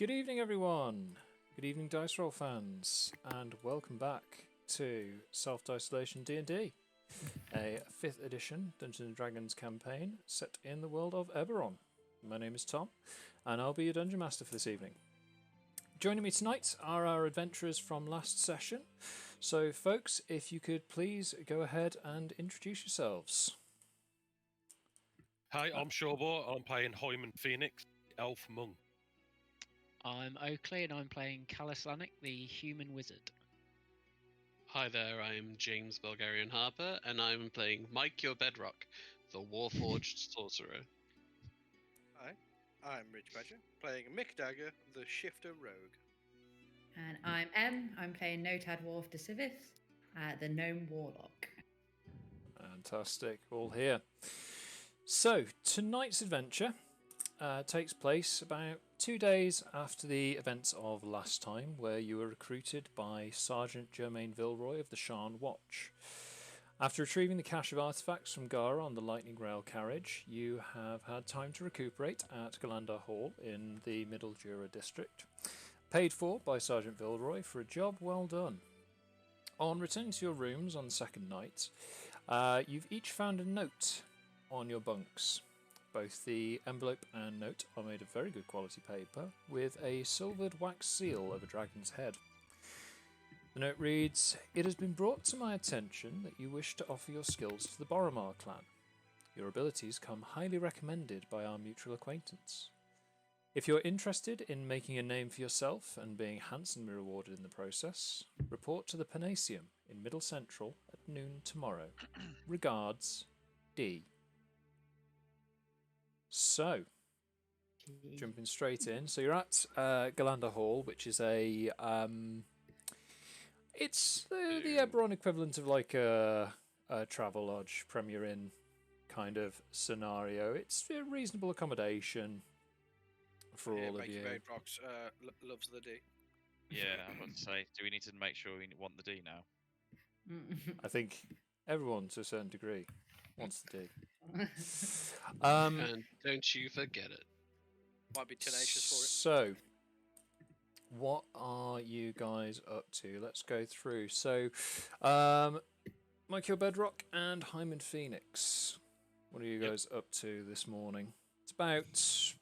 Good evening, everyone. Good evening, Dice Roll fans, and welcome back to Self-Diceolation D&D, a 5th edition Dungeons and Dragons campaign set in the world of Eberron. My name is Tom, and I'll be your Dungeon Master for this evening. Joining me tonight are our adventurers from last session. So, folks, if you could please go ahead and introduce yourselves. Hi, I'm Shawbaw. I'm playing Heiman Phoenix, Elf Monk. I'm Oakley and I'm playing Kallus Lanick, the human wizard. Hi there, I'm James Bulgarian Harper, and I'm playing Mike Your Bedrock, the Warforged Sorcerer. Hi, I'm Rich Badger, playing Mick Dagger, the Shifter Rogue. And I'm Em, I'm playing Notad Dwarf de Civis, the Gnome Warlock. Fantastic, all here. So, tonight's adventure takes place about 2 days after the events of last time, where you were recruited by Sergeant Germain Vilroy of the Sharn Watch. After retrieving the cache of artifacts from Gara on the Lightning Rail carriage, you have had time to recuperate at Galandar Hall in the Middle Jura district, paid for by Sergeant Vilroy for a job well done. On returning to your rooms on the second night, you've each found a note on your bunks. Both the envelope and note are made of very good quality paper, with a silvered wax seal of a dragon's head. The note reads, "It has been brought to my attention that you wish to offer your skills to the Boromar Clan. Your abilities come highly recommended by our mutual acquaintance. If you're interested in making a name for yourself and being handsomely rewarded in the process, report to the Panaceum in Middle Central at noon tomorrow. Regards, D." So, jumping straight in. So you're at Galandar Hall, which is a it's the Eberron equivalent of like a travel lodge, Premier Inn kind of scenario. It's a reasonable accommodation for all of you. Bedrocks loves the D. Yeah, I was about to say, do we need to make sure we want the D now? I think everyone, to a certain degree, wants the D. And don't you forget it. Might be tenacious for it. So, what are you guys up to? Let's go through. So, Mike Your Bedrock and Heiman Phoenix. What are you guys up to this morning? It's about sort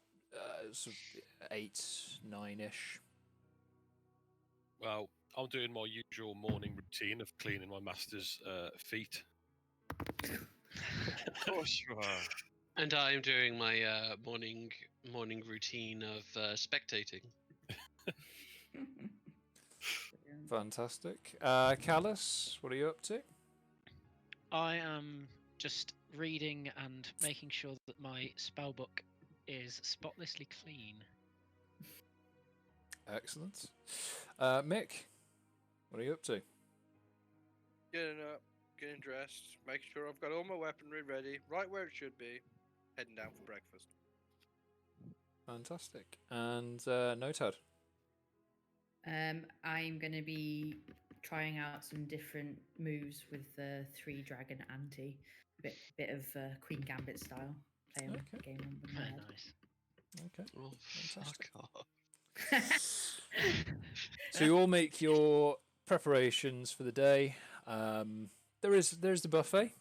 of 8, 9-ish. Well, I'm doing my usual morning routine of cleaning my master's feet. Of course you are. And I'm doing my morning routine of spectating. Fantastic. Kallus, what are you up to? I am just reading and making sure that my spellbook is spotlessly clean. Excellent. Mick, what are you up to? Getting up, getting dressed, making sure I've got all my weaponry ready, right where it should be, heading down for breakfast. Fantastic. And Notad? I'm going to be trying out some different moves with the 3-dragon ante. Bit of Queen Gambit style. Playing Okay. a game on the Very head. nice. Okay. Oh, Fantastic. fuck off. So you all make your preparations for the day. There's the buffet.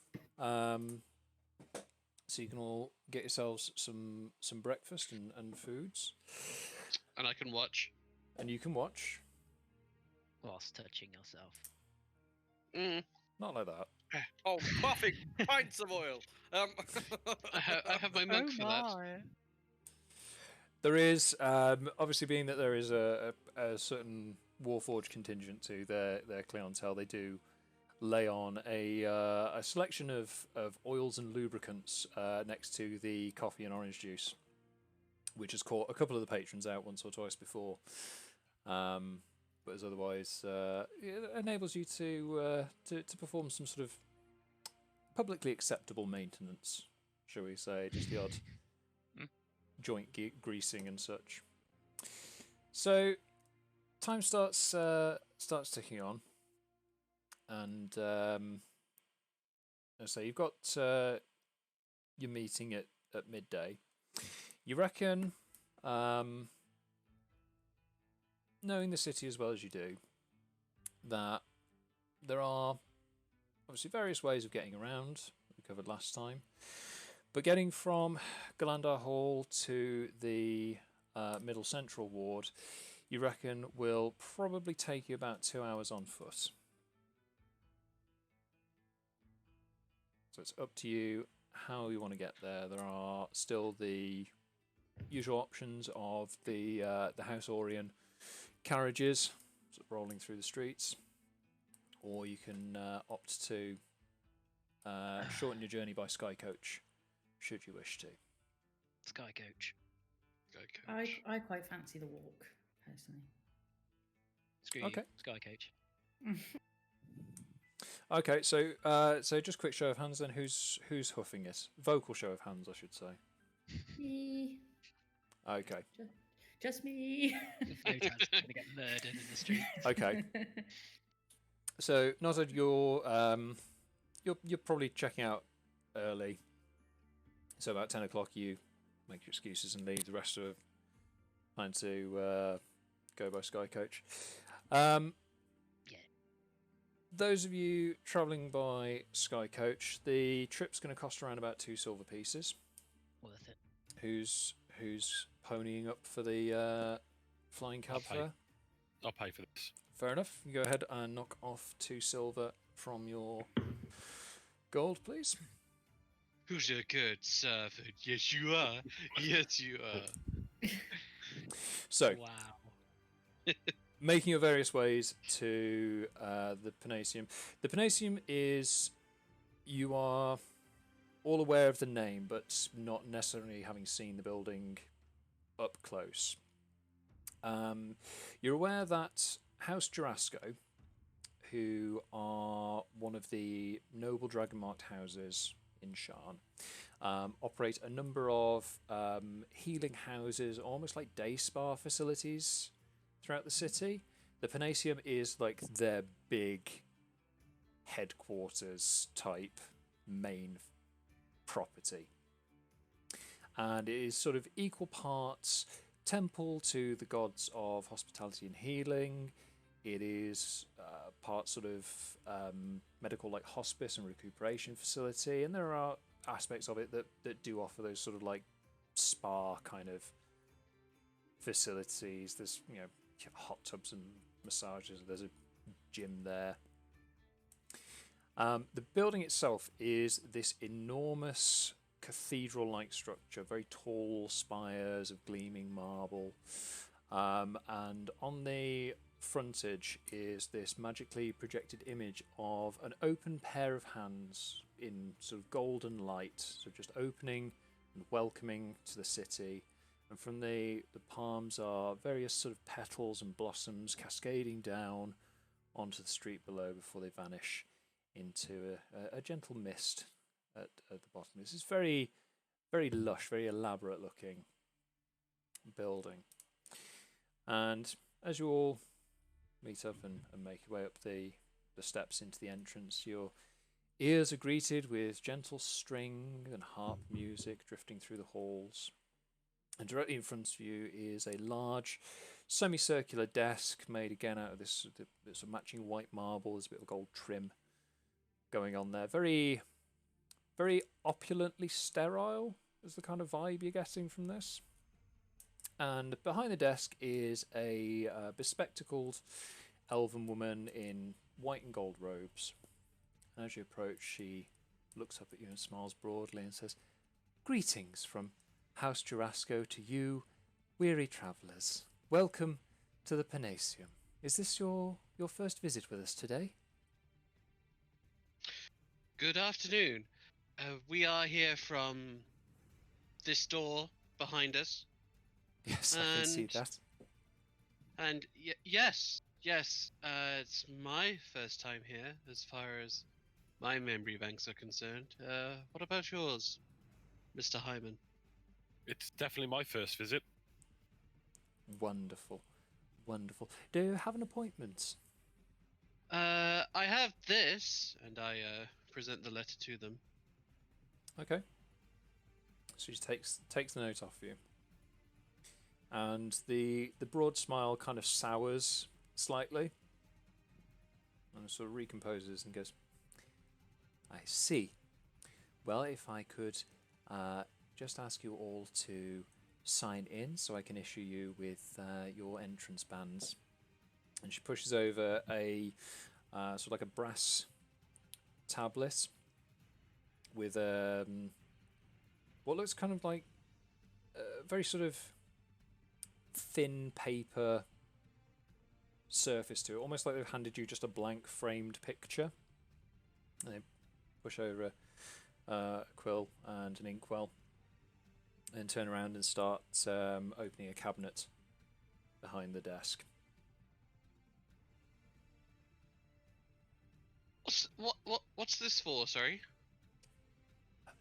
So you can all get yourselves some breakfast and foods. And I can watch. And you can watch. Whilst touching yourself. Mm. Not like that. Oh, puffing pints of oil! I have my mug for that. There is, obviously being that there is a certain Warforged contingent to their clientele, they do lay on a selection of oils and lubricants next to the coffee and orange juice, which has caught a couple of the patrons out once or twice before. But as otherwise, it enables you to perform some sort of publicly acceptable maintenance, shall we say, just the odd joint greasing and such. So, time starts ticking on, and so you've got your meeting at midday. You reckon knowing the city as well as you do, that there are obviously various ways of getting around, we covered last time, but getting from Galandar Hall to the Middle Central Ward, you reckon will probably take you about 2 hours on foot. So it's up to you how you want to get there. There are still the usual options of the House Orion carriages sort of rolling through the streets, or you can opt to shorten your journey by sky coach, should you wish to. Sky coach. I quite fancy the walk, personally. Screw Okay. you. Sky coach. Okay, so just quick show of hands then. Who's hoofing it? Vocal show of hands, I should say. Me. Okay. Just me. Photon's going to get murdered in the street. Okay. So, Nozad, you're probably checking out early. So about 10 o'clock, you make your excuses and leave. The rest are plan to go by sky coach. Those of you travelling by sky coach, the trip's going to cost around about 2 silver pieces. Worth it. Who's ponying up for the flying cab fare? I'll pay for this. Fair enough. You go ahead and knock off 2 silver from your gold, please. Who's a good servant? Yes, you are. Yes, you are. So, Wow. making your various ways to the Panaceum. The Panaceum is, you are all aware of the name, but not necessarily having seen the building up close. You're aware that House Jurasco, who are one of the noble dragon-marked houses in Sharn, operate a number of healing houses, almost like day spa facilities throughout the city. The Panaceum is like their big headquarters type main property, and it is sort of equal parts temple to the gods of hospitality and healing. It is part sort of medical, like hospice and recuperation facility, and there are aspects of it that do offer those sort of like spa kind of facilities. There's, you know, hot tubs and massages. There's a gym there. The building itself is this enormous cathedral-like structure, very tall spires of gleaming marble, and on the frontage is this magically projected image of an open pair of hands in sort of golden light, so just opening and welcoming to the city. And from the palms are various sort of petals and blossoms cascading down onto the street below before they vanish into a gentle mist at the bottom. This is very, very lush, very elaborate looking building. And as you all meet up and make your way up the steps into the entrance, your ears are greeted with gentle string and harp music drifting through the halls. And directly in front of you is a large semicircular desk made again out of this matching white marble. There's a bit of gold trim going on there. Very, very opulently sterile is the kind of vibe you're getting from this. And behind the desk is a bespectacled elven woman in white and gold robes. And as you approach, she looks up at you and smiles broadly and says, "Greetings from House Jurasco to you, weary travellers. Welcome to the Panaceum. Is this your first visit with us today?" Good afternoon. We are here from this door behind us. Yes, I can see that. And yes, it's my first time here as far as my memory banks are concerned. What about yours, Mr. Heiman? It's definitely my first visit. Wonderful, wonderful. Do you have an appointment? I have this, and I present the letter to them. Okay. So she takes the note off you. and the broad smile kind of sours slightly, and sort of recomposes and goes, "I see. Well, if I could just ask you all to sign in so I can issue you with your entrance bands." And she pushes over a sort of like a brass tablet with what looks kind of like a very sort of thin paper surface to it, almost like they've handed you just a blank framed picture. And they push over a quill and an inkwell, and turn around and start opening a cabinet behind the desk. What's this for? Sorry.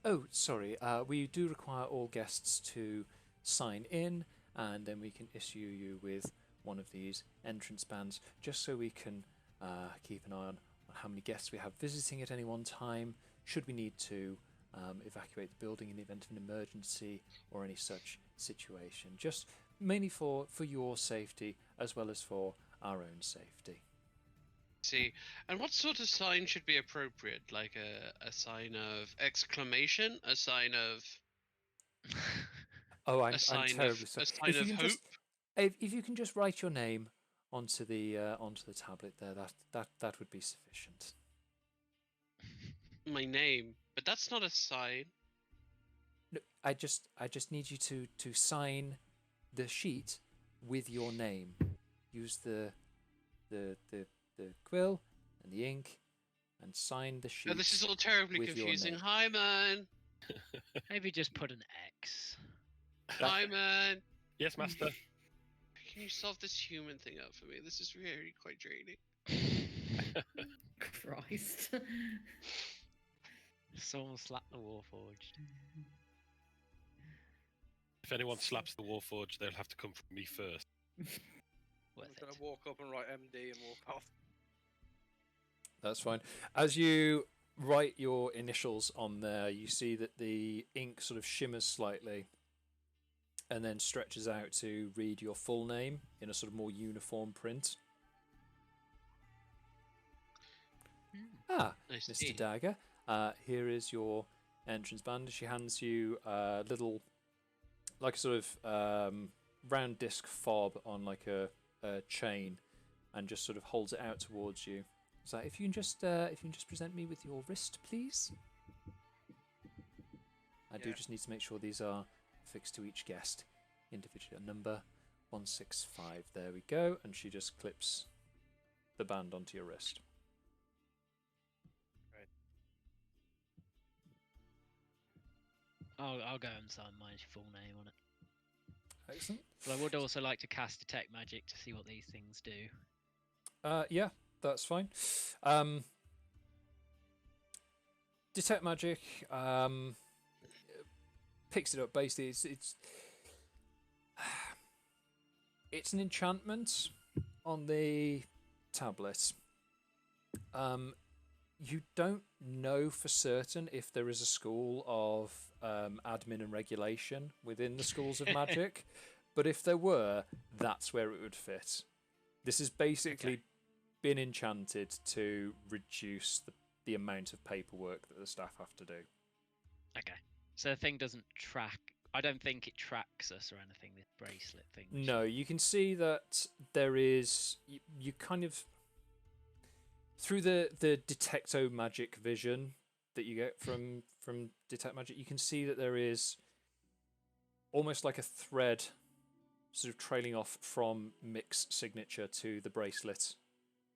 Oh, sorry. We do require all guests to sign in, and then we can issue you with one of these entrance bands, just so we can keep an eye on how many guests we have visiting at any one time, should we need to evacuate the building in the event of an emergency or any such situation. Just mainly for your safety as well as for our own safety. See, and what sort of sign should be appropriate? Like a sign of exclamation, a sign of Oh, I'm sign terribly of sorry. a sign of hope. If you can just write your name onto the tablet there, that would be sufficient. My name, but that's not a sign. No, I just need you to sign the sheet with your name. Use the quill and the ink and sign the sheet. Oh, this is all terribly with your confusing. name. Heiman! Maybe just put an X. Heiman! Yes, master. Can you solve this human thing out for me? This is really quite draining. Christ. Someone slapped the Warforged. If anyone slaps the Warforged, they'll have to come from me first. Worth I'm gonna it. walk up and write MD and walk off. That's fine. As you write your initials on there, you see that the ink sort of shimmers slightly and then stretches out to read your full name in a sort of more uniform print. I see. Mr. Dagger, here is your entrance band. She hands you a little, like a sort of round disc fob on like a chain, and just sort of holds it out towards you. So if you can just present me with your wrist, please. I do just need to make sure these are fixed to each guest individually. Number 165. There we go. And she just clips the band onto your wrist. I'll go and sign my full name on it. Excellent. But I would also like to cast Detect Magic to see what these things do. Yeah, that's fine. Detect Magic picks it up. Basically, it's an enchantment on the tablet. You don't know for certain if there is a school of admin and regulation within the schools of magic, but if there were, that's where it would fit. This has basically been enchanted to reduce the amount of paperwork that the staff have to do. Okay. So the thing doesn't track. I don't think it tracks us or anything, this bracelet thing. No, you can see that there is. You kind of. Through the Detecto Magic vision that you get from Detect Magic, you can see that there is almost like a thread sort of trailing off from Mick's signature to the bracelet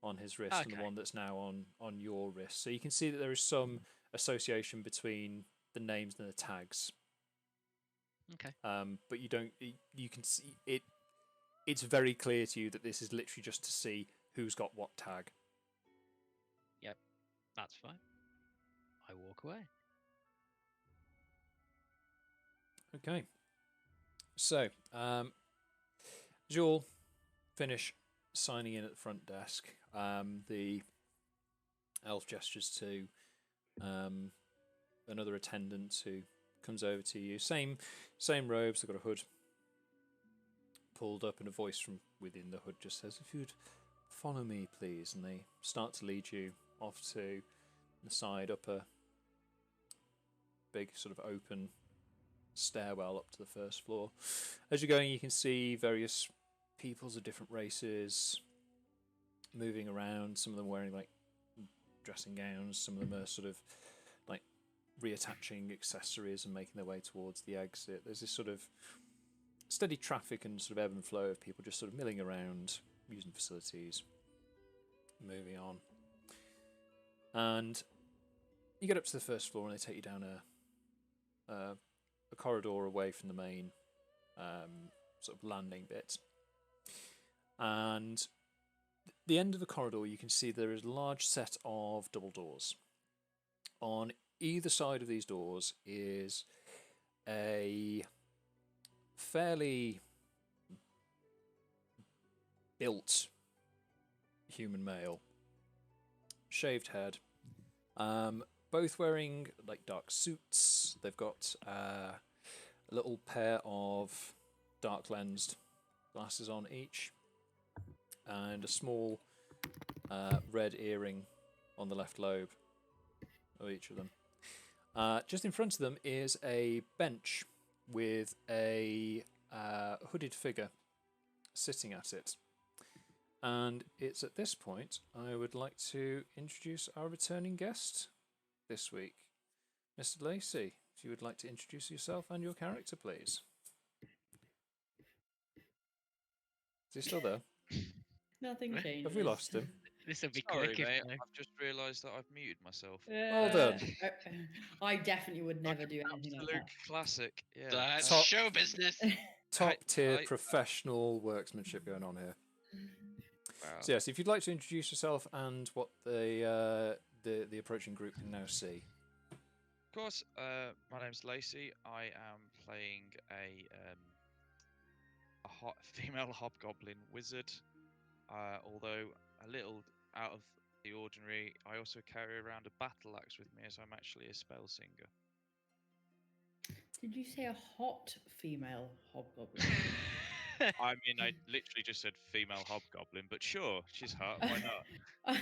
on his wrist and the one that's now on your wrist. So you can see that there is some association between the names and the tags. Okay. But you don't. You can see it. It's very clear to you that this is literally just to see who's got what tag. That's fine. I walk away. Okay. So, as you all finish signing in at the front desk, the elf gestures to another attendant who comes over to you. Same robes. They've got a hood pulled up, and a voice from within the hood just says, "If you'd follow me, please." And they start to lead you off to the side up a big sort of open stairwell up to the first floor. As you're going, you can see various peoples of different races moving around. Some of them wearing like dressing gowns, some of them are sort of like reattaching accessories and making their way towards the exit. There's this sort of steady traffic and sort of ebb and flow of people just sort of milling around, using facilities, moving on. And you get up to the first floor and they take you down a corridor away from the main sort of landing bit. And the end of the corridor, you can see there is a large set of double doors. On either side of these doors is a fairly built human male, shaved head, both wearing like dark suits. They've got a little pair of dark lensed glasses on each, and a small red earring on the left lobe of each of them. Just in front of them is a bench with a hooded figure sitting at it. And it's at this point I would like to introduce our returning guest this week, Mr. Lacey. If you would like to introduce yourself and your character, please. Is he still there? Nothing changed. Have we lost him? This will be Sorry, quick, mate. isn't it? I've just realised that I've muted myself. Well done. I definitely would never do anything like Absolute that. classic. Yeah. That's Top- show business. Top tier I- professional workmanship going on here. Wow. So yes, if you'd like to introduce yourself and what the approaching group can now see. Of course, my name's Lacey. I am playing a female hobgoblin wizard. Although a little out of the ordinary, I also carry around a battle axe with me, as I'm actually a spell singer. Did you say a hot female hobgoblin? I mean, I literally just said female hobgoblin, but sure, she's hot. Why not?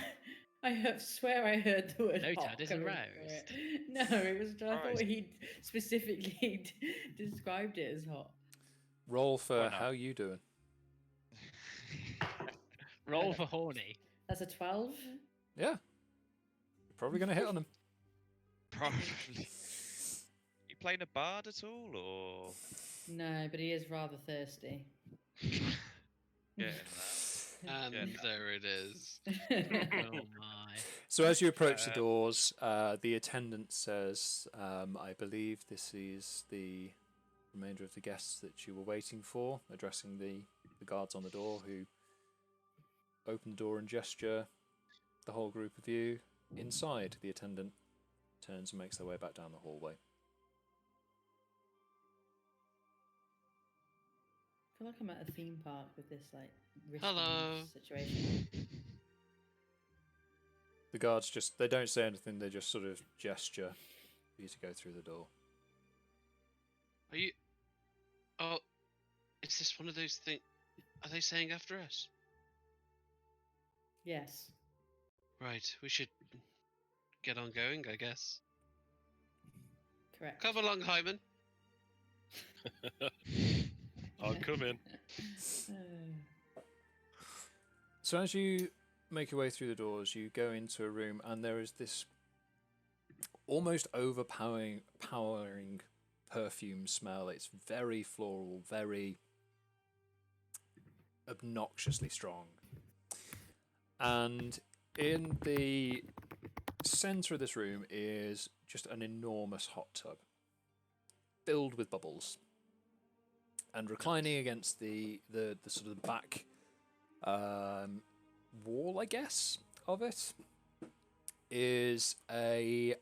I swear I heard the word No, hot Tad is coming aroused. through it. No, it was. I thought Christ. he specifically described it as hot. Roll for Why not? how you doing. Roll for horny. That's a 12. Yeah. You're probably going to hit on him. Probably. You playing a bard at all, or No, but he is rather thirsty. yeah? And Yeah. there it is. Oh my. So as you approach the doors, the attendant says, I believe this is the remainder of the guests that you were waiting for, addressing the guards on the door, who open the door and gesture the whole group of you inside. The attendant turns and makes their way back down the hallway. I feel like I'm at a theme park with this like Hello. wristband situation. The guards they don't say anything, they just sort of gesture for you to go through the door. Are you? Oh, is this one of those things? Are they saying after us? Yes. Right, we should get on going, I guess. Correct. Come along, Heiman. I'll come in. So as you make your way through the doors, you go into a room, and there is this almost overpowering perfume smell. It's very floral, very obnoxiously strong. And in the center of this room is just an enormous hot tub filled with bubbles. And reclining against the sort of back wall, I guess, of it is a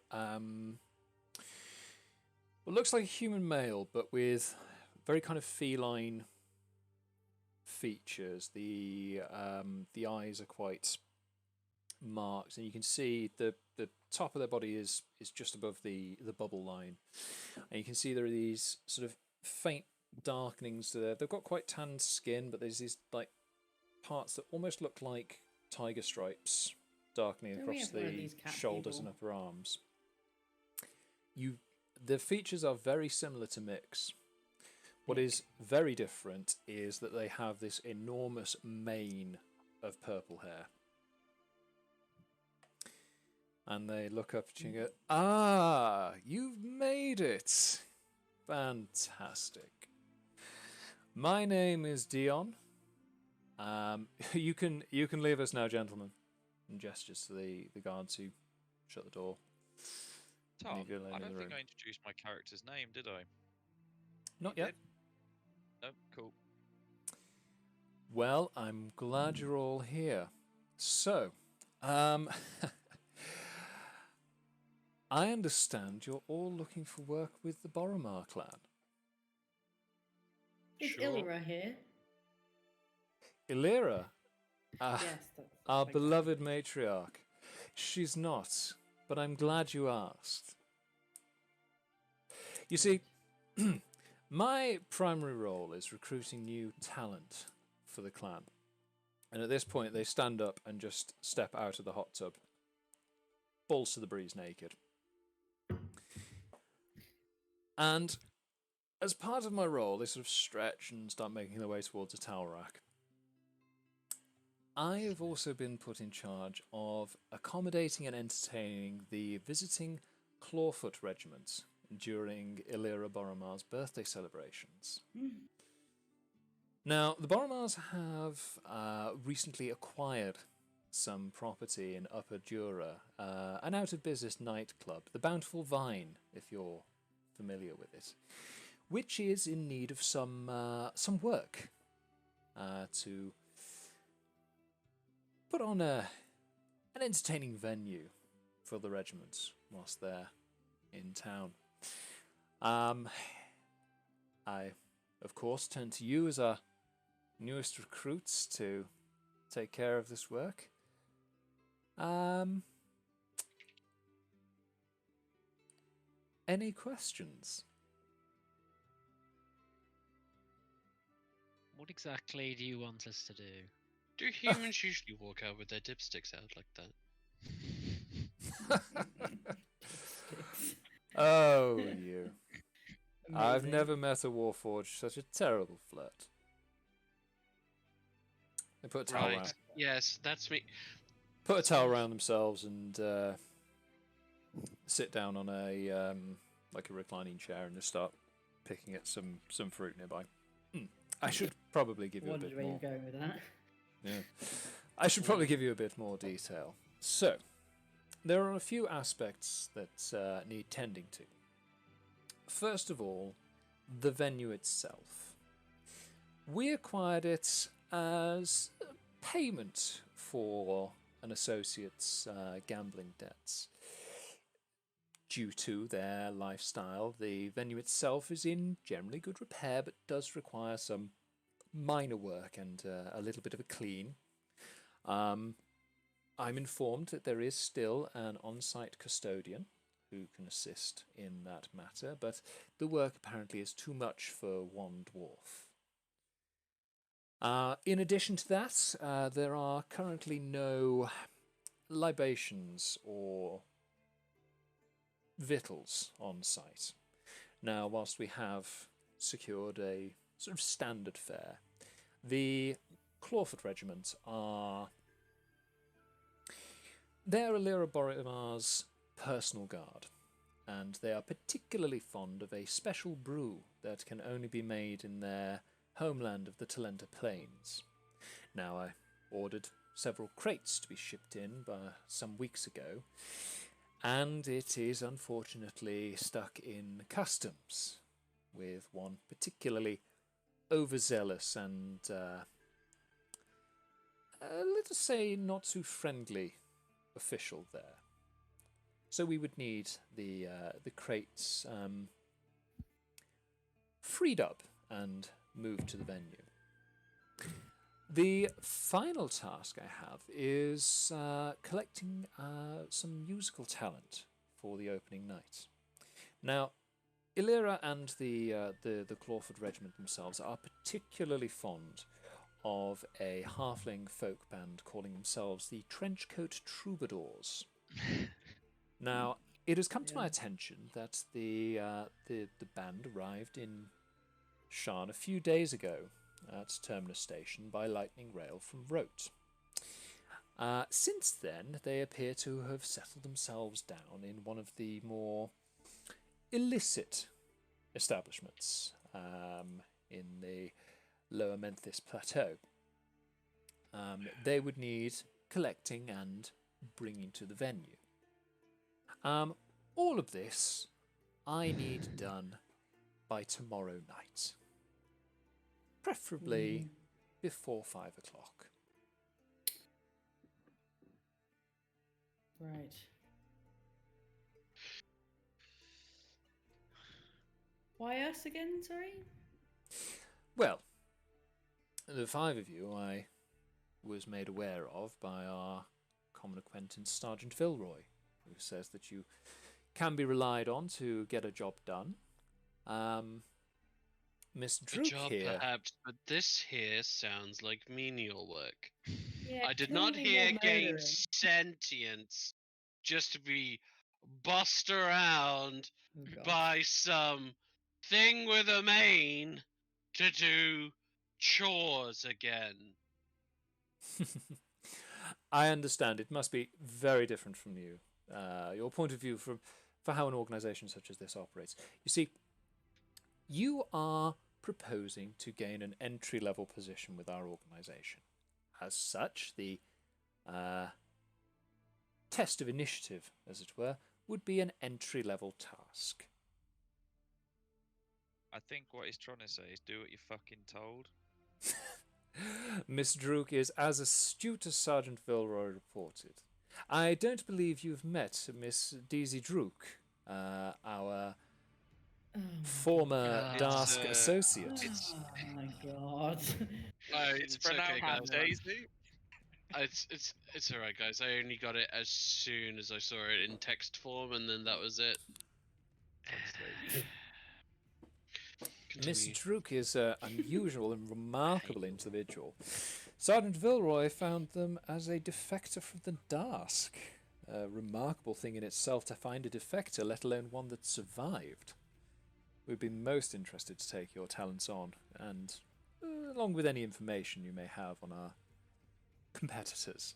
what looks like a human male, but with very kind of feline features. The eyes are quite marked, and you can see the top of their body is just above the bubble line, and you can see there are these sort of faint darkenings there. They've got quite tanned skin, but there's these like parts that almost look like tiger stripes darkening Don't we across have one of the these cat shoulders and people? upper arms. The features are very similar to Mick's. What is very different is that they have this enormous mane of purple hair. And they look up at you and go, "Ah, you've made it! Fantastic. My name is Dion. You can leave us now, gentlemen." And gestures to the guards who shut the door. Tom, You go I in the don't think room. I introduced my character's name, did I? Not You yet. did. No, cool. Well, I'm glad you're all here. So, I understand you're all looking for work with the Boromar Clan. Is Sure. Ilra here? Illyra, Yes, that's our my beloved guy. matriarch. She's not, but I'm glad you asked. You see, my primary role is recruiting new talent for the clan. And at this point, they stand up and just step out of the hot tub, balls to the breeze naked. And as part of my role, they sort of stretch and start making their way towards a towel rack. I have also been put in charge of accommodating and entertaining the visiting Clawfoot Regiment during Illyra Boromar's birthday celebrations. Now, the Boromars have recently acquired some property in Upper Jura, an out-of-business nightclub, the Bountiful Vine, if you're familiar with it, which is in need of some work to put on an entertaining venue for the regiment whilst they're in town. I, of course, turn to you as our newest recruits to take care of this work. Any questions? What exactly do you want us to do? Do humans usually walk out with their dipsticks out like that? Oh, you. I've Amazing. never met a Warforged such a terrible flirt. They put a towel Right. around, Yes, that's me. put a towel around themselves and sit down on a like a reclining chair and just start picking at some fruit nearby. I should probably give you a Wondered bit where more. you're going with that. Yeah. I should probably give you a bit more detail. So, there are a few aspects that need tending to. First of all, the venue itself. We acquired it as payment for an associate's gambling debts. Due to their lifestyle, the venue itself is in generally good repair, but does require some minor work and a little bit of a clean. I'm informed that there is still an on-site custodian who can assist in that matter, but the work apparently is too much for one dwarf. In addition to that, there are currently no libations or victuals on site. Now, whilst we have secured a sort of standard fare, the Clawfoot Regiment they're Illyra Boromar's personal guard, and they are particularly fond of a special brew that can only be made in their homeland of the Talenta Plains. Now, I ordered several crates to be shipped in some weeks ago, and it is unfortunately stuck in customs with one particularly overzealous and, let us say, not too friendly official there. So we would need the crates freed up and moved to the venue. The final task I have is collecting some musical talent for the opening night. Now, Illyra and the Clawford Regiment themselves are particularly fond of a halfling folk band calling themselves the Trenchcoat Troubadours. Now, it has come to my attention that the band arrived in Shan a few days ago at Terminus Station by lightning rail from Rote. Since then, they appear to have settled themselves down in one of the more illicit establishments in the Lower Memphis Plateau. They would need collecting and bringing to the venue. All of this I need done by tomorrow night. Preferably before 5 o'clock. Right. Why us again, sorry? Well, the 5 of you I was made aware of by our common acquaintance Sergeant Vilroy, who says that you can be relied on to get a job done. Miss A Druke job, here. perhaps, but this here sounds like menial work. Yeah, I did kill not me here while gain murdering. sentience just to be bossed around Oh, God. by some thing with a mane to do chores again. I understand. It must be very different from you. Your point of view for how an organisation such as this operates. You see, you are proposing to gain an entry-level position with our organisation. As such, the test of initiative, as it were, would be an entry-level task. I think what he's trying to say is do what you're fucking told. Miss Druke is as astute as Sergeant Vilroy reported. I don't believe you've met Miss Daisy Druke, our Oh, former God. Dask It's, associate. oh my God. It's okay, guys. Daisy. It's alright, guys. I only got it as soon as I saw it in text form, and then that was it. Miss Continue. Druke is an unusual and remarkable individual. Sergeant Vilroy found them as a defector from the Dask. A remarkable thing in itself to find a defector, let alone one that survived. We'd be most interested to take your talents on, and along with any information you may have on our competitors.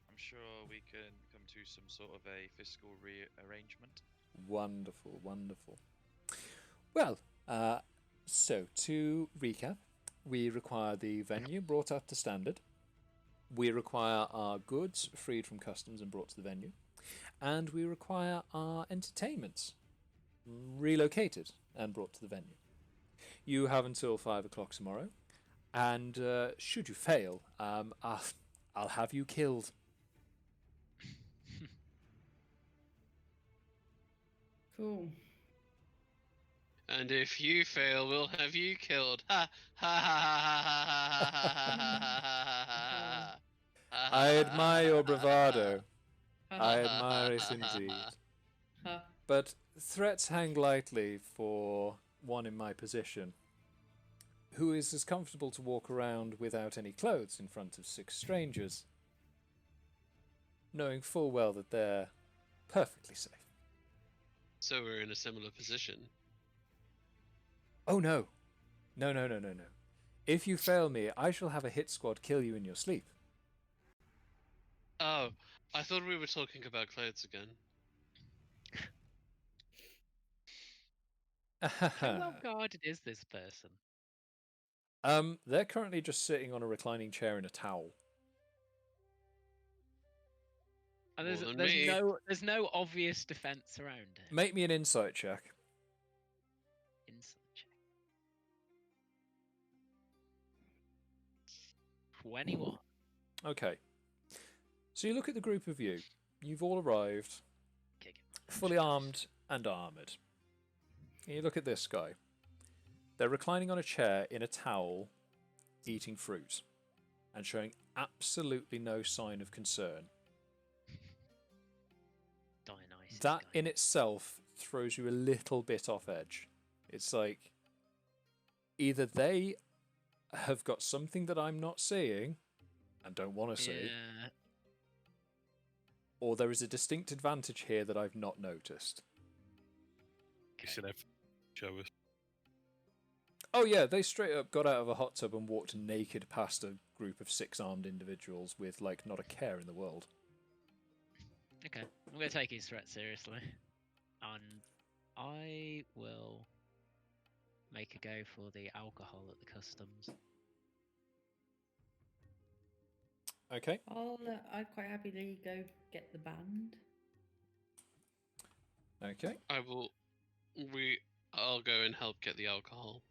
I'm sure we can come to some sort of a fiscal rearrangement. Wonderful, wonderful. Well, so to recap, we require the venue brought up to standard. We require our goods freed from customs and brought to the venue. And we require our entertainment relocated and brought to the venue. You have until 5 o'clock tomorrow. And should you fail, I'll have you killed. Cool. And if you fail, we'll have you killed. Ha ha ha ha ha ha ha ha ha ha. I admire your bravado. I admire it indeed. Huh. But threats hang lightly for one in my position, who is as comfortable to walk around without any clothes in front of 6 strangers, knowing full well that they're perfectly safe. So we're in a similar position. Oh no. No. If you fail me, I shall have a hit squad kill you in your sleep. Oh, I thought we were talking about clothes again. How well guarded is this person? They're currently just sitting on a reclining chair in a towel. And More than me. there's no obvious defense around it. Make me an insight check. Insight check. 21. Okay. So you look at the group of you. You've all arrived, Kick it. fully armed and armoured. And you look at this guy. They're reclining on a chair in a towel, eating fruit, and showing absolutely no sign of concern. Dionysus That guy. in itself throws you a little bit off edge. It's like either they have got something that I'm not seeing and don't want to see, Yeah. or there is a distinct advantage here that I've not noticed. It's in every show us. Oh yeah, they straight up got out of a hot tub and walked naked past a group of 6 armed individuals with like not a care in the world. Okay, I'm going to take his threat seriously. And I will make a go for the alcohol at the customs. Okay. I'd quite happily go get the band. Okay. I'll go and help get the alcohol.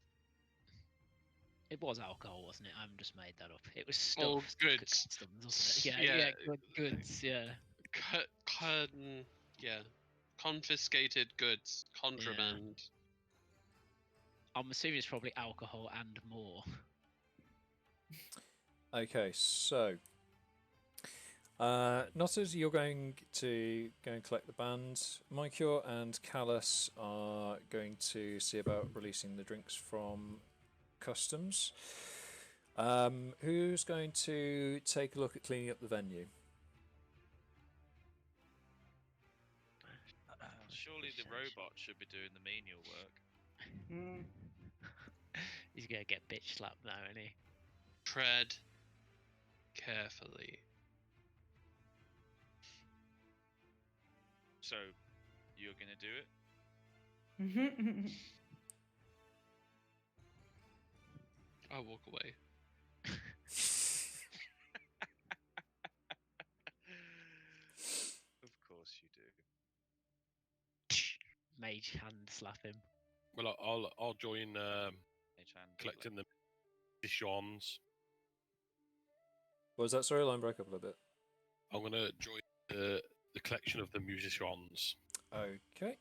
It was alcohol, wasn't it? I haven't just made that up. It was stuff. Oh, at goods. customs, wasn't it? Yeah. Yeah, goods, yeah. Yeah. Confiscated goods. Contraband. I'm assuming it's probably alcohol and more. Okay, so Notters, you're going to go and collect the band. Mycure and Kallus are going to see about releasing the drinks from customs. Who's going to take a look at cleaning up the venue? Surely the robot should be doing the menial work. He's gonna get bitch slapped now, isn't he? Tread carefully. So, you're gonna do it? I'll walk away. Of course you do. Mage hand slap him. Well, I'll join Mage hand collecting the musicians. What was that? Sorry, line broke up a little bit. I'm going to join the collection of the musicians. Okay.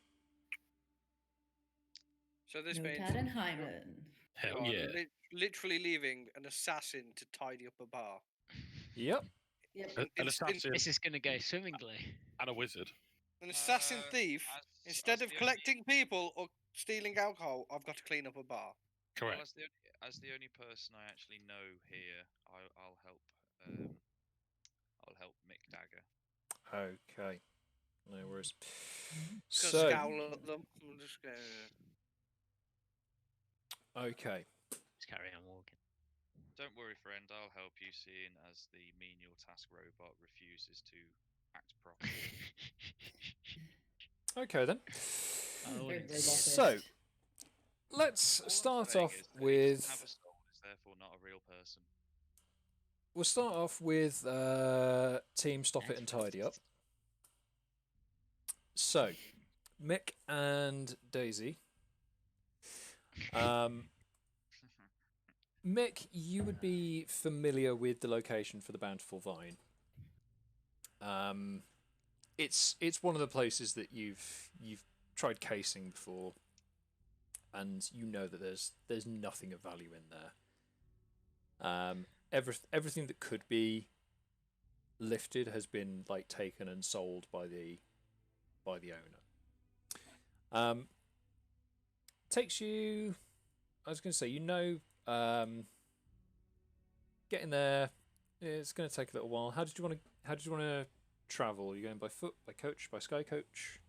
So this No means Tad and Heiman. Hell you are yeah. literally leaving an assassin to tidy up a bar. Yep. Yep. An assassin This is gonna go swimmingly. and a wizard. An assassin thief, instead of collecting people or stealing alcohol, I've got to clean up a bar. Well, Correct. as the only person I actually know here, I'll help. I'll help Mick Dagger. Okay. No worries. Just So, scowl at them. I'm just going. okay. Just carry on walking. Don't worry, friend. I'll help you. Seeing as the menial task robot refuses to act properly. Okay then. Very So, robotist. let's All I'm start saying off is that he with. doesn't have a soul, is therefore not a real person. We'll start off with Team Stop It and Tidy Up. So, Mick and Daisy. Mick, you would be familiar with the location for the Bountiful Vine. It's one of the places that you've tried casing before, and you know that there's nothing of value in there. Everything that could be lifted has been like taken and sold by the owner. Takes you, I was going to say, getting there. It's going to take a little while. How did you want to travel? Are you going by foot, by coach, by sky coach?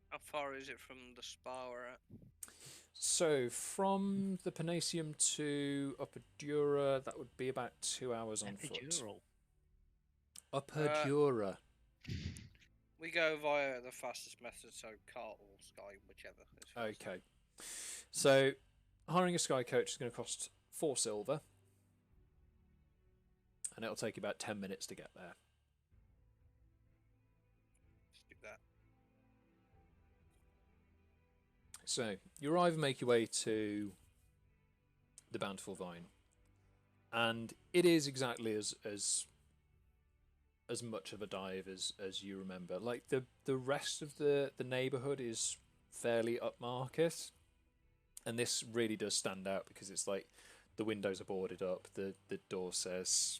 How far is it from the spa we're at? So from the Panaceum to Upper Dura, that would be about 2 hours on foot. Epidural. Upper Dura. We go via the fastest method, so car or sky, whichever. is faster. Okay. So hiring a sky coach is going to cost 4 silver, and it'll take you about 10 minutes to get there. Let's do that. So you arrive and make your way to the Bountiful Vine, and it is exactly as much of a dive as you remember. Like the rest of the neighborhood is fairly upmarket, and this really does stand out because it's like the windows are boarded up, the door says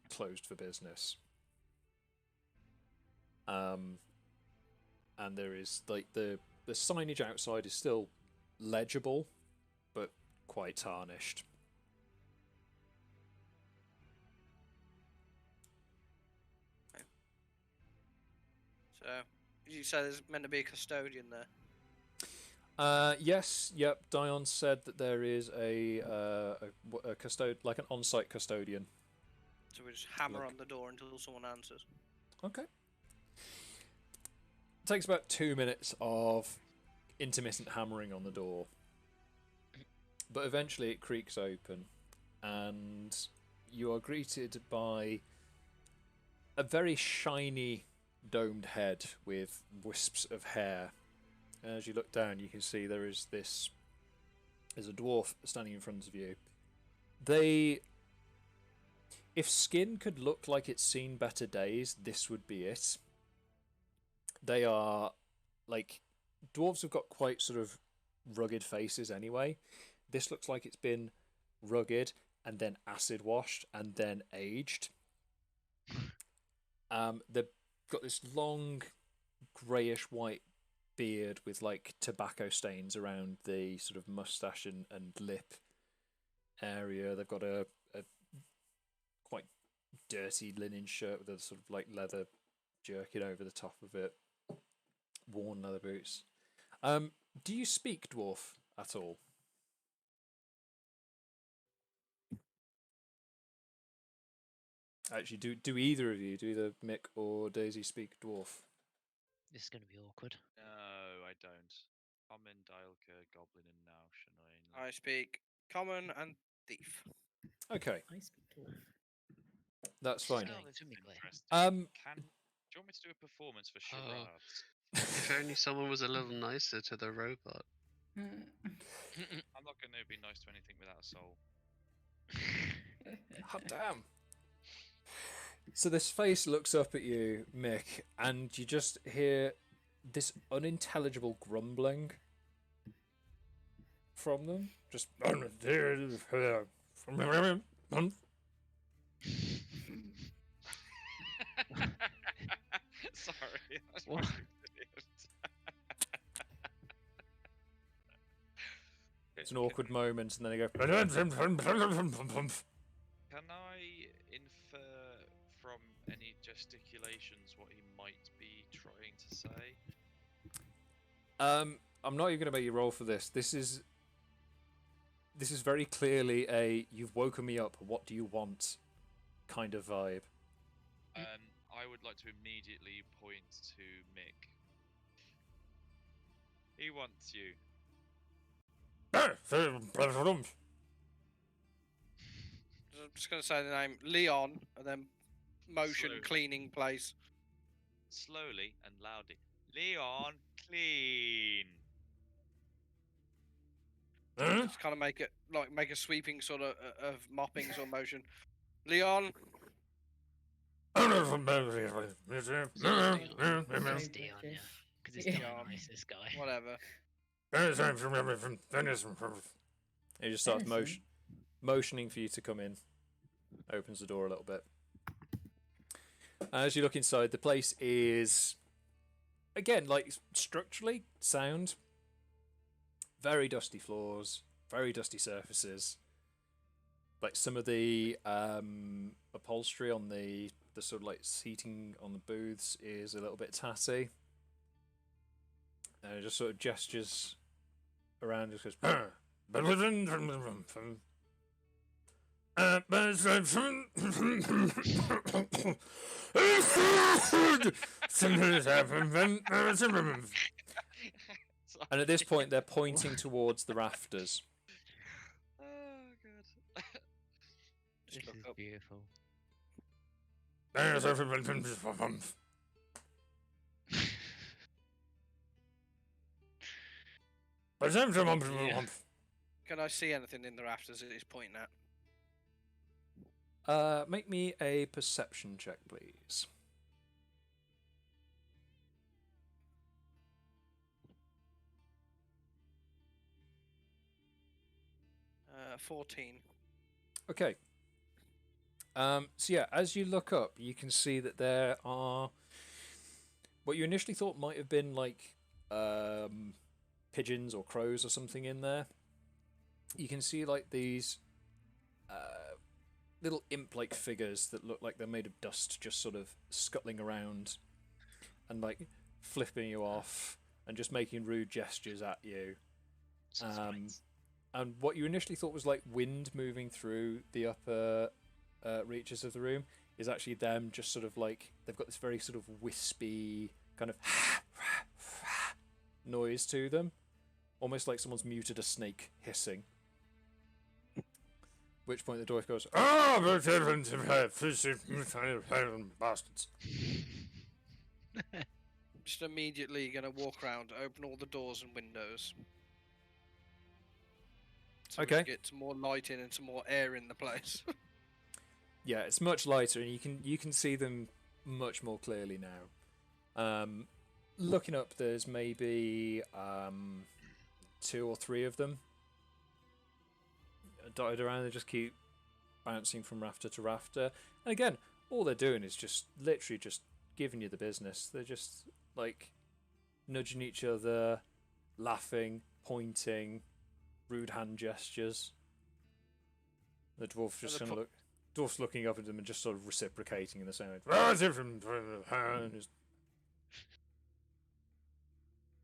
closed for business, and there is like the the signage outside is still legible, but quite tarnished. So, you said there's meant to be a custodian there. Yes, yep. Dion said that there is a like an on-site custodian. So we just hammer Look. on the door until someone answers. Okay. It takes about 2 minutes of intermittent hammering on the door, but eventually it creaks open, and you are greeted by a very shiny domed head with wisps of hair. As you look down, you can see there's a dwarf standing in front of you. If skin could look like it's seen better days, this would be it. They are, like, dwarves have got quite sort of rugged faces anyway. This looks like it's been rugged and then acid washed and then aged. They've got this long greyish white beard with like tobacco stains around the sort of mustache and lip area. They've got a quite dirty linen shirt with a sort of like leather jerkin over the top of it, worn leather boots. Do you speak dwarf at all? Actually, do either of you, do either Mick or Daisy speak dwarf? This is going to be awkward. No, I don't. Common, Dialka, Goblin, and now Shanoin. I speak common and thief. Okay, I speak dwarf. that's fine. Going That's swimmingly. interesting. Um, Do you want me to do a performance for Oh. charades? If only someone was a little nicer to the robot. I'm not going to be nice to anything without a soul. hot damn. So this face looks up at you, Mick, and you just hear this unintelligible grumbling from them. Just Sorry. That's What? it's an awkward moment, and then they go. Can I infer from any gesticulations what he might be trying to say? I'm not even going to make you roll for this. This is very clearly a "you've woken me up. What do you want?" kind of vibe. I would like to immediately point to Mick. He wants you. I'm just going to say the name Leon and then motion Slowly. cleaning place. Slowly and loudly. Leon, clean. Just kind of make a sweeping sort of mopping sort of motion. Leon, It's Dion, yeah. Because it's Yeah. Dion nice, this guy. whatever. He just starts Venison. motioning for you to come in. Opens the door a little bit. As you look inside, the place is, again, like structurally sound. Very dusty floors, very dusty surfaces. Like some of the upholstery on the sort of like seating on the booths is a little bit tatty. And it just sort of gestures around, just goes. And at this point, they're pointing towards the rafters. Oh god. This is look up. beautiful. Can I see anything in the rafters that he's pointing at? Make me a perception check, please. 14. Okay. So yeah, as you look up, you can see that there are what you initially thought might have been like pigeons or crows or something in there. You can see like these little imp-like figures that look like they're made of dust, just sort of scuttling around and like flipping you off and just making rude gestures at you. And what you initially thought was like wind moving through the upper reaches of the room is actually them just sort of like, they've got this very sort of wispy kind of noise to them, almost like someone's muted a snake hissing. At which point the dwarf goes, bastards. Just immediately gonna walk around, open all the doors and windows. So Okay. we get some more light in and some more air in the place. Yeah, it's much lighter, and you can see them much more clearly now. Looking up, there's maybe 2 or 3 of them dotted around. They just keep bouncing from rafter to rafter, and again, all they're doing is just literally just giving you the business. They're just like nudging each other, laughing, pointing, rude hand gestures. The dwarf just kind of look. Dwarf's looking up at them and just sort of reciprocating in the same way.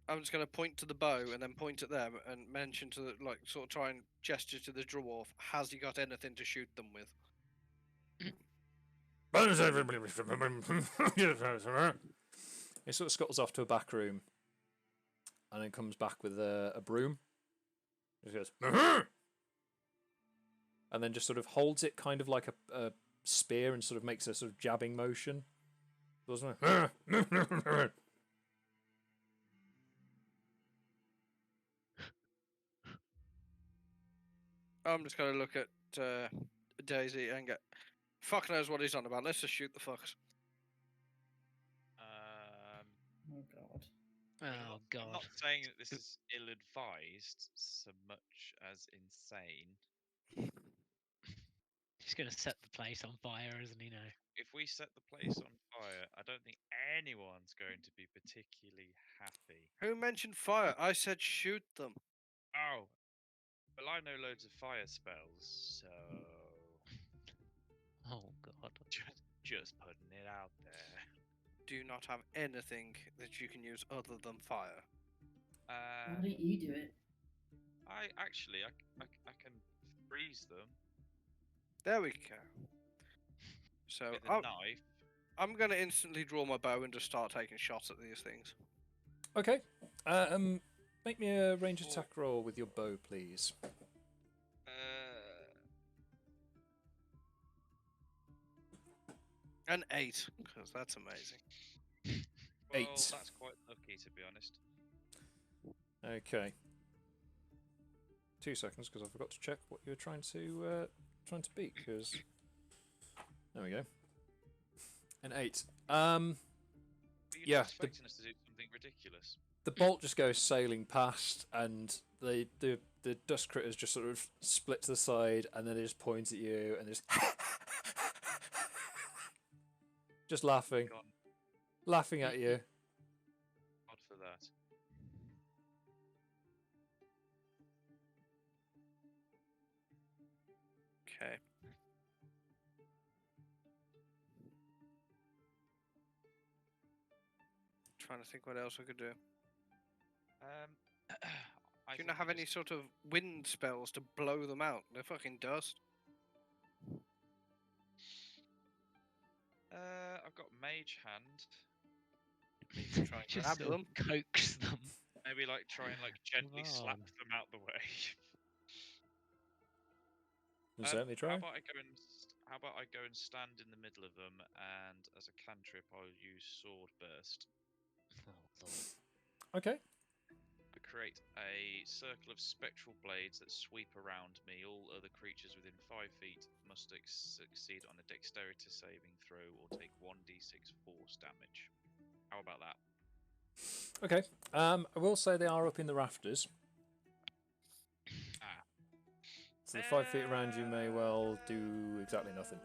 I'm just gonna point to the bow and then point at them and mention to the, like, sort of try and gesture to the dwarf. Has he got anything to shoot them with? He sort of scuttles off to a back room and then comes back with a broom. He goes, and then just sort of holds it kind of like a spear and sort of makes a sort of jabbing motion. Doesn't it? I'm just gonna look at Daisy and get. Fuck knows what he's on about. Let's just shoot the fucks. Oh god. Oh god. I'm not saying that this is ill-advised so much as insane. He's gonna set the place on fire, isn't he now? If we set the place on fire, I don't think anyone's going to be particularly happy. Who mentioned fire? I said shoot them. Oh, well, I know loads of fire spells, so Oh god. just putting it out there. Do you not have anything that you can use other than fire? Why don't you do it? I can freeze them There we go. So with a knife. I'm gonna instantly draw my bow and just start taking shots at these things. Okay. Make me a range attack roll with your bow, please. An 8, because that's amazing. Well, 8. That's quite lucky, to be honest. Okay. 2 seconds, because I forgot to check what you were trying to beat. Because there we go. An 8. Were you Yeah, not expecting us to do something ridiculous? the bolt just goes sailing past, and the dust critters just sort of split to the side, and then they just point at you, and just just laughing, God, laughing at you. God for that. Okay. Trying to think what else I could do. I Do you think not have we any just- sort of wind spells to blow them out? They're fucking dust. I've got Mage Hand. Maybe try and Just grab sort them. of coax them. Maybe like try and like gently slap on. them out the way. You can certainly try. How about I go and stand in the middle of them, and as a cantrip, I'll use Sword Burst. Oh lord. Okay. I create a circle of spectral blades that sweep around me. All other creatures within 5 feet must succeed on a dexterity saving throw or take 1d6 force damage. How about that? Okay. I will say they are up in the rafters. Ah. So the 5 feet around you may well do exactly nothing.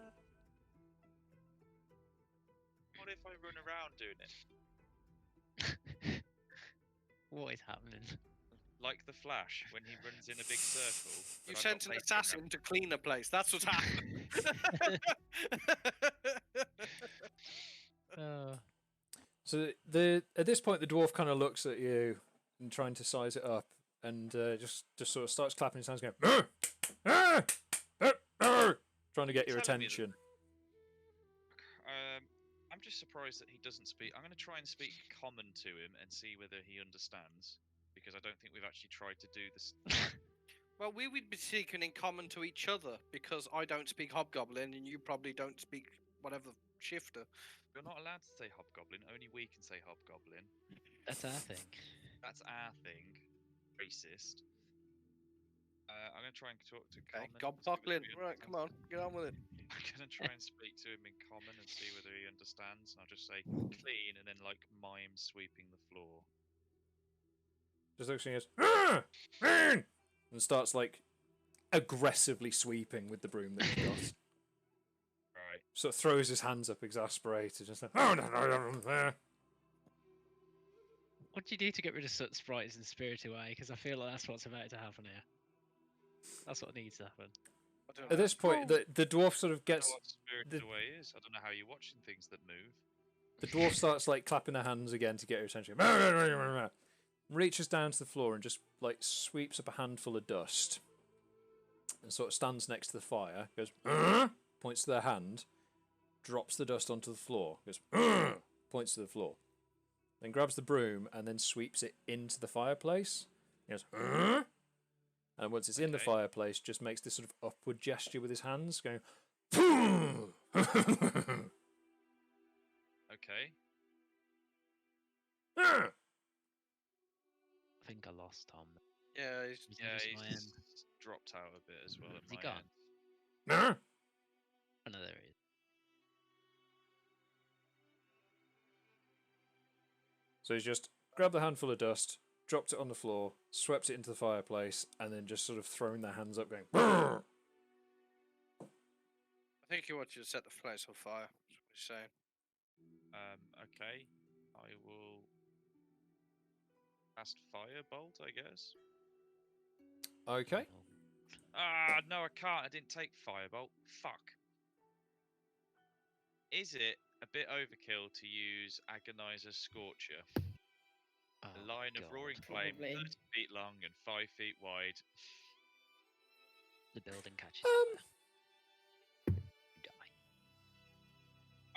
What if I run around doing it? What is happening? Like the Flash when he runs in a big circle. You but I've sent got an paper assassin around. to clean the place. That's what's happened. So at this point, the dwarf kind of looks at you and trying to size it up, and just sort of starts clapping his hands, going, "Arr! Arr! Arr! Arr!" trying to get your Telling me that- attention. I'm just surprised that he doesn't speak. I'm going to try and speak common to him and see whether he understands, because I don't think we've actually tried to do this. Well, we would be speaking in common to each other because I don't speak Hobgoblin and you probably don't speak whatever shifter. You're not allowed to say Hobgoblin. Only we can say Hobgoblin. That's our thing. That's our thing. Racist. I'm going to try and talk to Okay, common. Gobgoblin. Right, come on, get on with it. I'm going to try and speak to him in common and see whether he understands. I'll just say clean and then like mime sweeping the floor. Just looks at you and goes, "Arr! and starts like aggressively sweeping with the broom that he's got. Right. Sort of throws his hands up, exasperated, just like, "Oh, no, no, no, no." What do you do to get rid of soot sprites and spirit away? Because I feel like that's what's about to happen here. That's what needs to happen. I don't At know. this point, the dwarf sort of I don't gets know what Spirit the- Away is. I don't know how you're watching things that move. the dwarf starts like clapping their hands again to get your attention. Reaches down to the floor and just like sweeps up a handful of dust and sort of stands next to the fire. Goes, points to their hand, drops the dust onto the floor. Goes, points to the floor. Then grabs the broom and then sweeps it into the fireplace. He goes, and once it's in the Okay. fireplace, just makes this sort of upward gesture with his hands, going. Okay. I think I lost Tom. Yeah, he's, He's Yeah, just he's my end. dropped out a bit as well at Is he my gone? end. Oh no, there he is. So he's just grabbed the handful of dust, dropped it on the floor, swept it into the fireplace, and then just sort of thrown their hands up, going. I think he wants you to set the place on fire. That's what he's saying. Okay. I will cast Firebolt, I guess. Okay. Ah, no, I can't. I didn't take Firebolt. Fuck. Is it a bit overkill to use Agonizer's Scorcher? Oh, A line of God. roaring flame, Probably. 30 feet long and 5 feet wide. The building catches Um, fire. You die.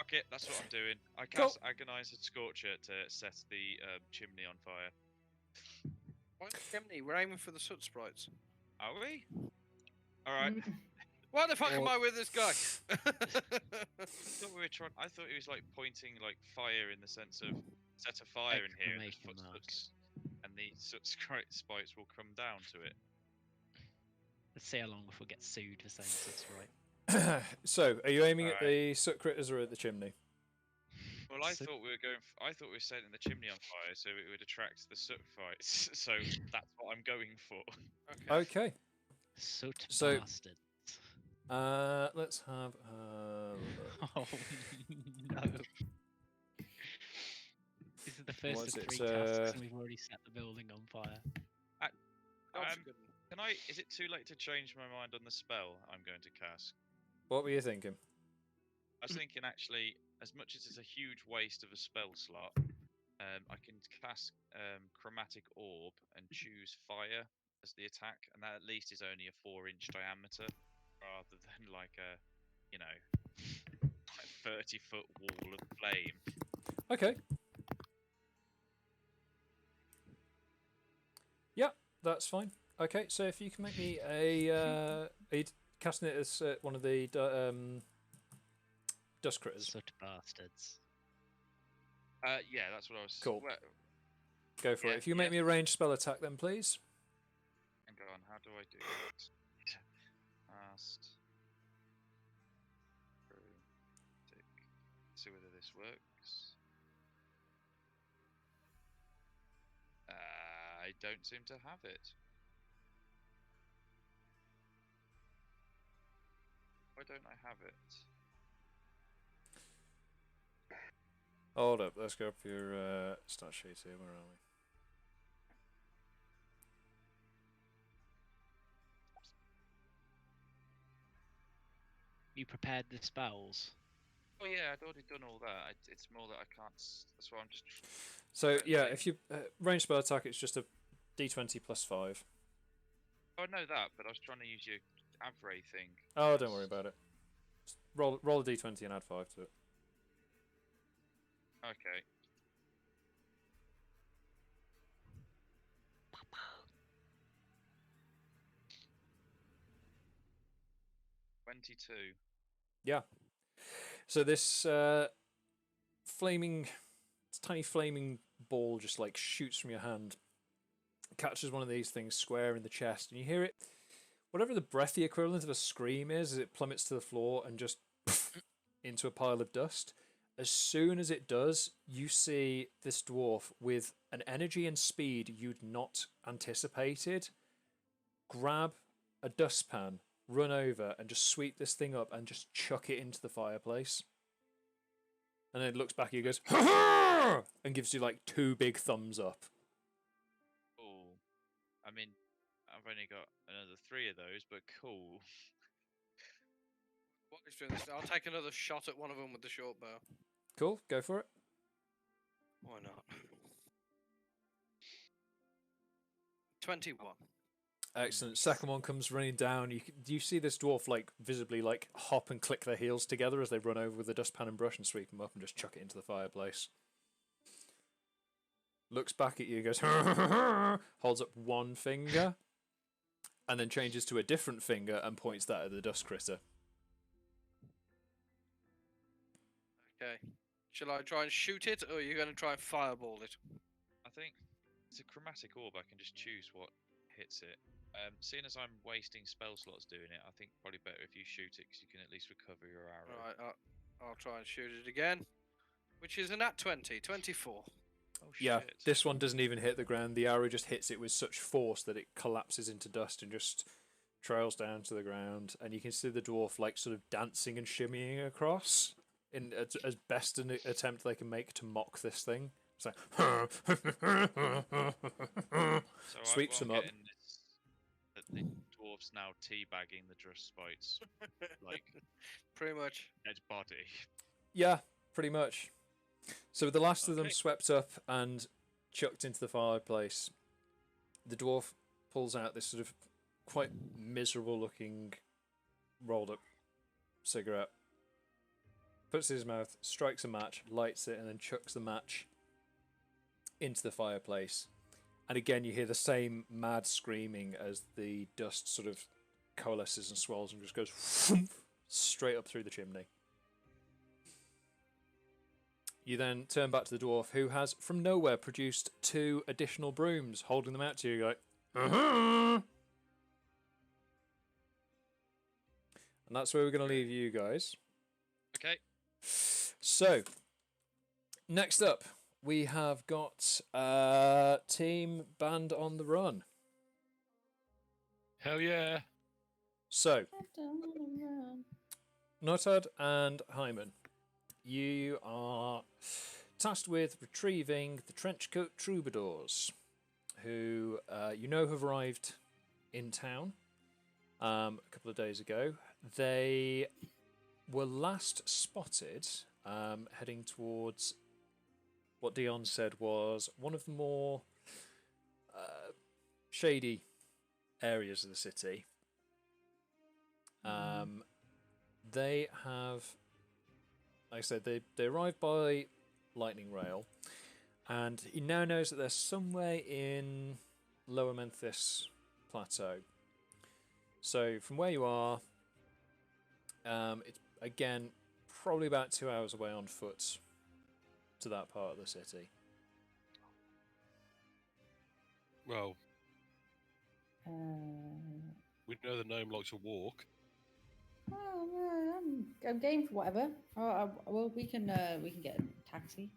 Okay, that's what I'm doing. I Cool. cast Agonizer's Scorcher to set the chimney on fire. Why the chimney? We're aiming for the soot sprites. Are we? Alright. Why the fuck am Or- I with this guy? I thought he was like pointing like fire in the sense of set a fire in here and the Exclamation mark. footsteps and the soot spikes will come down to it. Let's see how long before we get sued for saying it's right. So, are you aiming at Alright. the soot critters or at the chimney? Well, I So- thought we were I thought we were setting the chimney on fire so it would attract the soot fights. So that's what I'm going for. Okay. Soot So- bastard. Let's have a look. Oh no. This is the first Was of it, 3 tasks and we've already set the building on fire. That's good. Can I? Is it too late to change my mind on the spell I'm going to cast? What were you thinking? I was thinking actually, as much as it's a huge waste of a spell slot, I can cast Chromatic Orb and choose Fire as the attack, and that at least is only a 4-inch diameter, rather than like a, 30-foot wall of flame. Okay. Yeah, that's fine. Okay, so if you can make me a, are you casting it as one of the dust critters? Soot bastards. Yeah, that's what I was. Cool. Well, Go for yeah, it. If you make yeah. me a ranged spell attack, then please. hang on, how do I do that? Cast. See whether this works. I don't seem to have it. Why don't I have it? Hold up, let's go up your stat sheet here. Where are we? you prepared the spells. Oh yeah, I'd already done all that. It's more that I can't. That's why I'm just. So yeah, Okay. if you range spell attack, it's just a d20 plus 5. Oh, I know that, but I was trying to use your Avray thing. Oh, don't worry about it. Just roll a d20 and add 5 to it. Okay. $22. Yeah. So this tiny flaming ball just like shoots from your hand, catches one of these things square in the chest, and you hear it. Whatever the breathy equivalent of a scream is, as it plummets to the floor and just into a pile of dust. As soon as it does, you see this dwarf with an energy and speed you'd not anticipated grab a dustpan, run over, and just sweep this thing up and just chuck it into the fireplace. And then it looks back at you, goes, and gives you like 2 big thumbs up. Oh, I mean, I've only got another 3 of those, but cool. What is doing this? I'll take another shot at one of them with the short bow. Cool, go for it. Why not? 21. Excellent. Second one comes running down. You see this dwarf like visibly like hop and click their heels together as they run over with the dustpan and brush and sweep them up and just chuck it into the fireplace. Looks back at you, goes, holds up one finger, and then changes to a different finger and points that at the dust critter. Okay. Shall I try and shoot it, or are you going to try and fireball it? I think it's a chromatic orb. I can just choose what hits it. Seeing as I'm wasting spell slots doing it, I think probably better if you shoot it because you can at least recover your arrow. Right, I'll try and shoot it again, which is a nat 20, 24. Oh Yeah, shit! this one doesn't even hit the ground. The arrow just hits it with such force that it collapses into dust and just trails down to the ground. And you can see the dwarf like sort of dancing and shimmying across in as best an attempt they can make to mock this thing. It's like So sweeps what them I'm up. getting is that the dwarf's now teabagging the Drust Spite's like Pretty much. dead body. Yeah, pretty much. So the last of them Okay. swept up and chucked into the fireplace. The dwarf pulls out this sort of quite miserable looking rolled up cigarette, puts it in his mouth, strikes a match, lights it, and then chucks the match into the fireplace. And again you hear the same mad screaming as the dust sort of coalesces and swells and just goes straight up through the chimney. You then turn back to the dwarf, who has from nowhere produced 2 additional brooms, holding them out to you. You're like, and that's where we're going to leave you guys. Okay. So, next up, we have got Team Band on the Run. Hell yeah! So, Notad and Heiman, you are tasked with retrieving the Trenchcoat Troubadours, who you know have arrived in town a couple of days ago. They were last spotted heading towards what Dion said was one of the more shady areas of the city. They have, like I said, they arrived by lightning rail, and he now knows that they're somewhere in Lower Memphis Plateau. So from where you are, it's again probably about 2 hours away on foot to that part of the city. Well, Uh, we know the gnome likes to walk. I'm game for whatever. Well, we can get a taxi.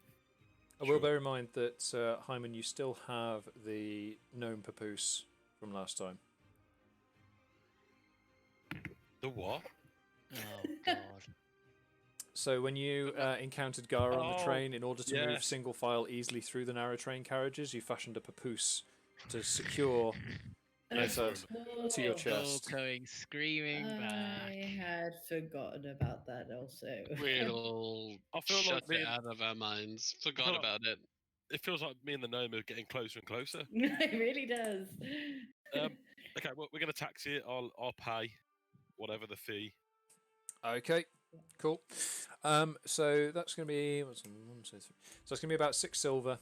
I will Sure. bear in mind that, Heiman, you still have the gnome papoose from last time. The what? Oh god. So when you encountered Gara on the Oh, train, in order to move yes. single file easily through the narrow train carriages, you fashioned a papoose to secure No, It's fair to your Oh, chest. All going screaming back. I had forgotten about that also. We'd all I feel shut like me it and, out of our minds. I Forgot feel like about it. it feels like me and the gnome are getting closer and closer. It really does. Okay, well, we're going to taxi it. I'll pay whatever the fee. Okay, cool. So that's going to be what's on, 1, 2, 3. So it's going to be about 6 silver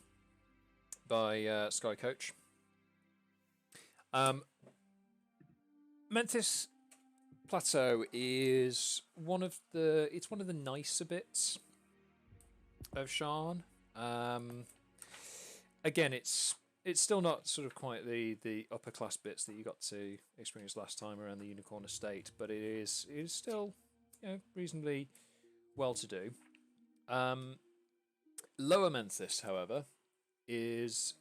by Sky Coach. Memphis Plateau is one of the nicer bits of Sharn. Again, it's still not sort of quite the upper class bits that you got to experience last time around the Unicorn Estate, but it is still, you know, reasonably well to do. Lower Memphis, however, is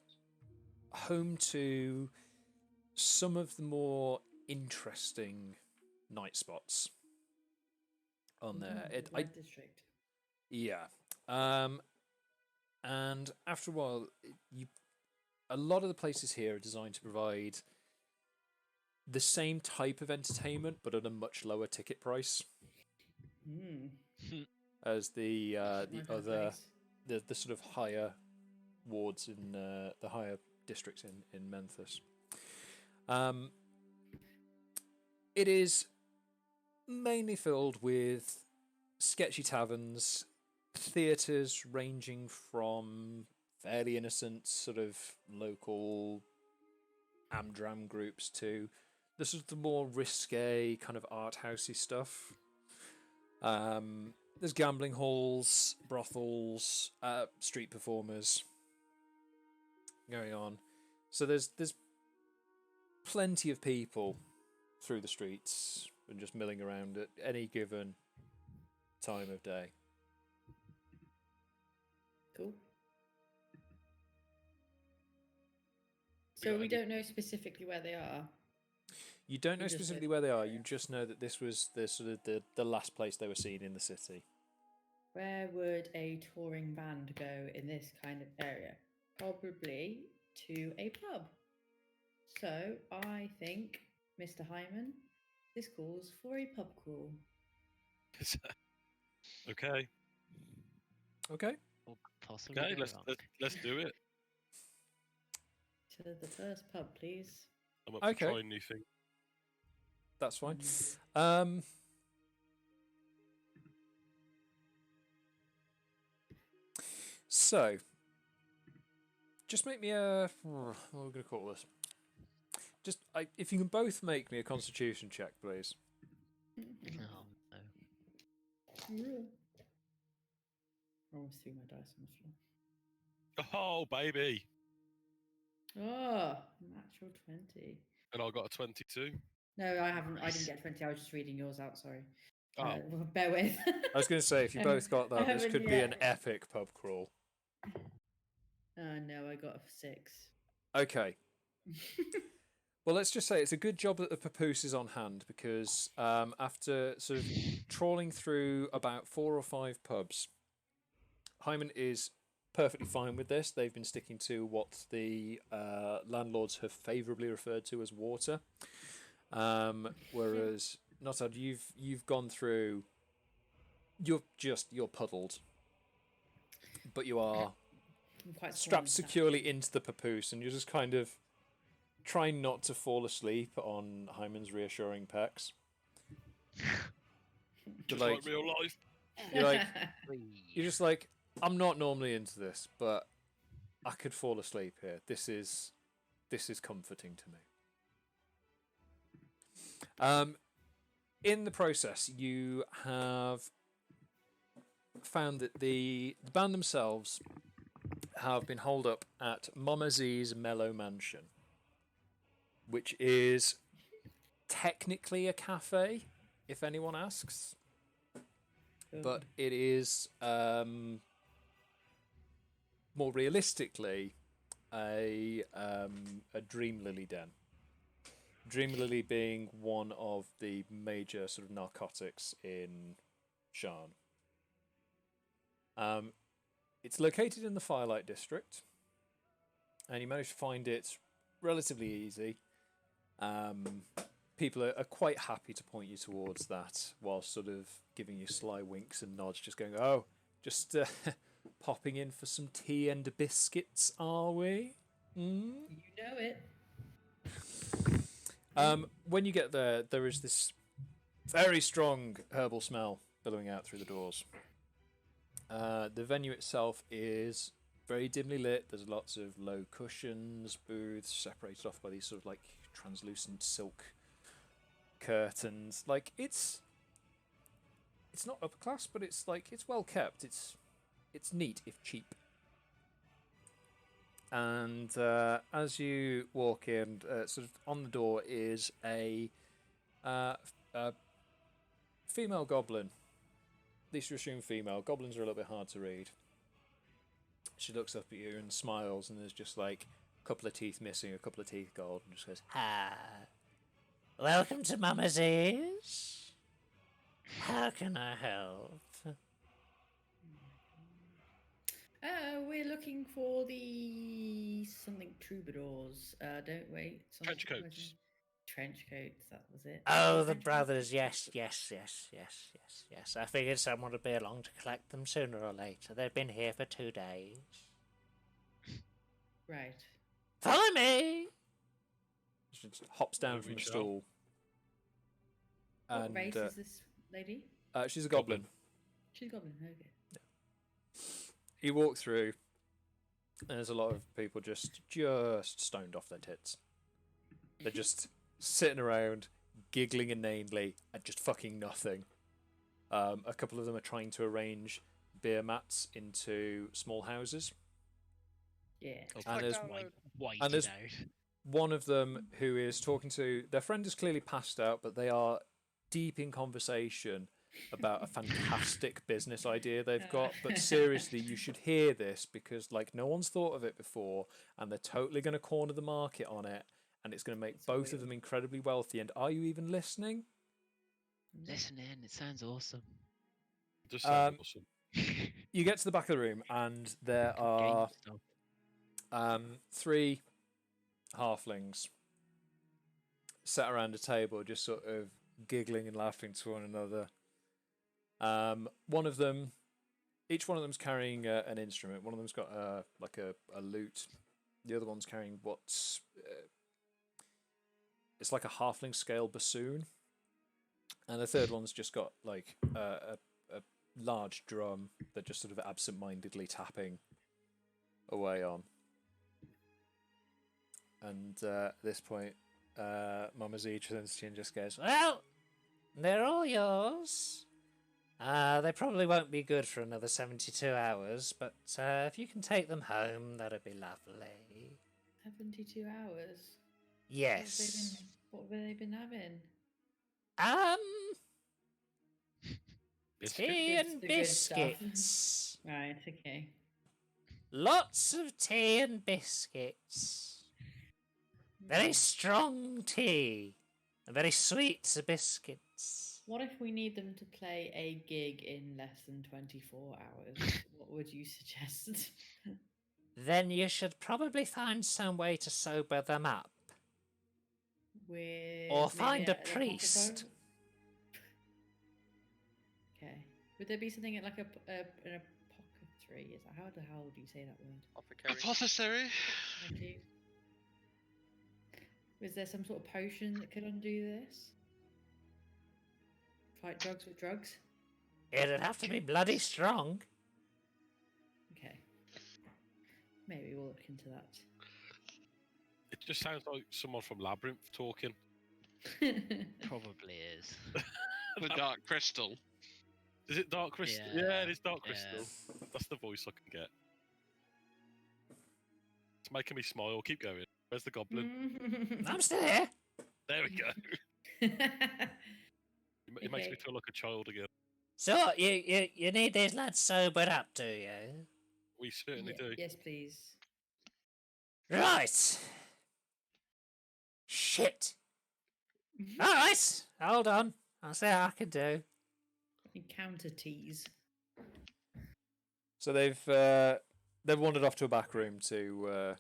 home to some of the more interesting night spots on there. Red District. Yeah. And after a while, a lot of the places here are designed to provide the same type of entertainment, but at a much lower ticket price as the other the sort of higher wards in the higher districts in Memphis. It is mainly filled with sketchy taverns, theatres ranging from fairly innocent sort of local Amdram groups to the sort of the more risque kind of art housey stuff. There's gambling halls, brothels, street performers going on. So there's plenty of people through the streets and just milling around at any given time of day. Cool. We So got we any- don't know specifically where they are. You don't know You just specifically said where they are. You area. just know that this was the sort of the last place they were seen in the city. Where would a touring band go in this kind of area? Probably to a pub. So I think, Mr. Heiman, this calls for a pub crawl. Okay, Okay. Or possibly okay, go let's wrong. let's do it. To the first pub, please. I'm up Okay. for trying new things. That's fine. Mm. So, just make me a. What are we going to call this? Just if you can both make me a Constitution check, please. Oh no. I almost threw my dice on the floor. Oh, baby. Oh, natural 20. And I got a 22. No, I haven't. I Nice. didn't get 20. I was just reading yours out. Sorry. Oh. Bear with. I was going to say, if you both got that, this could be an epic pub crawl. No, I got a 6. Okay. Well, let's just say it's a good job that the papoose is on hand because after sort of trawling through about 4 or 5 pubs, Heiman is perfectly fine with this. They've been sticking to what the landlords have favourably referred to as water, whereas Notad, you've gone through. You're puddled, but you are I'm quite strapped swamped, securely into the papoose, and you're just kind of trying not to fall asleep on Hyman's reassuring pecks. Just like- like real life. You're like, Whee. you're just like, I'm not normally into this, but I could fall asleep here. This is comforting to me. In the process, you have found that the band themselves have been holed up at Mama Z's Mellow Mansion, which is technically a cafe, if anyone asks, but it is more realistically a Dream Lily den. Dream Lily being one of the major sort of narcotics in Sharn. It's located in the Firelight District, and you managed to find it relatively easy. People are quite happy to point you towards that, while sort of giving you sly winks and nods, just going, "Oh, just popping in for some tea and biscuits, are we?" Mm? You know it. When you get there, there is this very strong herbal smell billowing out through the doors. The venue itself is very dimly lit. There's lots of low cushions, booths separated off by these sort of like translucent silk curtains. Like it's not upper class, but it's like it's well kept. It's neat if cheap. And as you walk in, sort of on the door is a female goblin. At least you assume female. Goblins are a little bit hard to read. She looks up at you and smiles, and there's just like a couple of teeth missing, a couple of teeth gold, and just goes, Ah, welcome to Mama's Ears. How can I help? We're looking for the something troubadours. Don't wait. Trench coats. Trench coats. That was it. Oh, the Trench brothers, coats? yes. I figured someone would be along to collect them sooner or later. They've been here for 2 days. Right. Follow me! she just hops down Where from we the shall. stool. What And race is this lady? she's a goblin. She's a goblin. Okay. You walk through, and there's a lot of people just stoned off their tits. They're just sitting around, giggling inanely at just fucking nothing. A couple of them are trying to arrange beer mats into small houses. Yeah. And there's White and there's- out. one of them who is talking to their friend is clearly passed out, but they are deep in conversation about a fantastic business idea they've got. But seriously, you should hear this, because like no one's thought of it before, and they're totally going to corner the market on it, and it's going to make both of them incredibly wealthy. And are you even listening? Listen in, it sounds awesome. Just sounds awesome. You get to the back of the room, and there are GameStop. 3 halflings sat around a table, just sort of giggling and laughing to one another. One of them, each one of them's carrying an instrument. One of them's got like a lute. The other one's carrying what's it's like a halfling scale bassoon, and the third one's just got like a large drum that just sort of absent-mindedly tapping away on. And at this point, Mama Z turns to you and just goes, Well, they're all yours. They probably won't be good for another 72 hours, but if you can take them home, that'd be lovely. 72 hours. Yes. What have they been having? Tea and The good stuff. biscuits. Right. Okay. Lots of tea and biscuits. Very strong tea. And very sweet biscuits. What if we need them to play a gig in less than 24 hours? What would you suggest? Then you should probably find some way to sober them up. With Or maybe find a an apothecary? priest. Okay. Would there be something like an apothecary? Is that how the hell do you say that word? Apothecary. Apothecary. Thank you. Was there some sort of potion that could undo this? Fight drugs with drugs? It'd have to be bloody strong. Okay. Maybe we'll look into that. It just sounds like someone from Labyrinth talking. Probably is. The Dark Crystal. Is it Dark Crystal? Yeah, Yeah, it is Dark yeah. Crystal. That's the voice I can get. It's making me smile. Keep going. Where's the goblin? I'm still here. There we go. It makes me Okay. feel like a child again. So, you need these lads sobered up, do you? We certainly do. Yes, please. Right. Shit. Alright, hold on. I'll see what I can do. Encounter tease. So they've wandered off to a back room to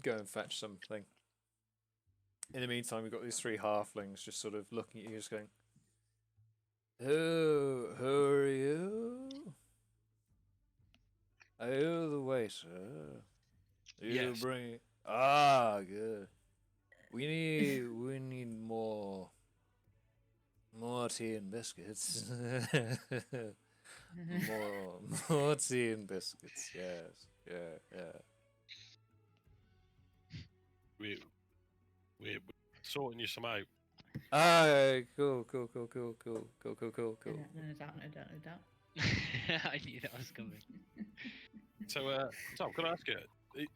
go and fetch something. In the meantime, we've got these 3 halflings just sort of looking at you, just going, who are you? Are you the waiter? You Yes. bring... Ah, good. We need more tea and biscuits. more tea and biscuits. Yes, yeah. We're sorting you some out. Ah, cool. No doubt. I knew that was coming. So, Tom, can I ask you,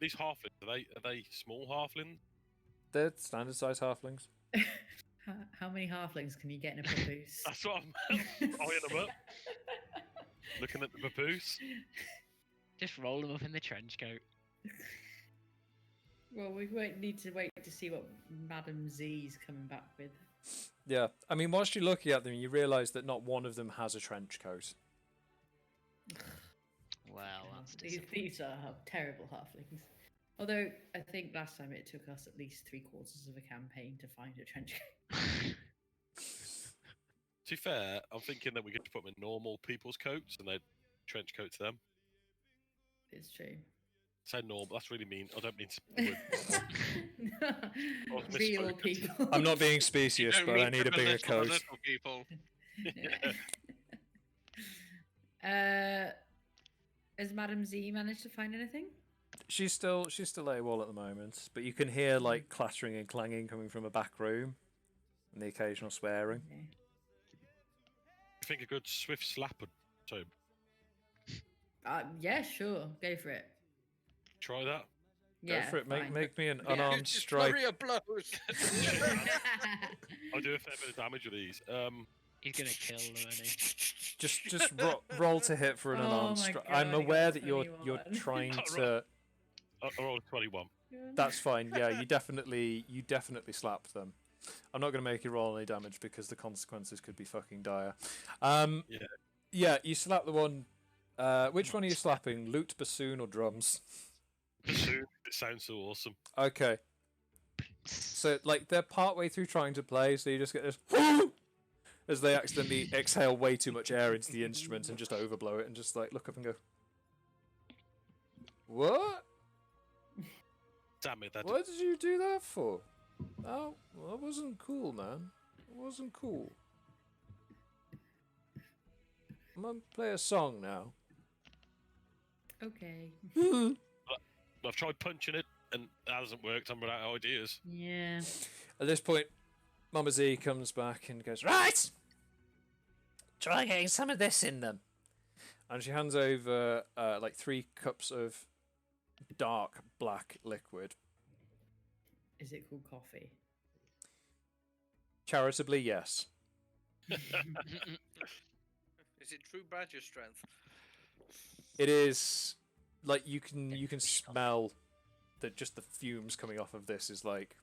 these halflings, are they small halflings? They're standard size halflings. How many halflings can you get in a papoose? That's what I'm eyeing them up. Looking at the papoose. Just roll them up in the trench coat. Well, we won't need to wait to see what Madam Z's coming back with. Yeah, I mean, whilst you're looking at them, you realise that not one of them has a trench coat. Well, that's These are terrible halflings. Although, I think last time it took us at least 3/4 of a campaign to find a trench coat. To be fair, I'm thinking that we could put them in normal people's coats and they'd trench coat to them. It's true. Say normal, that's really mean. I don't mean to. Real people. I'm not being You specious, don't but mean I need a to bigger belittle the coat. little people. Has Madam Z managed to find anything? She's still AWOL at the moment, but you can hear like clattering and clanging coming from a back room, and the occasional swearing. Okay. I think a good swift slap would so Yeah, sure. Go for it. try that. Yeah, Go for it. fine. Make me an Yeah. unarmed Just strike. flurry of blows. I do a fair bit of damage with these. He's gonna kill them, isn't he? Just roll to hit for an Oh unarmed my strike. God, I'm he got aware a that you're 21. trying Alright. to. I rolled a 21. That's fine. Yeah, you definitely slapped them. I'm not going to make you roll any damage because the consequences could be fucking dire. Yeah, you slap the one. Which one are you slapping? Lute, bassoon, or drums? Bassoon. It sounds so awesome. Okay. So, like, they're partway through trying to play, so you just get this as they accidentally exhale way too much air into the instrument and just overblow it and just, like, look up and go, what? Damn it! What did you do that for? Oh, that wasn't cool, man. It wasn't cool. I'm gonna play a song now. Okay. I've tried punching it and that hasn't worked. I'm out of ideas. Yeah. At this point, Mama Z comes back and goes, right! Try getting some of this in them. And she hands over like 3 cups of dark black liquid. Is it called coffee? Charitably, yes. Is it true badger strength? It is like you can smell that just the fumes coming off of this is like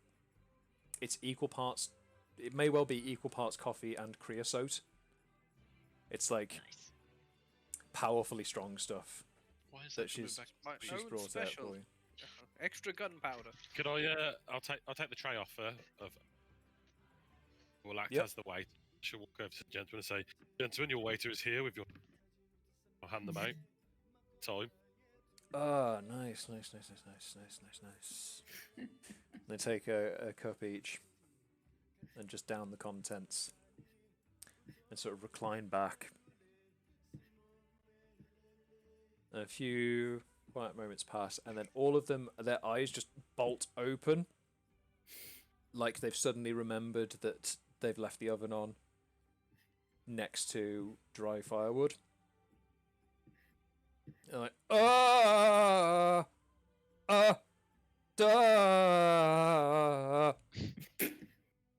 it's equal parts. It may well be equal parts coffee and creosote. It's like Nice. powerfully strong stuff Why is that that coming she's back? My she's own brought out special. for you. Extra gunpowder. Could I? I'll take the tray off of. Will act Yep. as the waiter. She'll walk over to the gentleman and say, "Gentlemen, your waiter is here with your." I'll hand them out. Time. Ah, nice. They take a cup each and just down the contents and sort of recline back. A few quiet moments pass, and then all of them, their eyes just bolt open, like they've suddenly remembered that they've left the oven on next to dry firewood. They're like,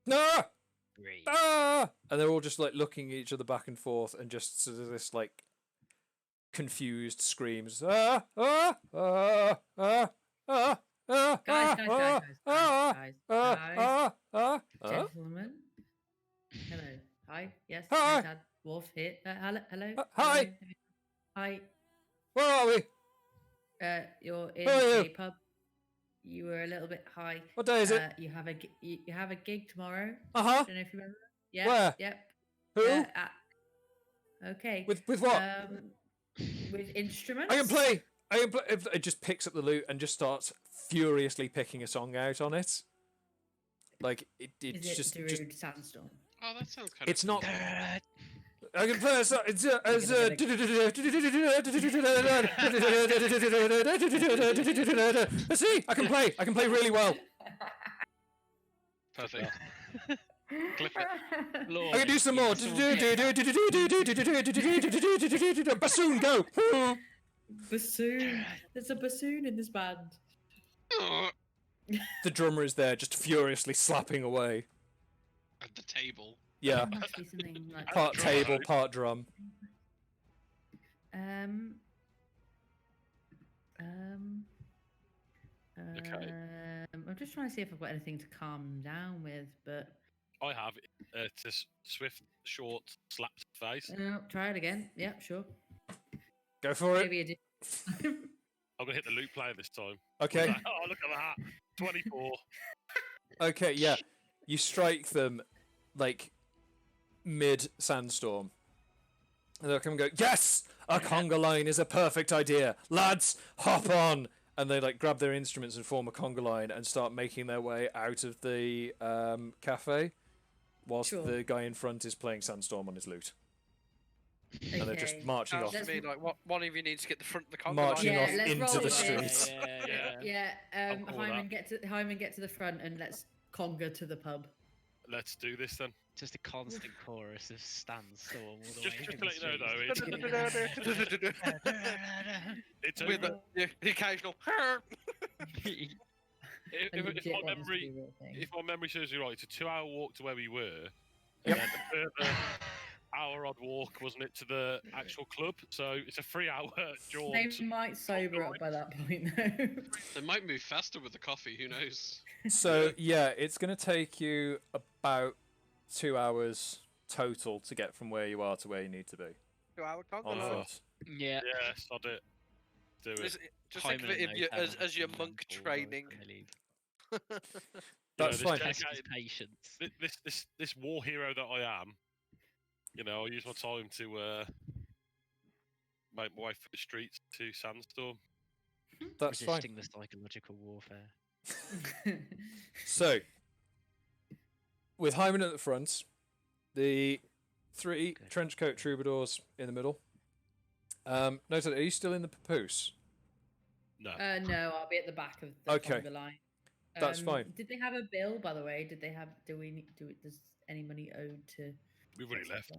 no, Great. and they're all just like looking at each other back and forth, and just sort of this like confused screams. Guys, gentlemen. Hello. Hi. Yes. Hi. Dad. Wolf here. Hello. Hello. Hi. Hello. Hi. Where are we? You're in Who are a you? pub. you were a little bit high. What day is it? You have a gig tomorrow. Uh-huh. Don't know if you remember. Yeah. Where? Yep. Who? Okay. With what? With instruments. I can play. It just picks up the lute and just starts furiously picking a song out on it. Like it's Is it just Darude Sandstorm? Oh, that sounds kind it's of. not. I can play a song. It's see, I can play. I can play really well. Perfect. Clip it. Lord, I can do some more. Bassoon, go. Bassoon. There's a bassoon in this band. The drummer is there, just furiously slapping away. At the table. Yeah, There must be something like part table, part drum. I'm just trying to see if I've got anything to calm them down with, but I have. It's a swift, short slap to the face. try it again. Yeah, sure. Go for it. Maybe a I'm gonna hit the loop player this time. Okay. Oh, look at that! 24. Okay, yeah. You strike them like mid sandstorm. And they'll come and go, yes! A conga line is a perfect idea. Lads, hop on! And they like grab their instruments and form a conga line and start making their way out of the cafe whilst Sure. the guy in front is playing Sandstorm on his lute. And they're just Okay. marching Sounds off. to me like one of you needs to get the front of the conga Marching line. off Yeah, let's into roll the this. streets. Yeah. Yeah, cool with Heiman get to the front and let's conga to the pub. Let's do this then. Just a constant chorus of Sandstorm all the Just way to through let you know the though, street. it's With over. the occasional. If And my legit wants to memory, be a real thing. if my memory serves me right, it's a 2-hour walk to where we were. Yep. And then a further hour-odd walk, wasn't it, to the actual club? So it's a 3-hour jaunt. They might sober up by that point, though. They might move faster with the coffee. Who knows? So yeah, it's going to take you about 2 hours total to get from where you are to where you need to be 2-hour conga on line. foot. Yeah. Yeah, sod it. Do it. Just think of it as your monk training. That's this fine. Test his dedicated- patience. This war hero that I am, I'll use my time to make my way through the streets to Sandstorm. That's fine. Resisting the psychological warfare. So, with Heiman at the front, the three Good. trenchcoat troubadours in the middle. Noted, are you still in the papoose? No. No, I'll be at the back of the Okay. conga line. That's fine. Did they have a bill, by the way? Did they have? Does any money owed to? We've already left.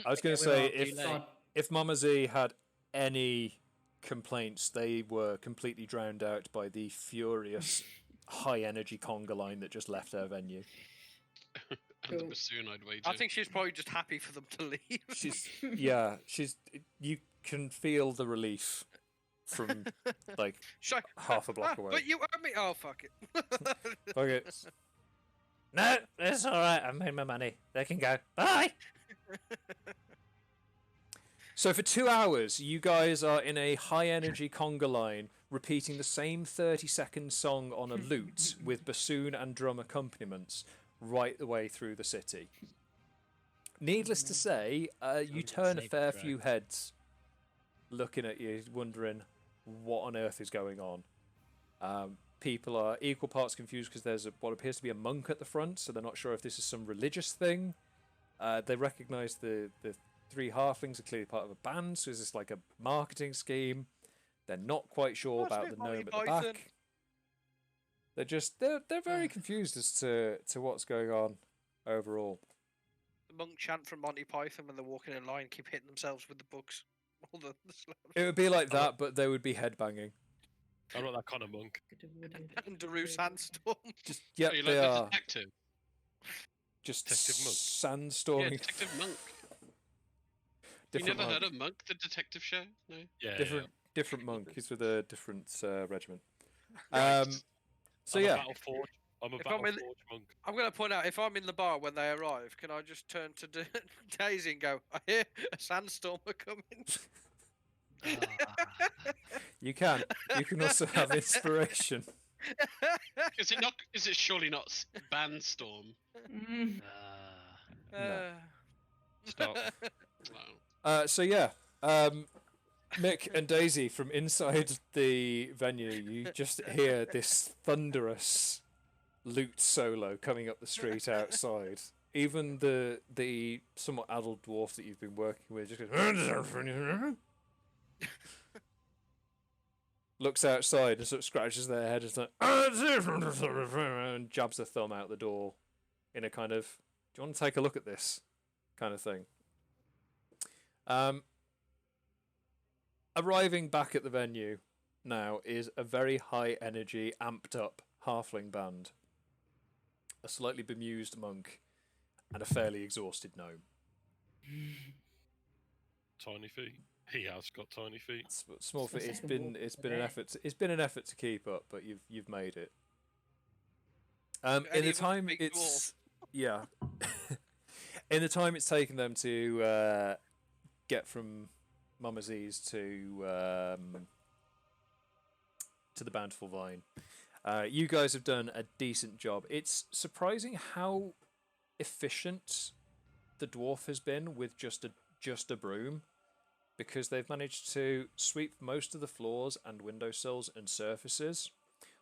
I was going to Okay, say, well, if Mama Z had any complaints, they were completely drowned out by the furious high energy conga line that just left our venue. And the Cool. bassoon, I'd wager. I think she's probably just happy for them to leave. She's you can feel the relief from like Shy- half a block away. But you owe me. Oh fuck it. Okay. No, it's all right. I made my money. They can go. Bye. So for 2 hours, you guys are in a high-energy conga line, repeating the same 30-second song on a lute with bassoon and drum accompaniments right the way through the city. Needless to say, you turn a fair few heads looking at you, wondering what on earth is going on. People are equal parts confused because there's what appears to be a monk at the front, so they're not sure if this is some religious thing. They recognise the three halflings are clearly part of a band, so is this like a marketing scheme? They're not quite sure What's about with the gnome Monty at the Python? back. They're very confused as to what's going on overall. The monk chant from Monty Python when they're walking in line, keep hitting themselves with the books. All the slams. It would be like that, but they would be headbanging. I'm not that kind of monk. And Daru Sandstorm. Just yep, Oh, you they like the are detective? just Detective Monk. sandstorming. Yeah, Detective Monk. You different never heard monk. of Monk, the detective show? No. Yeah. Different monk. He's with a different regiment. Right. So I'm yeah, a I'm a If I'm in- Battleforge monk. I'm going to point out, if I'm in the bar when they arrive, can I just turn to Daisy and go, I hear a sandstorm are coming? Ah, you can. You can also have inspiration. Is it not? Is it surely not Bandstorm? Mm. No. Stop. Oh. So yeah, Mick and Daisy from inside the venue, you just hear this thunderous lute solo coming up the street outside. Even the somewhat adult dwarf that you've been working with just goes, looks outside and sort of scratches their head and like, and jabs a thumb out the door in a kind of, do you want to take a look at this kind of thing. Arriving back at the venue now is a very high energy, amped up halfling band, a slightly bemused monk, and a fairly exhausted gnome. Tiny feet. He has got tiny feet. Small It's my feet. It's second been walk it's of been the an day. effort. It's been an effort to keep up, but you've made it. In Any the of us time big it's yeah, in the time it's taken them to get from Mama's Ease to the Bountiful Vine, you guys have done a decent job. It's surprising how efficient the dwarf has been with just a broom, because they've managed to sweep most of the floors and windowsills and surfaces,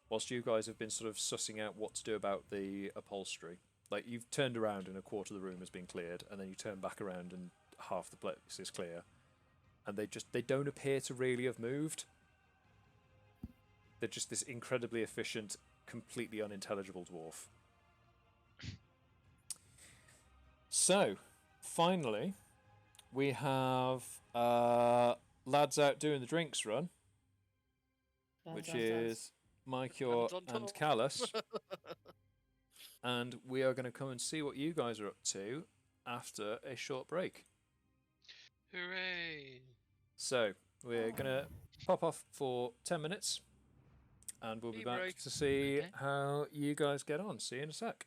whilst you guys have been sort of sussing out what to do about the upholstery. Like, you've turned around and a quarter of the room has been cleared, and then you turn back around and half the place is clear, and they don't appear to really have moved. They're just this incredibly efficient, completely unintelligible dwarf. So, finally, we have lads out doing the drinks run, which is Mycure Hands on and top. Kallus. And we are going to come and see what you guys are up to after a short break. Hooray! So, we're going to pop off for 10 minutes, and we'll be Tea back break. to see Okay. how you guys get on. See you in a sec.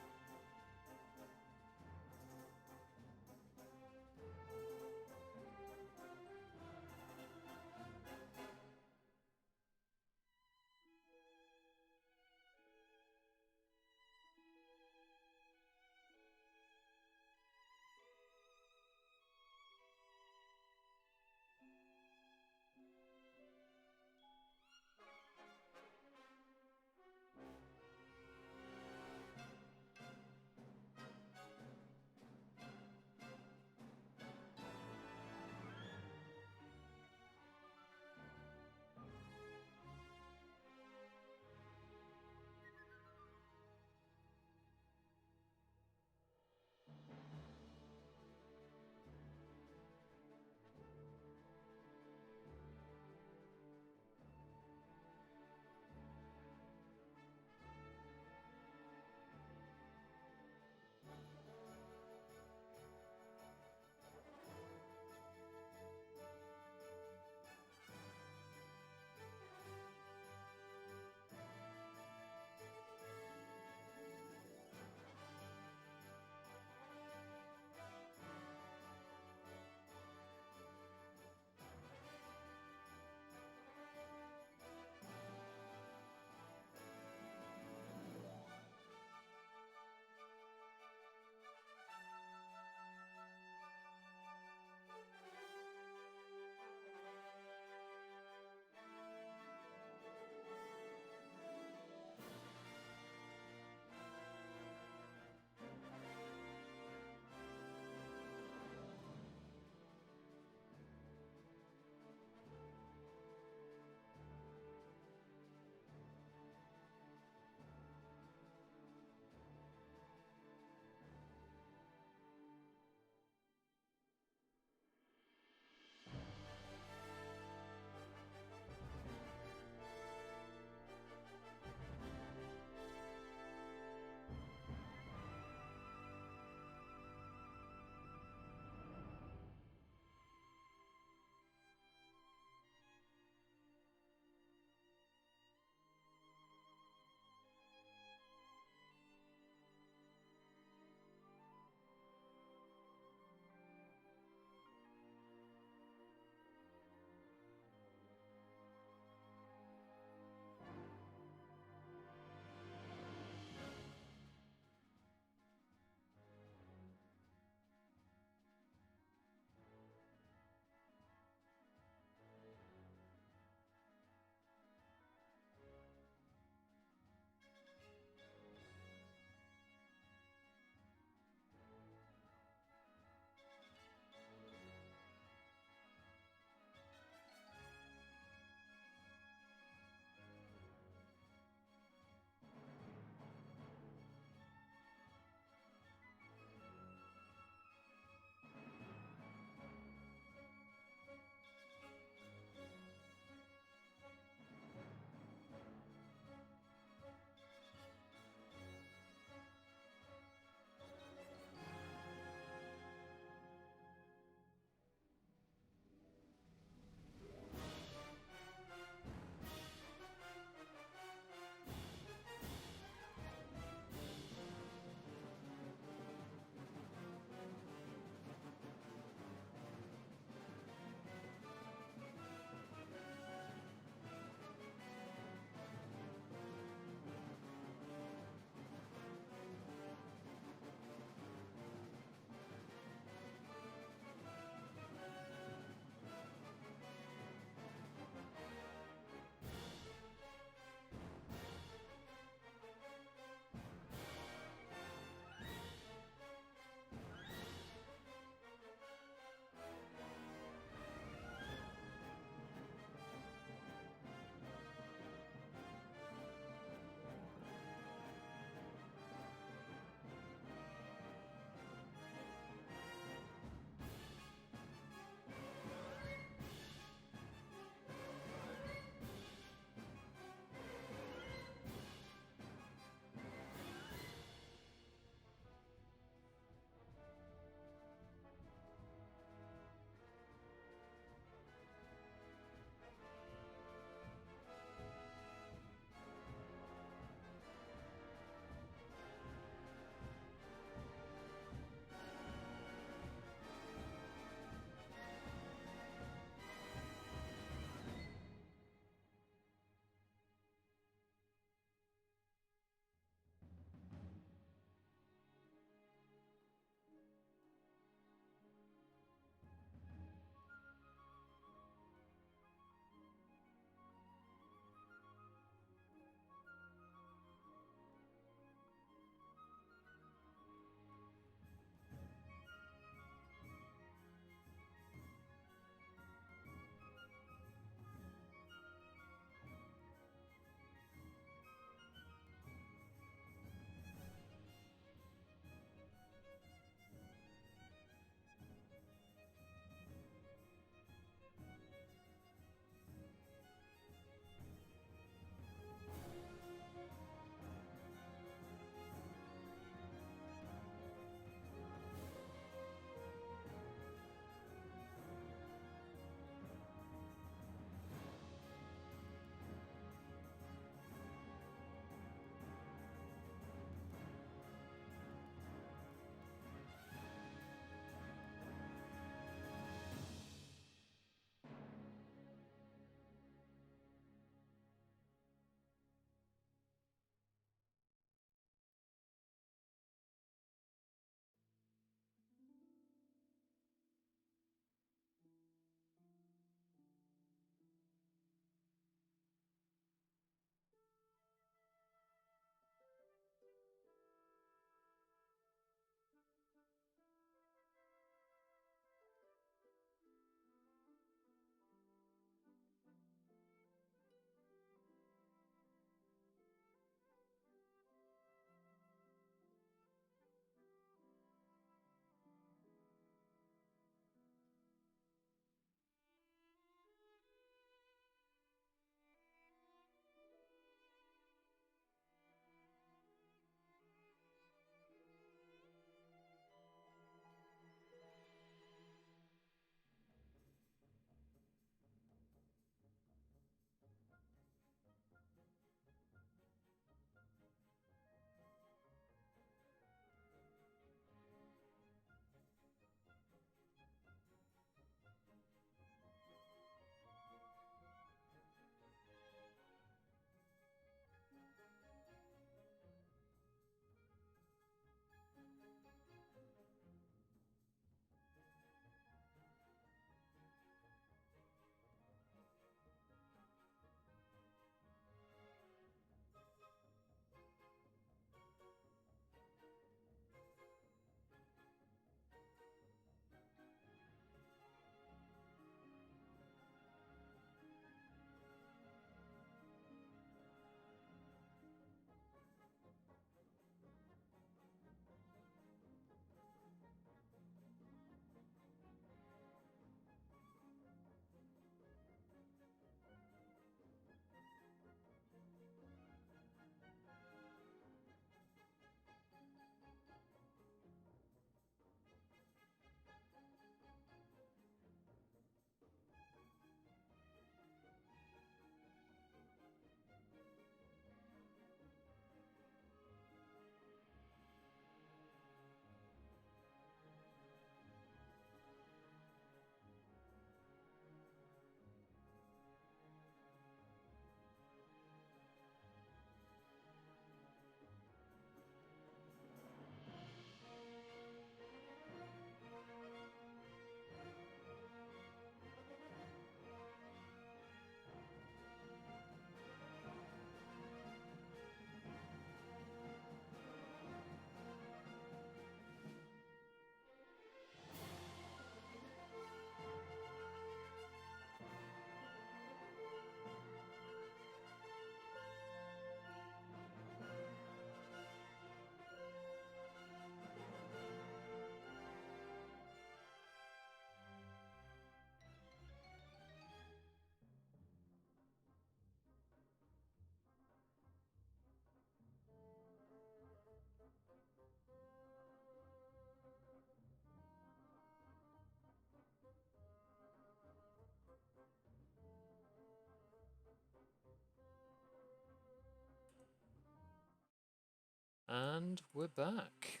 And we're back.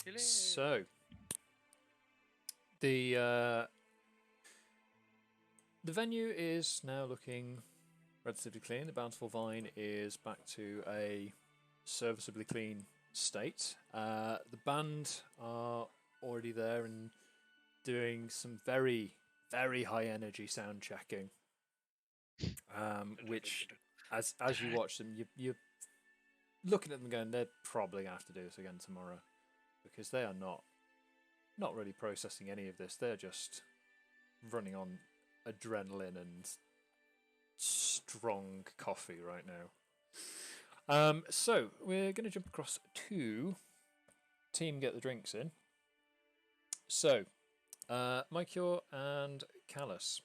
Hello. So, the venue is now looking relatively clean. The Bountiful Vine is back to a serviceably clean state. The band are already there and doing some very, very high energy sound checking. Which, as you watch them, you're looking at them going, they're probably going to have to do this again tomorrow, because they are not really processing any of this. They're just running on adrenaline and strong coffee right now. So we're going to jump across to Team Get the Drinks In. So, Mycure and Kallus.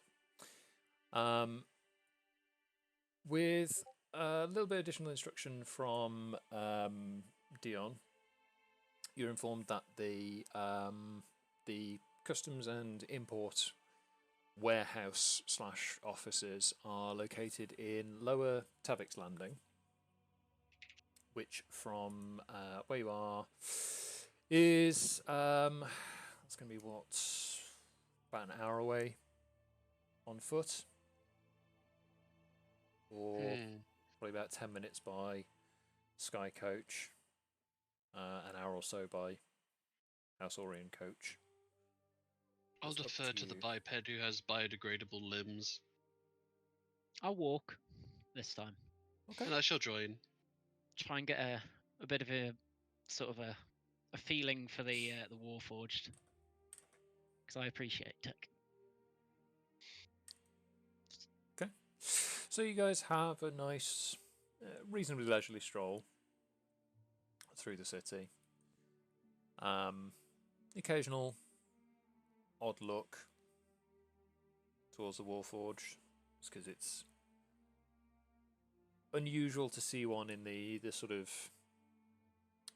With a little bit of additional instruction from Dion, you're informed that the customs and import warehouse / offices are located in Lower Tavix Landing, which from where you are is it's going to be about an hour away on foot, or probably about 10 minutes by Sky Coach, an hour or so by House Orion Coach. I'll It's up defer to the you. biped who has biodegradable limbs, I'll walk this time. Okay. and I shall join. Try and get a bit of a sort of a feeling for the Warforged, because I appreciate tech. Okay. So you guys have a nice, reasonably leisurely stroll through the city. Occasional odd look towards the Warforged, just because it's unusual to see one in the sort of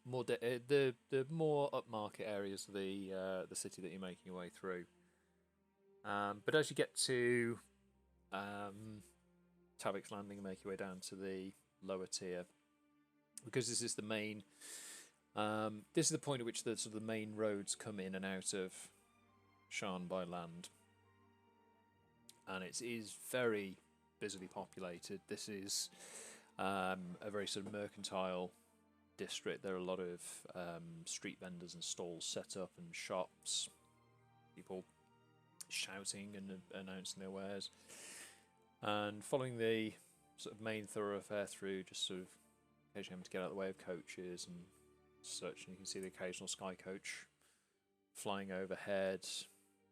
more the more upmarket areas of the city that you're making your way through. But as you get to Tavix Landing and make your way down to the lower tier, because this is the main, this is the point at which the sort of the main roads come in and out of Sharn by land, and it is very busily populated. This is a very sort of mercantile district. There are a lot of street vendors and stalls set up and shops, people shouting and announcing their wares, and following the sort of main thoroughfare through, just sort of occasionally having to get out of the way of coaches and such, and you can see the occasional Sky Coach flying overhead,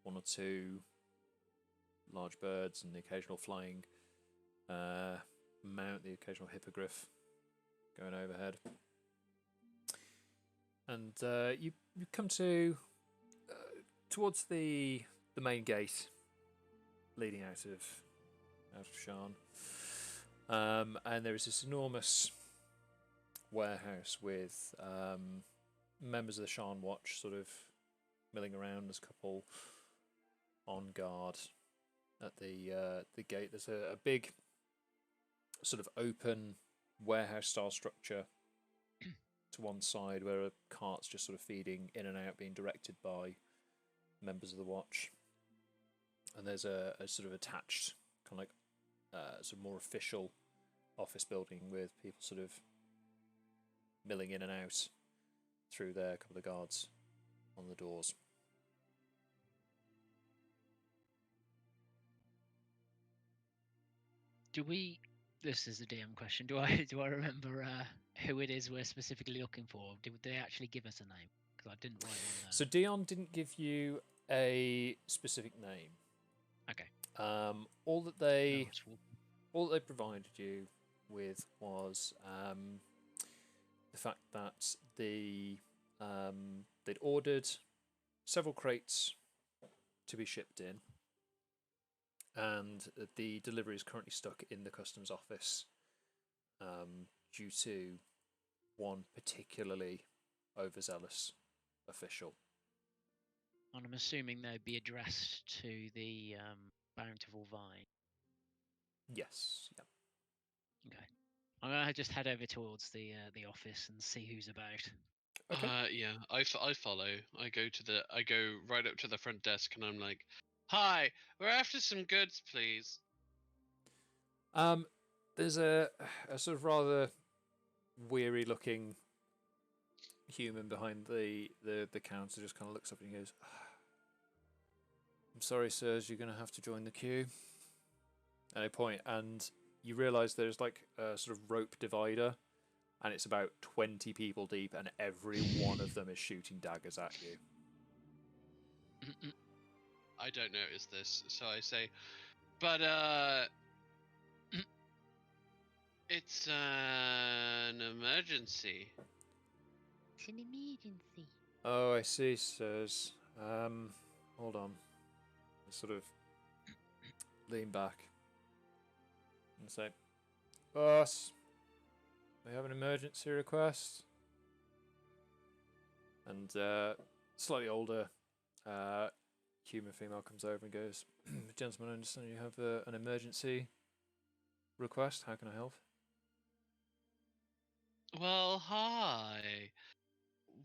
one or two large birds, and the occasional flying mount, the occasional hippogriff going overhead. And you come to towards the main gate leading out of Sharn, and there is this enormous warehouse with members of the Sharn Watch sort of milling around. There's a couple on guard at the gate. There's a big sort of open warehouse style structure to one side, where a cart's just sort of feeding in and out, being directed by members of the watch. And there's a sort of attached kind of like sort of more official office building with people sort of milling in and out through there, a couple of guards on the doors. This is a DM question. Do I remember who it is we're specifically looking for? Did they actually give us a name? Because I didn't write one down. So Dion didn't give you a specific name. Okay. All that they No, it's Wolf. all that they provided you with was the fact that they'd ordered several crates to be shipped in, and the delivery is currently stuck in the customs office due to one particularly overzealous official. And I'm assuming they'd be addressed to the Bountiful Vine. Yes. Yeah. Okay. I'm gonna just head over towards the office and see who's about. Okay. Yeah, I follow. I go right up to the front desk and I'm like, "Hi, we're after some goods, please." There's a sort of rather weary-looking human behind the counter. Just kind of looks up and he goes, "I'm sorry, sirs, you're going to have to join the queue." And I point, and you realise there's like a sort of rope divider, and it's about 20 people deep, and every one of them is shooting daggers at you. I don't notice this, so I say, "But it's an emergency." It's an emergency. Oh, I see, sirs. Hold on. I sort of lean back and say, "Boss, we have an emergency request." And slightly older human female comes over and goes, "Gentlemen, I understand you have an emergency request. How can I help?" Well, hi.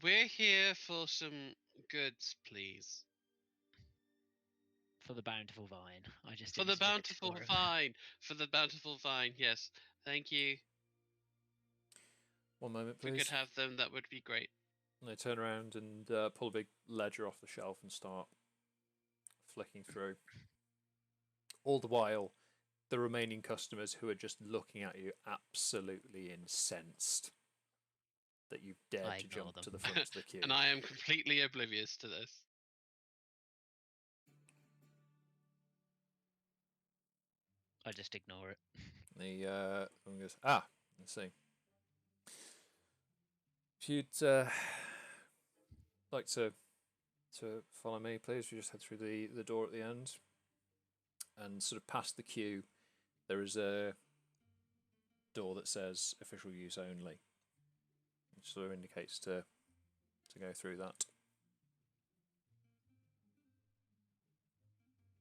We're here for some goods, please. For the bountiful vine. I just For the didn't split it bountiful for him. vine. For the bountiful vine, yes. Thank you. One moment, If we please. could have them, that would be great. And they turn around and pull a big ledger off the shelf and start flicking through. All the while, the remaining customers who are just looking at you absolutely incensed that you've dared I to ignore jump them. to the front of the queue. And I am completely oblivious to this. I just ignore it. The one goes, let's see. If you'd like to follow me, please, we just head through the door at the end, and sort of past the queue, there is a door that says "official use only," which sort of indicates to go through that.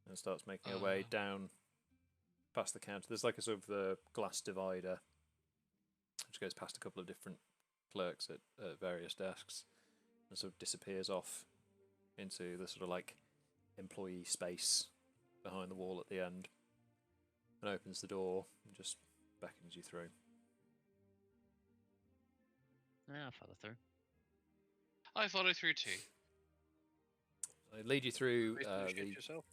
And starts making her way down past the counter. There's like a sort of glass divider, which goes past a couple of different clerks at various desks, and sort of disappears off into the sort of like employee space behind the wall at the end, and opens the door and just beckons you through. Yeah, I'll follow through. I follow through too. I lead you through Basically, shit the yourself.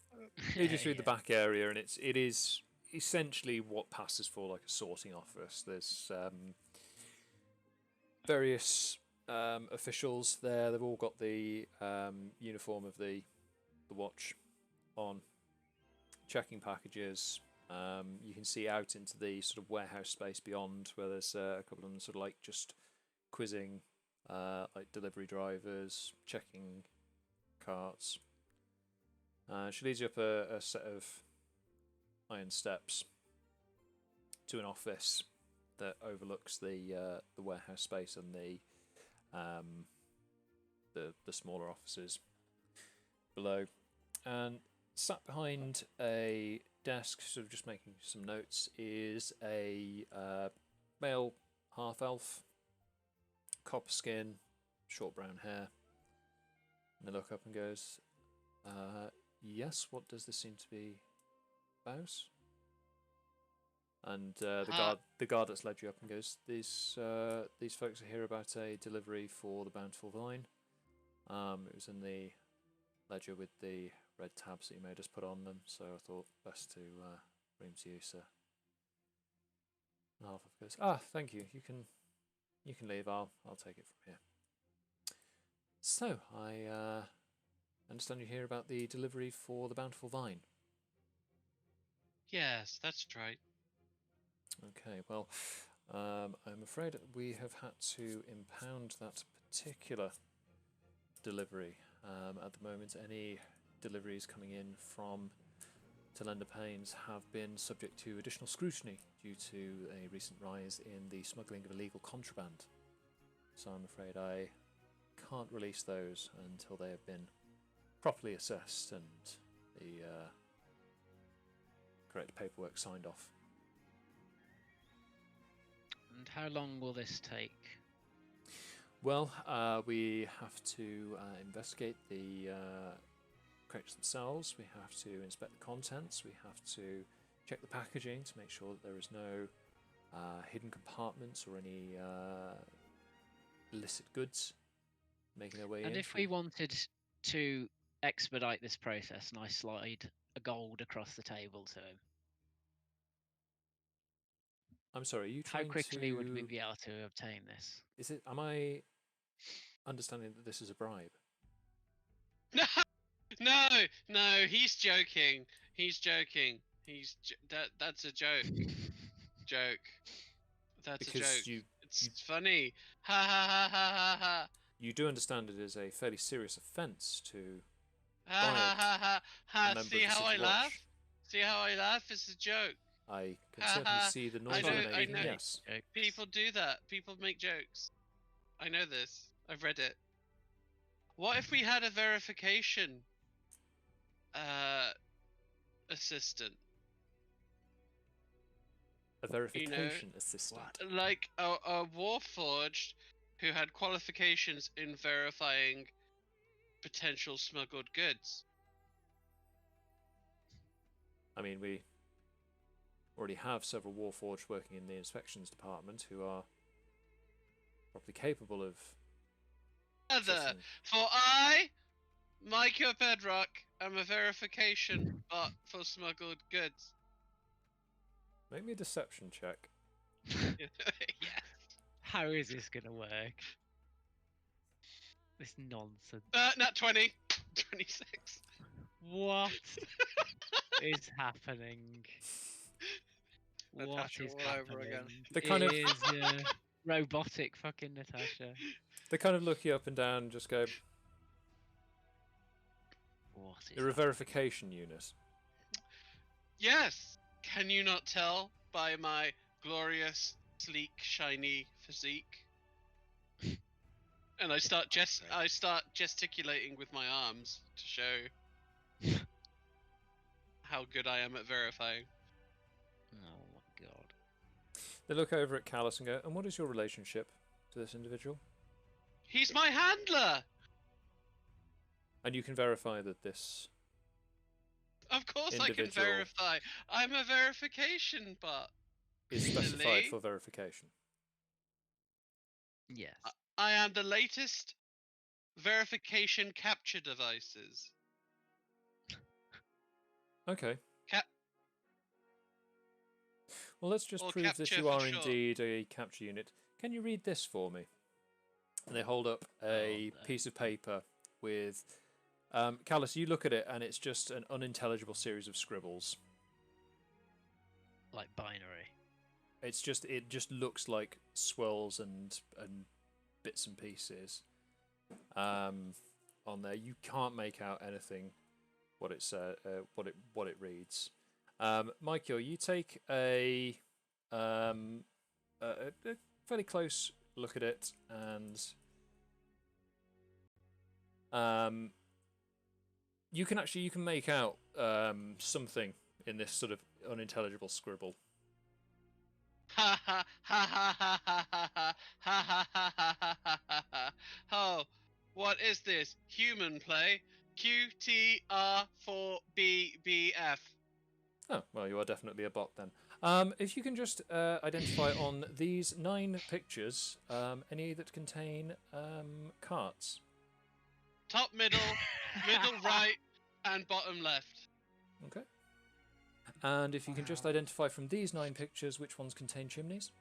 lead you through the Yeah. back area, and it is essentially what passes for like a sorting office. There's various officials there. They've all got the uniform of the watch on, checking packages. You can see out into the sort of warehouse space beyond, where there's a couple of them sort of like just quizzing like delivery drivers, checking carts. She leads you up a set of iron steps to an office that overlooks the warehouse space and the smaller offices below. And sat behind a desk, sort of just making some notes, is a male half elf, copper skin, short brown hair. And they look up and goes, "Yes, what does this seem to be about?" And the guard that's led you up and goes, "These folks are here about a delivery for the Bountiful Vine. It was in the ledger with the red tabs that you made us put on them, so I thought best to bring them to you, sir." And half of goes, "Thank you. You can leave. I'll take it from here." So I understand you hear about the delivery for the Bountiful Vine. Yes, that's right. Okay, well, I'm afraid we have had to impound that particular delivery. At the moment, any deliveries coming in from Talenda Paynes have been subject to additional scrutiny due to a recent rise in the smuggling of illegal contraband. So I'm afraid I can't release those until they have been properly assessed and the correct paperwork signed off. And how long will this take? Well, we have to investigate the crates themselves. We have to inspect the contents. We have to check the packaging to make sure that there is no hidden compartments or any illicit goods making their way in. And if we wanted to expedite this process and I slide a gold across the table to him, I'm sorry, are you how trying quickly would we to... be able to obtain this? Is it? Am I understanding that this is a bribe? No, no, he's joking. He's joking. That's a joke. Joke. That's Because a joke. It's funny. Ha ha ha ha ha ha. you do understand it is a fairly serious offence to Ha ha ha ha ha. member See of the how I City laugh? Watch. See how I laugh? It's a joke. I can Ha certainly ha. see the I noise know- you're I making. know. Yes. People do that. People make jokes. I know this. I've read it. What if we had a verification assistant? A verification assistant. Like a warforged who had qualifications in verifying potential smuggled goods. I mean, we already have several warforged working in the inspections department who are probably capable of... Other, assessing- for I, Micah Bedrock, am a verification bot for smuggled goods. Make me a deception check. Yes. How is this going to work? This nonsense. Not 20. 26. What is happening? What Natasha is all over happening? again. The kind It of- is robotic fucking Natasha. They kind of look you up and down and just go, What is you're a verification unit. Yes. Can you not tell by my glorious, sleek, shiny physique? And I start gesticulating with my arms to show how good I am at verifying. Oh my god. They look over at Kallus and go, and what is your relationship to this individual? He's my handler. And you can verify that this... Of course I can Individual. verify. I'm a verification bot. is specified Really? for verification. Yes. I am the latest verification capture devices. Okay. Cap- Well, let's just Or prove that capture you for are short. indeed a capture unit. Can you read this for me? And they hold up a no. piece of paper with... Kallus, you look at it and it's just an unintelligible series of scribbles. Like binary. It just looks like swirls and bits and pieces on there. You can't make out anything what it reads. Michael, you take a fairly close look at it and you can make out something in this sort of unintelligible scribble. Ha ha ha ha ha ha ha ha ha ha ha ha ha ha. Oh, what is this? Human play? QTR4BBF. Oh, well, you are definitely a bot then. If you can just identify on these 9 pictures any that contain carts. Top middle, middle right, and bottom left. Okay. And if you can just identify from these 9 pictures which ones contain chimneys.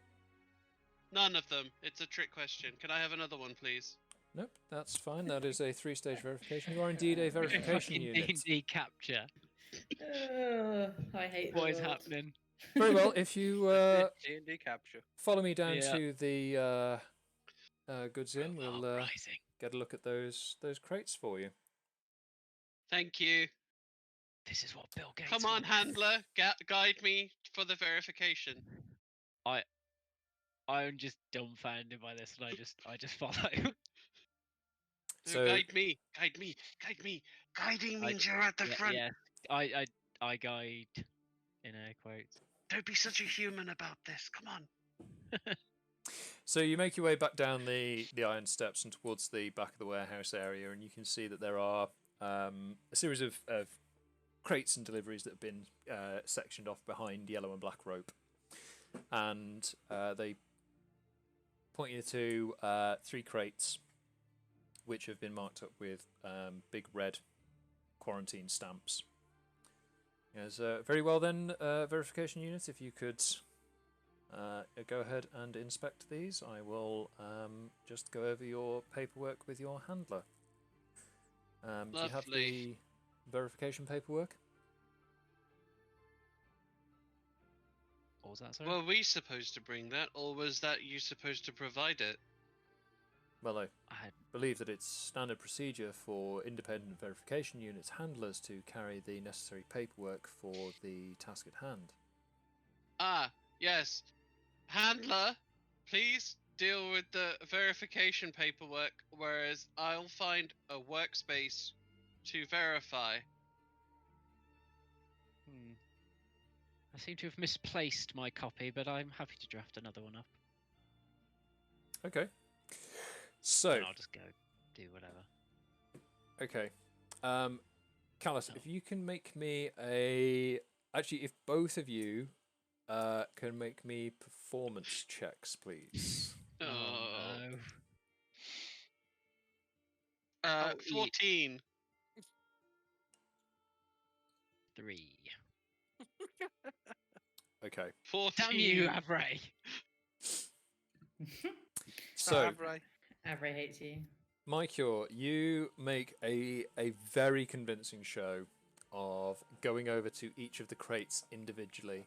None of them. It's a trick question. Can I have another one, please? Nope, that's fine. That is a 3-stage verification. You are indeed a verification Fucking unit. D&D capture. I hate What the is world. happening? Very well. If you D&D capture. follow me down Yeah. to the goods inn, we'll Rising. get a look at those crates for you. Thank you. This is what Bill Gates. Come on, wants. handler. Guide me for the verification. I'm just dumbfounded by this, and I just follow. No, So- guide me. Guide me. Guide me. Guiding means you're at the front. Yeah, I guide in air quotes. Don't be such a human about this. Come on. So you make your way back down the iron steps and towards the back of the warehouse area, and you can see that there are a series of crates and deliveries that have been sectioned off behind yellow and black rope, and they point you to 3 crates which have been marked up with big red quarantine stamps. Yes, very well then, verification unit, if you could go ahead and inspect these. I will just go over your paperwork with your handler. Do you have the verification paperwork? What was that, sorry? Were we supposed to bring that, or was that you supposed to provide it? Well, I had believe that it's standard procedure for independent verification units handlers to carry the necessary paperwork for the task at hand. Ah, yes. Handler, please deal with the verification paperwork, whereas I'll find a workspace to verify. I seem to have misplaced my copy, but I'm happy to draft another one up. Okay. So, And I'll just go do whatever. okay. Kallus, Oh. if you can make me a... Actually, if both of you can make me performance checks, please. Oh, no. 14. 3. Okay. 14. Damn you, Avray! So, Avray hates you. Mycure, you make a very convincing show of going over to each of the crates individually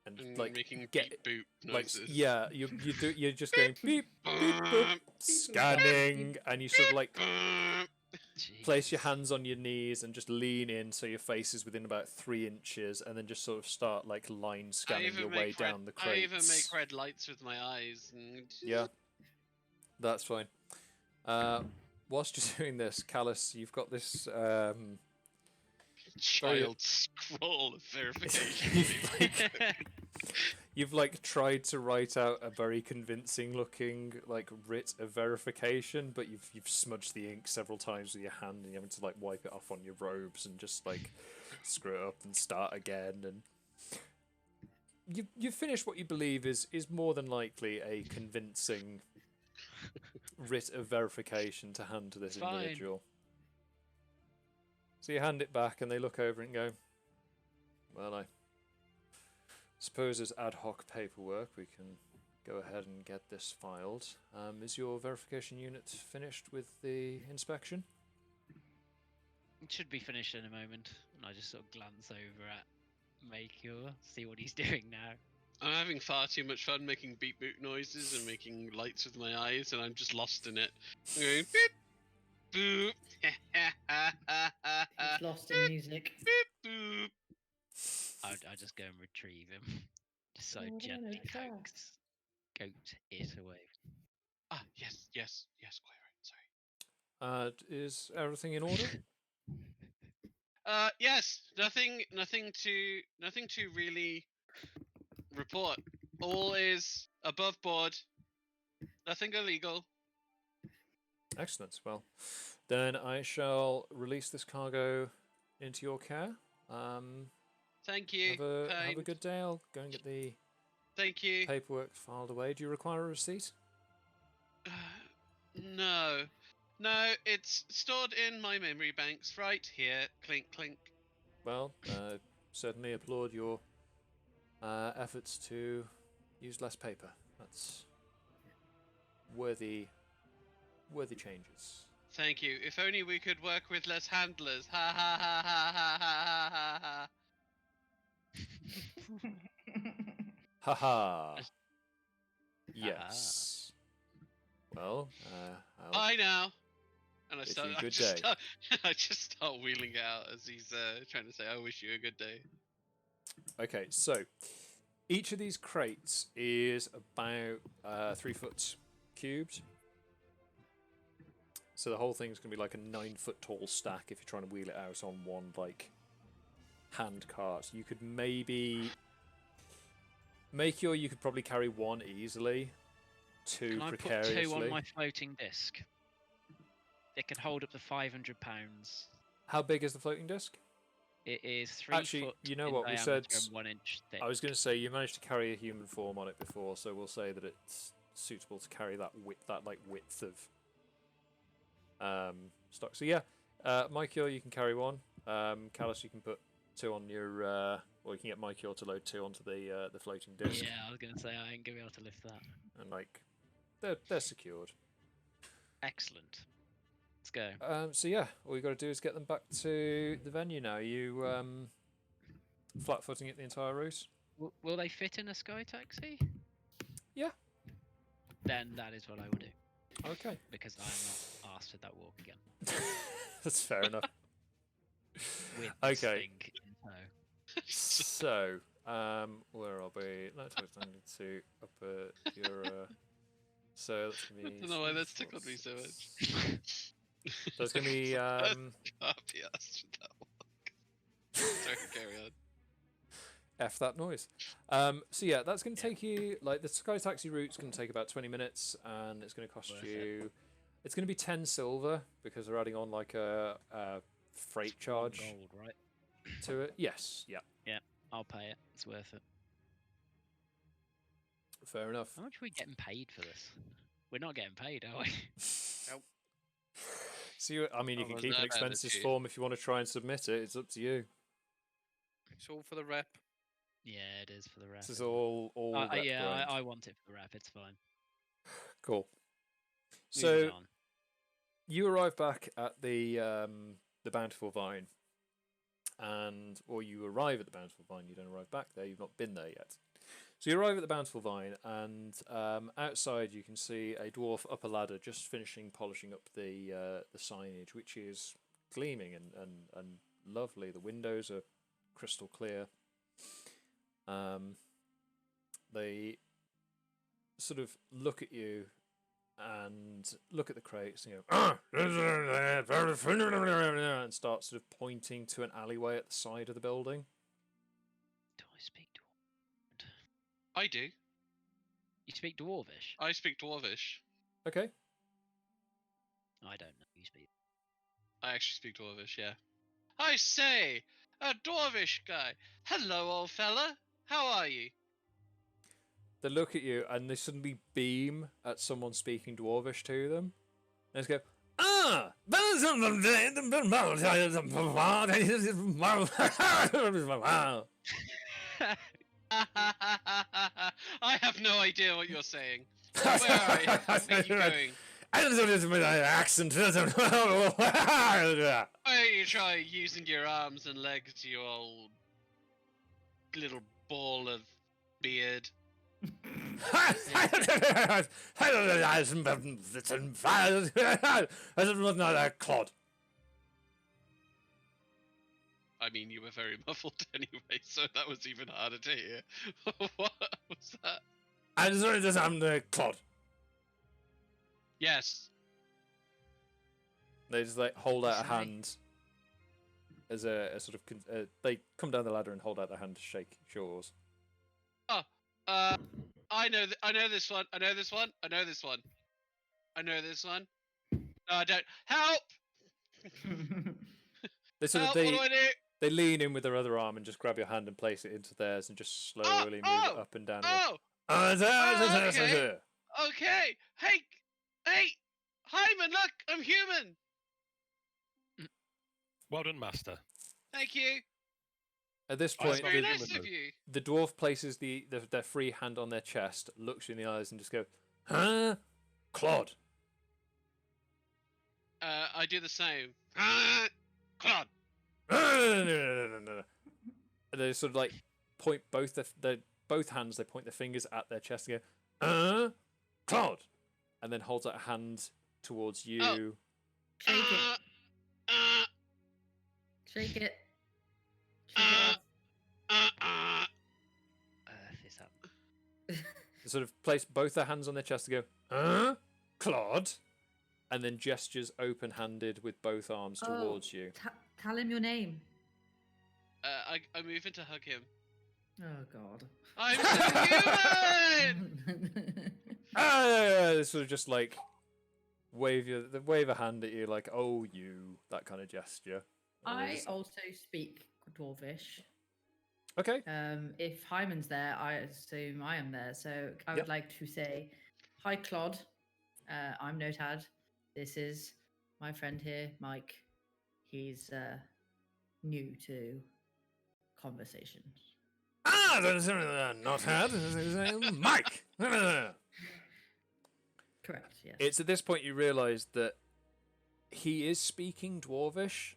and like making get beep boop like noises. yeah, you're just going beep beep boop, scanning, and you sort of like place your hands on your knees and just lean in so your face is within about 3 inches, and then just sort of start like line scanning your way down the crates. I even make red lights with my eyes. And... Yeah, that's fine. Whilst you're doing this, Kallus, you've got this child scroll of verification. you've like tried to write out a very convincing looking like writ of verification, but you've smudged the ink several times with your hand, and you're having to like wipe it off on your robes and just like screw it up and start again, and you've finished what you believe is more than likely a convincing writ of verification to hand to this individual. So you hand it back, and they look over it and go, well, I suppose as ad hoc paperwork we can go ahead and get this filed. Is your verification unit finished with the inspection? It should be finished in a moment. And I just sort of glance over at Maycure, see what he's doing now. I'm having far too much fun making beep boop noises and making lights with my eyes, and I'm just lost in it. I'm going beep boop. He's lost in music. Beep boop. I just go and retrieve him. Just so Oh, what gently a car. goat it away. Ah, yes, quite right. Sorry. Is everything in order? Yes. Nothing to really report. All is above board. Nothing illegal. Excellent. Well, then I shall release this cargo into your care. Thank you. Have a good day. I'll go and get the Thank you. paperwork filed away. Do you require a receipt? No, it's stored in my memory banks right here. Clink, clink. Well, certainly applaud your efforts to use less paper. That's worthy changes. Thank you. If only we could work with less handlers. Ha ha ha ha ha ha ha ha. Haha. Yes. Well, I'll Bye now. And wish you a good day. I just start wheeling out as he's trying to say, "I wish you a good day." Okay, so each of these crates is about 3 foot cubed. So the whole thing's going to be like a 9 foot tall stack if you're trying to wheel it out on one like hand cart. You could maybe you could probably carry one easily, two Can I put precariously. 2 on my floating disc? It can hold up to 500 pounds. How big is the floating disc? It is 3 Actually, foot you know in what we diameter said. and 1 inch thick. I was going to say you managed to carry a human form on it before, so we'll say that it's suitable to carry that width of stock. So yeah, Mycure, you can carry 1. Kallus, you can put 2 on your. Or you can get Mycure to load 2 onto the floating disc. Yeah, I was gonna say I ain't gonna be able to lift that. And like, they're secured. Excellent. Let's go. So yeah, all you got to do is get them back to the venue now. You flat-footing it the entire route. Will they fit in a sky taxi? Yeah. Then that is what I will do. Okay. Because I am not asked for that walk again. That's fair enough. With this Okay. thing in tow. So, where are we? Let's to upper your. So that's gonna I be. don't know why that's tickled me so much. So it's gonna be Can't be asked for that walk. Sorry, carry on. F that noise. So yeah, that's going to take you, like, the Sky Taxi route's going to take about 20 minutes, and it's going to cost you, it's going to be 10 silver, because they're adding on, like, a freight charge Gold, right? to it. Yes, yeah. Yeah, I'll pay it. It's worth it. Fair enough. How much are we getting paid for this? We're not getting paid, are we? So you, I mean, you Oh, can was keep an that expenses attitude? form if you want to try and submit it. It's up to you. It's all for the rep. Yeah, it is for the rep. This is all rep yeah, grind. I want it for the rep. It's fine. Cool. Moving So on. you arrive back at the Bountiful Vine, or you arrive at the Bountiful Vine. You don't arrive back there. You've not been there yet. So you arrive at the Bountiful Vine, and outside you can see a dwarf up a ladder, just finishing polishing up the signage, which is gleaming and lovely. The windows are crystal clear. They sort of look at you and look at the crates and go, and start sort of pointing to an alleyway at the side of the building. Do I speak Dwarvish? I do. You speak Dwarvish? I speak Dwarvish. Okay. I don't know. You speak. I actually speak Dwarvish, yeah. I say! A Dwarvish guy! Hello, old fella! How are you? They look at you and they suddenly beam at someone speaking Dwarvish to them. And they go, ah! I have no idea what you're saying. Where are you? Where are you going? I don't know this with an accent. Why don't you try using your arms and legs, you old little ball of beard? Clod. I mean, you were very muffled anyway, so that was even harder to hear. What was that? I'm the clod. Yes. They just like hold out a Sorry. hand as a sort of. They come down the ladder and hold out their hand to shake yours. I know this one. I know this one. I know this one. I know this one. No, I don't. Help! They sort Help! of What do I do? they lean in with their other arm and just grab your hand and place it into theirs and just slowly move it up and down. Okay. Okay. Hey, Heiman, look, I'm human. Well done, Master. Thank you. At this Oh, point, it's Very not nice human, of you. the dwarf places their free hand on their chest, looks you in the eyes, and just go, "Huh, Claude." I do the same. Claude. And they sort of like point both both hands. They point their fingers at their chest and go, Claude, and then holds out a hand towards you. Oh. Shake it. Shake it. Shake it off. Earth is up. They sort of place both their hands on their chest and go, Claude, and then gestures open-handed with both arms towards you. Tell him your name. I move in to hug him. Oh God. I'm so human. They sort of just like wave a hand at you, like, oh, you, that kind of gesture. And they I just- also speak Dwarvish. Okay. If Hyman's there, I assume I am there. So I would Yep. like to say, hi, Claude. I'm Notad. This is my friend here, Mike. He's new to conversations. Not had. Mike! Correct, yes. It's at this point you realise that he is speaking Dwarvish,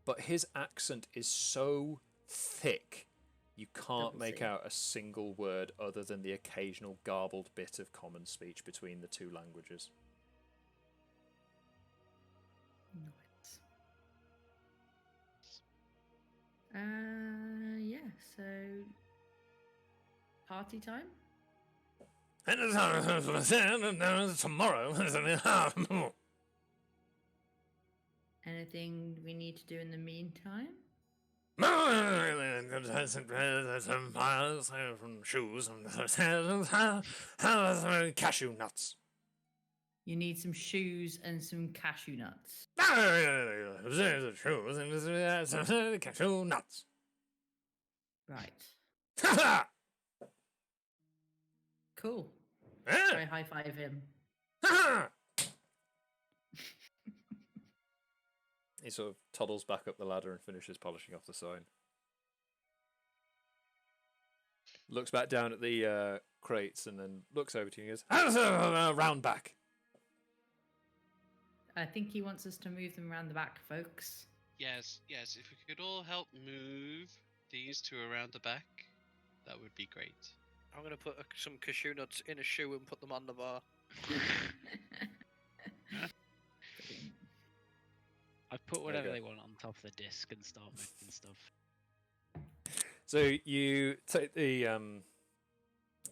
but his accent is so thick you can't Double make C. out a single word other than the occasional garbled bit of common speech between the two languages. Nice. Yeah, so party time? Tomorrow. Anything we need to do in the meantime? Shoes cashew nuts. You need some shoes and some cashew nuts. Cashew nuts. Right. Cool. Try high five him. He sort of toddles back up the ladder and finishes polishing off the sign. Looks back down at the crates and then looks over to you and goes, round back. I think he wants us to move them around the back, folks. Yes, yes. If we could all help move these two around the back, that would be great. I'm gonna put some cashew nuts in a shoe and put them on the bar. I've put you whatever go. they want on top of the disc and start moving stuff. So you take the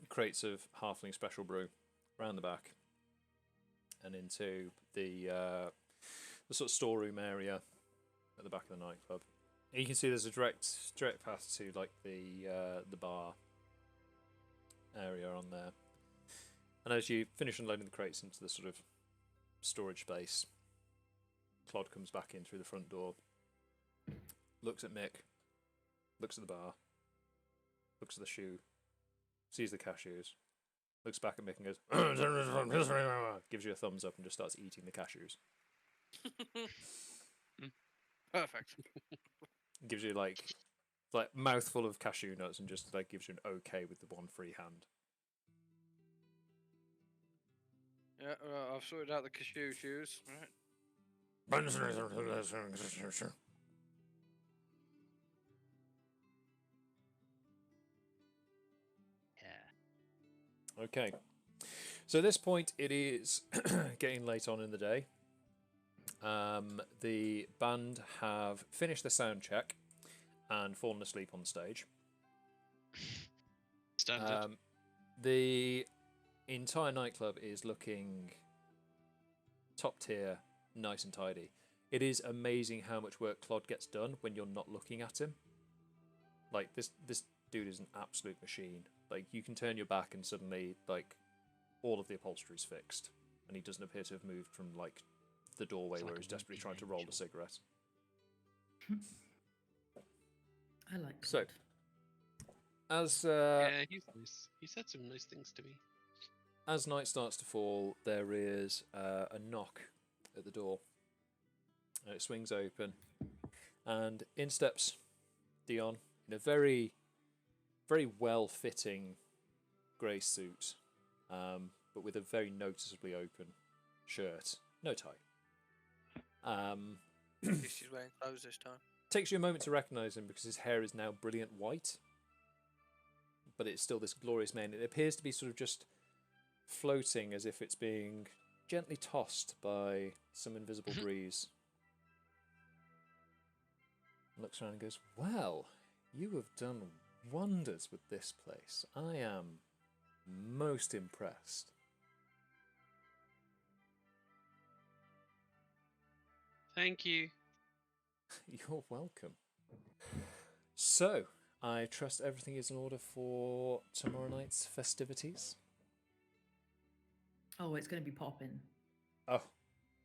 crates of halfling special brew around the back and into the sort of storeroom area at the back of the nightclub. And you can see there's a direct path to like the bar area on there. And as you finish unloading the crates into the sort of storage space, Claude comes back in through the front door, looks at Mick, looks at the bar, looks at the shoe, sees the cashews, looks back at Mick and goes, gives you a thumbs up and just starts eating the cashews. Perfect. Gives you like mouthful of cashew nuts and just like gives you an okay with the one free hand. Yeah, I've sorted out the cashew shoes. Right. Yeah. Okay. So at this point it is getting late on in the day. The band have finished the sound check and fallen asleep on stage. Standard. The entire nightclub is looking top tier, nice and tidy. It is amazing how much work Claude gets done when you're not looking at him. Like this dude is an absolute machine. Like you can turn your back and suddenly like all of the upholstery's fixed, and he doesn't appear to have moved from like the doorway It's where like he's a desperately wimpy trying to roll a angel. cigarette. I like So, Claude. as Yeah, he's nice. He said some nice things to me. as night starts to fall, there is a knock at the door. And it swings open, and in steps Dion in a very, very well-fitting grey suit, but with a very noticeably open shirt, no tie. She's wearing clothes this time. Takes you a moment to recognise him because his hair is now brilliant white, but it's still this glorious mane. It appears to be sort of just floating as if it's being gently tossed by some invisible breeze. Looks around and goes, well, you have done wonders with this place. I am most impressed. Thank you. You're welcome. So, I trust everything is in order for tomorrow night's festivities. Oh, it's going to be popping. Oh,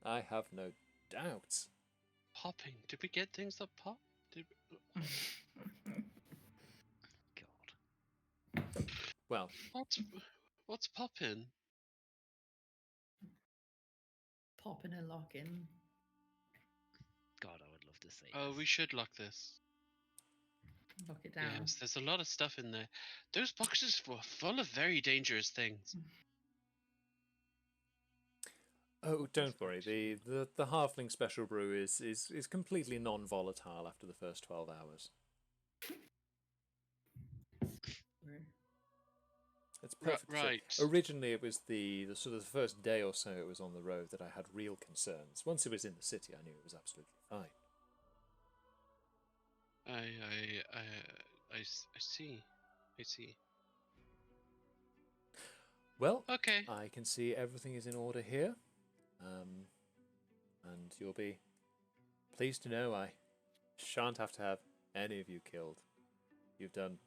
I have no doubt. Popping. Did we get things that pop? Did God. Well, what's popping? Popping and locking. God, I would love to see. Oh, this. we should lock this. Lock it down. Yes, there's a lot of stuff in there. Those boxes were full of very dangerous things. oh, don't worry. The halfling special brew is completely non-volatile after the first 12 hours. It's perfect. right. Originally, it was the sort of the first day or so it was on the road that I had real concerns. Once it was in the city, I knew it was absolutely fine. I see. I see. Well, Okay. I can see everything is in order here. And you'll be pleased to know I shan't have to have any of you killed. You've done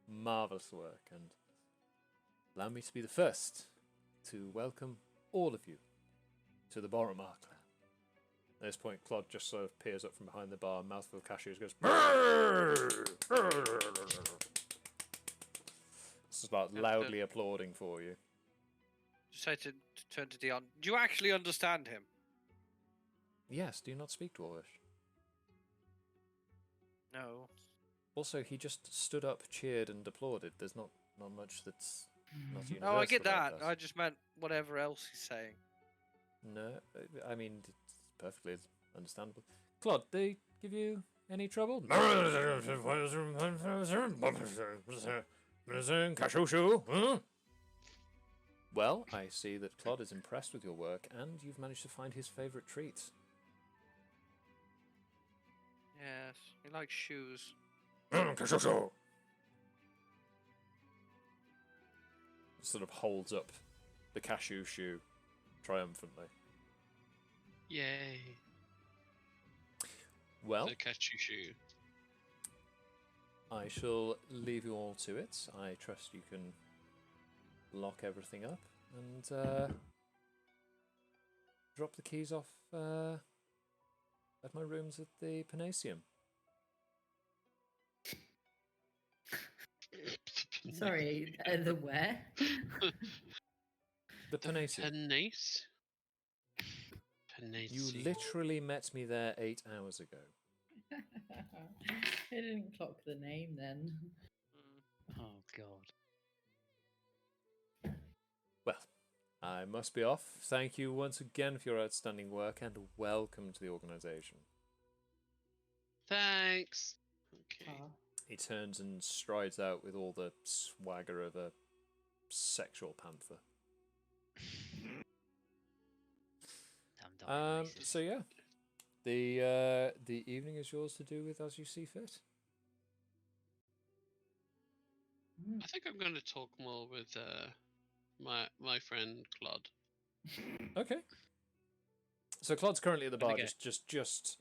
marvellous work, and allow me to be the first to welcome all of you to the Boromar Clan. At this point, Claude just sort of peers up from behind the bar, mouthful of cashews, goes, start loudly applauding for you. Just say to turn to Dion. Do you actually understand him? Yes, do you not speak Dwarvish? No. Also, he just stood up, cheered, and applauded. There's not much that's not universal. No, I get about that. I just meant whatever else he's saying. No, I mean, it's perfectly understandable. Claude, they give you any trouble? Well, I see that Claude is impressed with your work, and you've managed to find his favourite treat. Yes, he likes shoes. Sort of holds up the cashew shoe triumphantly. Yay. Well, The cashew shoe. I shall leave you all to it. I trust you can lock everything up and drop the keys off at my rooms at the Panaceum. Sorry, the where? The Panaceum. Penace? You Penace. literally met me there 8 hours ago. I didn't clock the name then. Oh God. Well, I must be off. Thank you once again for your outstanding work and welcome to the organisation. Thanks. Okay. He turns and strides out with all the swagger of a sexual panther. Damn racist. So yeah, the evening is yours to do with as you see fit. I think I'm going to talk more with my friend Claude. Okay. So Claude's currently at the bar, Okay. just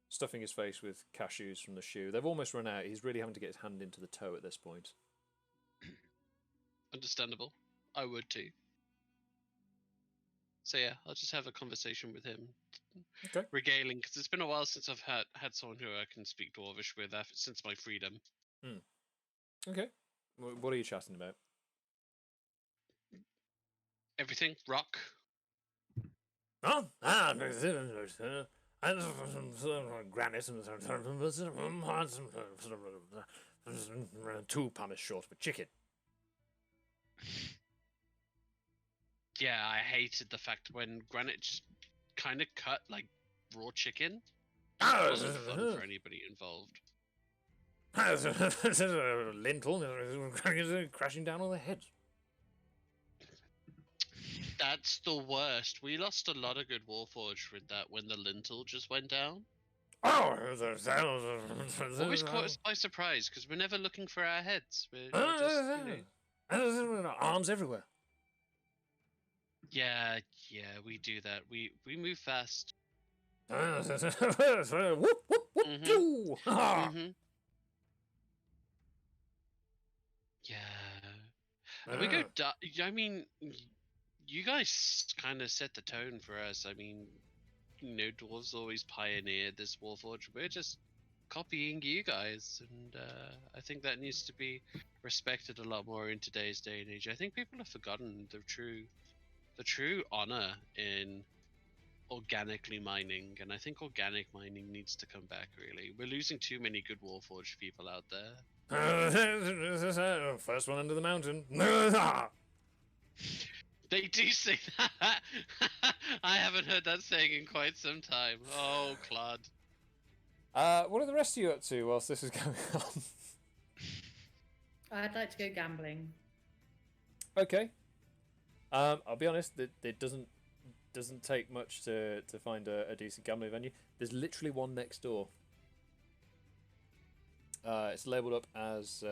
stuffing his face with cashews from the shoe. They've almost run out. He's really having to get his hand into the toe at this point. Understandable. I would too. So yeah, I'll just have a conversation with him. Okay. Regaling, because it's been a while since I've had someone who I can speak Dwarvish with since my freedom. Okay. What are you chatting about? Everything. Rock. Oh, granite and 2 pumice short of a chicken. Yeah, I hated the fact when Granite just kind of cut like raw chicken. It wasn't fun for anybody involved. Lintel crashing down on the head. That's the worst. We lost a lot of good Warforged with that when the lintel just went down. Always caught us by surprise because we're never looking for our heads. We're just, Arms everywhere. Yeah, we do that. We move fast. Whoop, whoop, whoop, Mhm. doo. Mm-hmm. Yeah. And we go. I mean, you guys kind of set the tone for us. I mean, dwarves always pioneered this warforge. We're just copying you guys, and I think that needs to be respected a lot more in today's day and age. I think people have forgotten the true honor in organically mining, and I think organic mining needs to come back. Really, we're losing too many good warforged people out there. First one under the mountain. They do say that. I haven't heard that saying in quite some time. Oh, Claude. What are the rest of you up to whilst this is going on? I'd like to go gambling. Okay. I'll be honest. It doesn't take much to find a decent gambling venue. There's literally one next door. It's labelled up as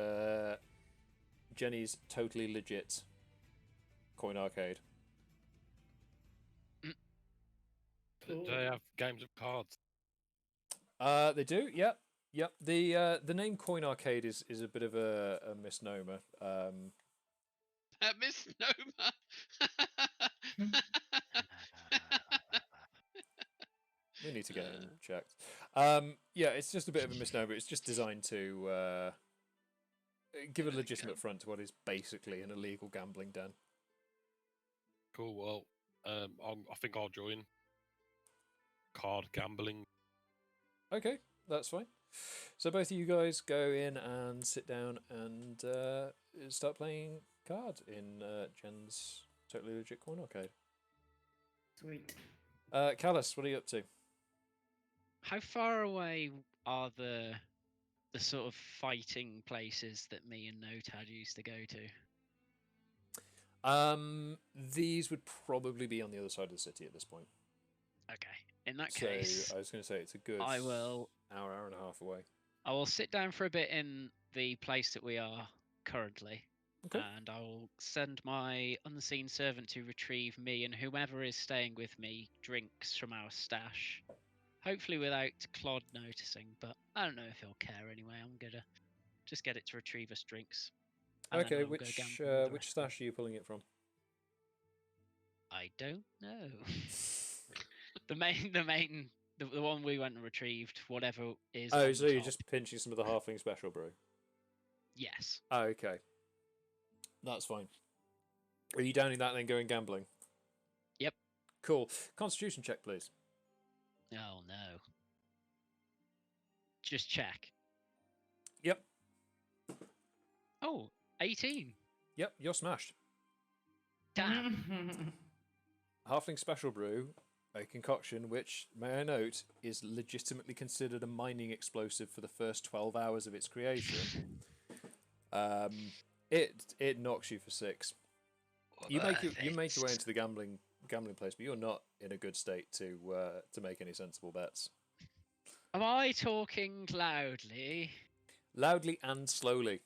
Jenny's Totally Legit Coin Arcade. Do they have games of cards? They do. Yep. The name Coin Arcade is a bit of a misnomer. A misnomer. We need to get him checked. Yeah, it's just a bit of a misnomer. It's just designed to give a legitimate front to what is basically an illegal gambling den. Cool. Well, I think I'll join. Card gambling. Okay, that's fine. So both of you guys go in and sit down and start playing cards in Jen's Totally Legit Coin Arcade. Sweet. Kallus, what are you up to? How far away are the sort of fighting places that me and Notad used to go to? These would probably be on the other side of the city at this point. Okay. In that So case, I was going to say it's a good I will hour and a half away. I will sit down for a bit in the place that we are currently, Okay. and I will send my unseen servant to retrieve me and whomever is staying with me drinks from our stash. Hopefully without Claude noticing, but I don't know if he'll care anyway. I'm gonna just get it to retrieve us drinks. and then I Okay, will go gambling with the which rest of stash are you pulling it from? them. I don't know. the one we went and retrieved, whatever is. Oh, on so you're top. just pinching some of the halfling special brew. Yes. Oh, okay. That's fine. Are you downing that and then going gambling? Yep. Cool. Constitution check, please. Oh no. Just check. Yep. Oh, 18. Yep, you're smashed. Damn. Halfling special brew, a concoction which, may I note, is legitimately considered a mining explosive for the first 12 hours of its creation. It knocks you for 6. You make your way into the gambling place, but you're not in a good state to make any sensible bets. Am I talking loudly? Loudly and slowly.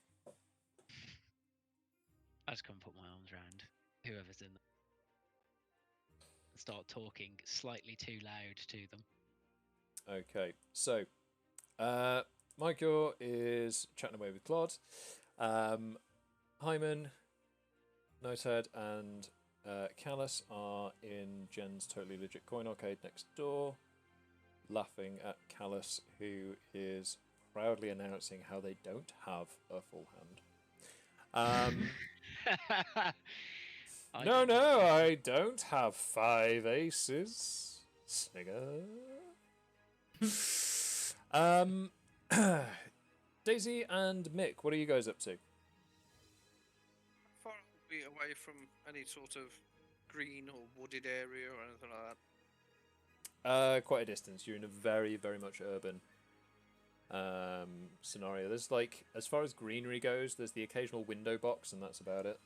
I just come and put my arms around whoever's in there and start talking slightly too loud to them. Okay, so Michael is chatting away with Claude. Heiman, Notehead, and Kallus are in Jen's Totally Legit Coin Arcade next door, laughing at Kallus, who is proudly announcing how they don't have a full hand. I don't have 5 aces. Snigger. Daisy and Mick, what are you guys up to? Far are we away from any sort of green or wooded area or anything like that? Quite a distance. You're in a very, very much urban scenario. There's like, as far as greenery goes, there's the occasional window box, and that's about it.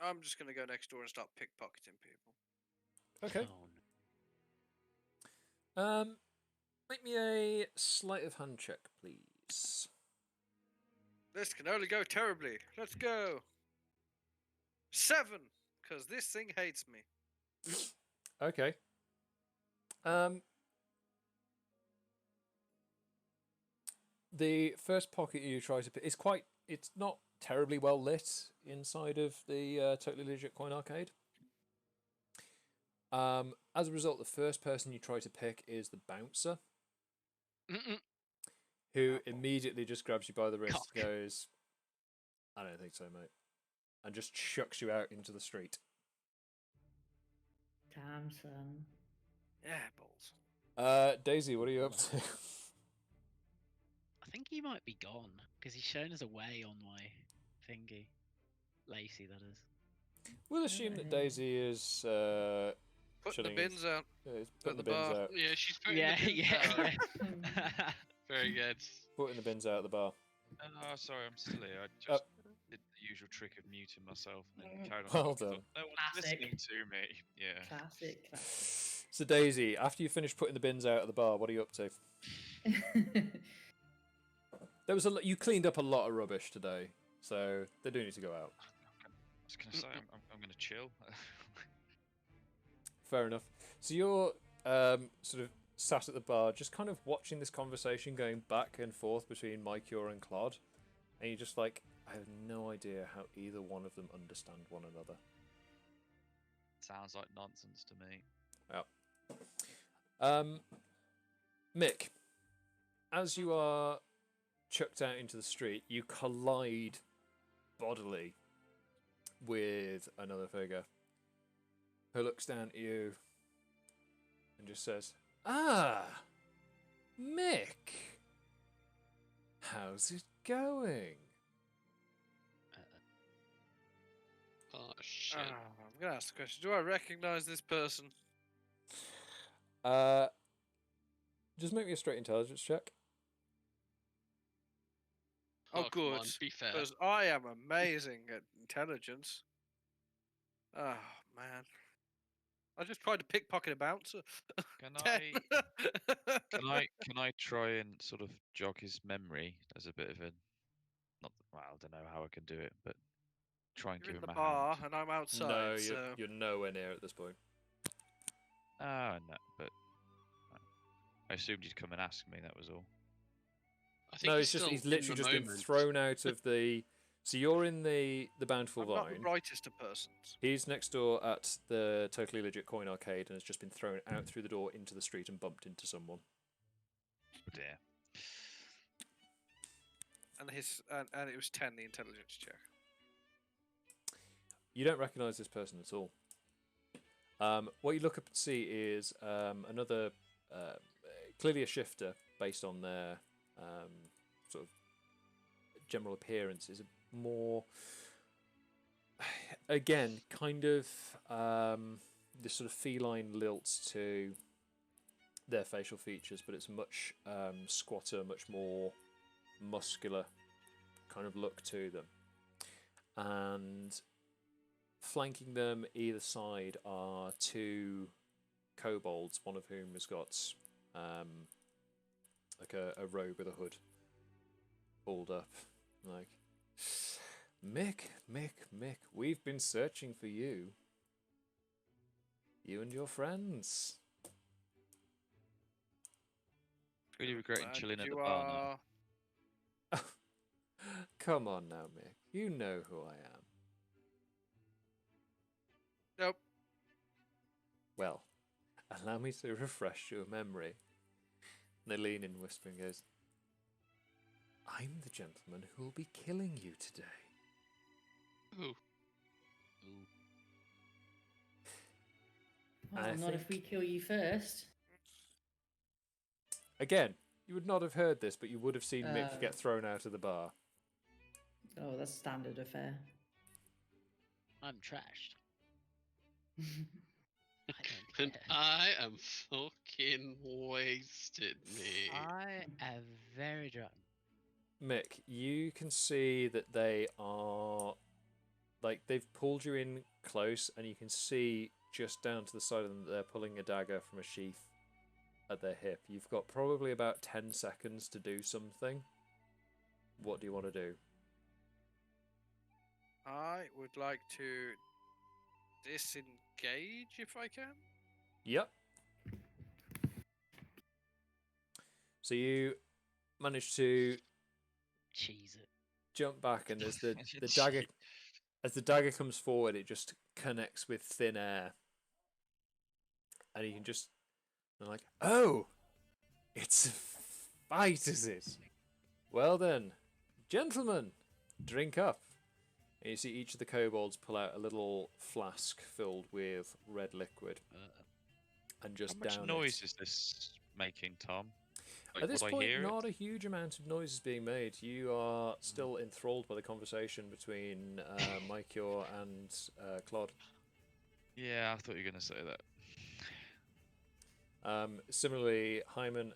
I'm just going to go next door and start pickpocketing people. Okay. Oh, Make me a sleight of hand check, please. This can only go terribly. Let's go. 7, because this thing hates me. Okay. The first pocket you try to pick is quite. It's not terribly well lit inside of the Totally Legit Coin Arcade. As a result, the first person you try to pick is the bouncer, who immediately just grabs you by the wrist and goes, "I don't think so, mate," and just chucks you out into the street. Damn, son. Yeah, balls. Daisy, what are you up to? I think he might be gone because he's shown us away on my thingy. Lacey, that is. We'll assume that Daisy is Putting the shutting bins out. He's at putting the the bins bar. out. Yeah, she's putting Yeah, the bins out. yeah. Very good. Putting the bins out at the bar. Oh, sorry, I'm still here. I just did the usual trick of muting myself and then carried on. Well talking. I done. thought, no one's Classic. listening to me. Yeah. Classic. So Daisy, after you finish putting the bins out at the bar, what are you up to? There was you cleaned up a lot of rubbish today, so they do need to go out. I was going to say, I'm going to chill. Fair enough. So you're sort of sat at the bar, just kind of watching this conversation going back and forth between Mycure and Claude, and you're just like, I have no idea how either one of them understand one another. Sounds like nonsense to me. Mick, as you are chucked out into the street, you collide bodily with another figure who looks down at you and just says, "Ah, Mick, how's it going?" Oh shit. I'm gonna ask the question. Do I recognise this person? Just make me a straight intelligence check. Oh, come good. on, be fair. Because I am amazing at intelligence. Oh man. I just tried to pickpocket a bouncer. Can 10. Can I try and sort of jog his memory as a bit of a I don't know how I can do it, but try and You're give in him the a bar hand. and I'm outside. No, so you're nowhere near at this point. Ah, no, but I assumed he'd come and ask me. That was all. I think No, he's he's still literally in just the been moment. thrown out of the. So you're in the Bountiful I'm not the Vine. brightest of persons. He's next door at the Totally Legit Coin Arcade and has just been thrown out through the door into the street and bumped into someone. Oh dear. And it was 10 the intelligence check. You don't recognise this person at all. What you look up and see is another, clearly a shifter based on their sort of general appearance. Is a more, again, kind of this sort of feline lilt to their facial features, but it's much squatter, much more muscular kind of look to them. And flanking them either side are two kobolds, one of whom has got like a robe with a hood pulled up. Like, Mick, we've been searching for you. You and your friends. Really regretting And chilling at the you bar now. are- Come on now, Mick. You know who I am. Nope. Well, allow me to refresh your memory. And they lean in, whispering, goes, I'm the gentleman who will be killing you today. Ooh. Well, I not if we think- kill you first. Again, you would not have heard this, but you would have seen Mick Oh. get thrown out of the bar. Oh, that's standard affair. I'm trashed. I don't And care. I am fucking wasted, mate. I am very drunk. Mick, you can see that they are, like, they've pulled you in close, and you can see just down to the side of them that they're pulling a dagger from a sheath at their hip. You've got probably about 10 seconds to do something. What do you want to do? I would like to disengage if I can. Yep. So you manage to Cheese it. jump back, and as the Shit. dagger, as the dagger comes forward, it just connects with thin air, and you can just, and like, oh, it's a fight, is it? Well then, gentlemen, drink up. And you see each of the kobolds pull out a little flask filled with red liquid, and just How much down noise it. is this making, Tom? At this would I point, hear not it? a huge amount of noise is being made. You are still enthralled by the conversation between Mycure and Claude. Yeah, I thought you were going to say that. Similarly, Heiman,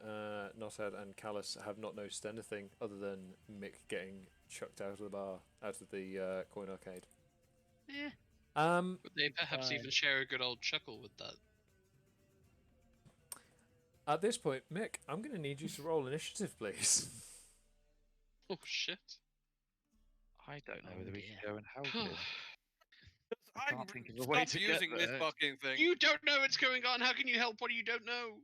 Knothead, and Kallus have not noticed anything other than Mick getting chucked out of the bar, out of the coin arcade. Yeah. Would they perhaps even share a good old chuckle with that? At this point, Mick, I'm going to need you to roll initiative, please. Oh shit! I don't know Oh, whether we dear. can go and help him. I I'm can't think of a way stop to get using this there. fucking thing. You don't know what's going on. How can you help what you don't know?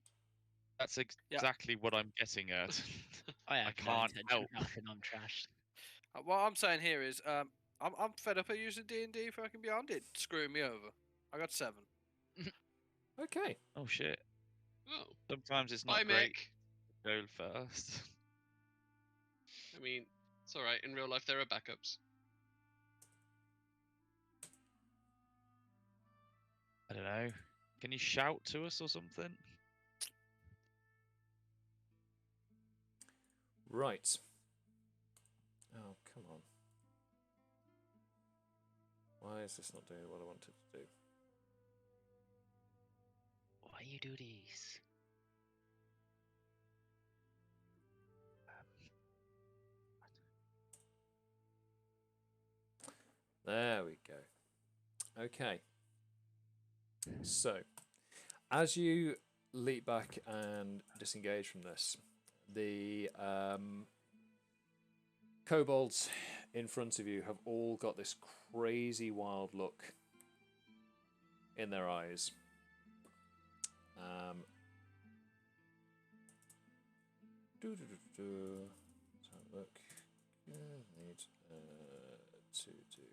That's Yeah. exactly what I'm getting at. I have no can't intention help. of helping. I'm trashed. What I'm saying here is, I'm fed up of using D&D fucking Beyond. It's screwing me over. I got 7. Okay. Oh shit. Oh, Sometimes it's bye, not great Mick. to go first. I mean, it's all right. In real life, there are backups. I don't know. Can you shout to us or something? Right. Oh, come on. Why is this not doing what I want it to do? Why you do these? There we go. Okay. So, as you leap back and disengage from this, the kobolds in front of you have all got this crazy wild look in their eyes. Let's have a look. Need to do.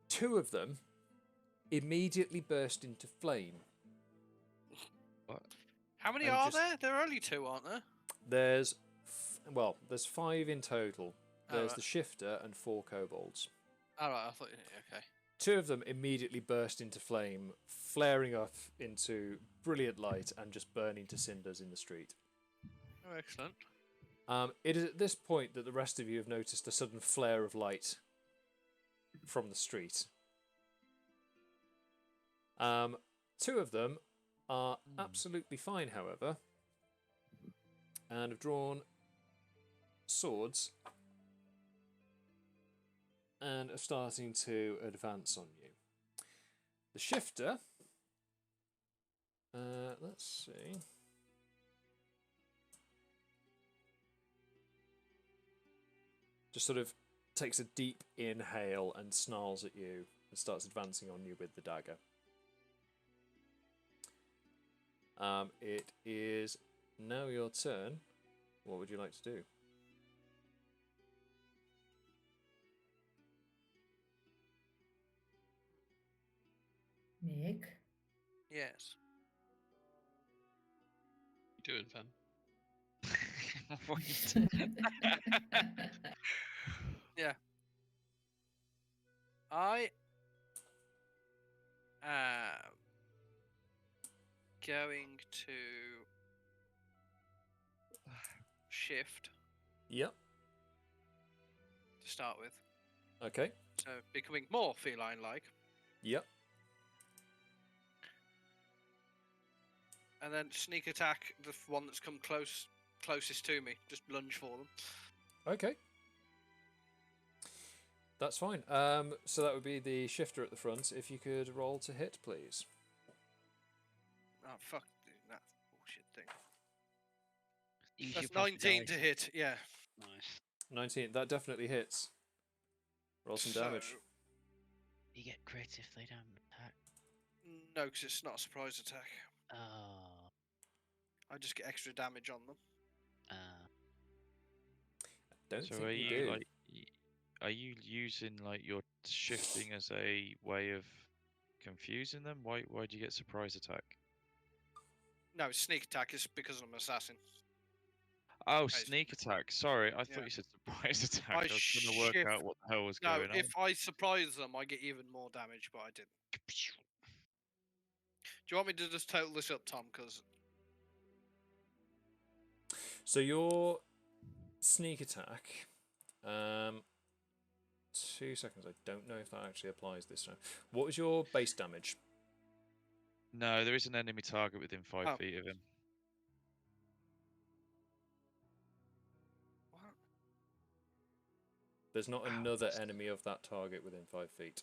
Two of them immediately burst into flame. What? How many And are just- there? There are only 2, aren't there? There's, there's 5 in total. There's Alright. the shifter and 4 kobolds. Alright, I thought. Okay. 2 of them immediately burst into flame, flaring up into brilliant light and just burning to cinders in the street. Oh, excellent. It is at this point that the rest of you have noticed a sudden flare of light from the street. 2 of them are absolutely fine, however, and have drawn swords and are starting to advance on you. The shifter, let's see. Just sort of takes a deep inhale and snarls at you and starts advancing on you with the dagger. It is now your turn. What would you like to do? Mick? Yes. You doing, fam? Wait. I am going to shift Yep. to start with. Okay. So becoming more feline-like. Yep. And then sneak attack the one that's come closest to me. Just lunge for them. Okay. That's fine. So that would be the shifter at the front. If you could roll to hit, please. Oh, fuck that bullshit thing. Use That's your proper 19 dice. to hit, yeah. Nice. 19. That definitely hits. Roll some damage. So, You get crit if they don't attack. No, because it's not a surprise attack. Oh. I just get extra damage on them. Don't So think are you you do. like, are you using like your shifting as a way of confusing them? Why do you get surprise attack? No, sneak attack is because I'm an assassin. Oh, Basically. sneak attack. Sorry, I Yeah. thought you said surprise attack. I I was trying to work shift- out what the hell was No, going on. if I surprise them, I get even more damage, but I didn't. Do you want me to just total this up, Tom? Because So your sneak attack. 2 seconds. I don't know if that actually applies this time. What was your base damage? No, there is an enemy target within 5 Oh. feet of him. what? There's not Oh, another that's- enemy of that target within 5 feet.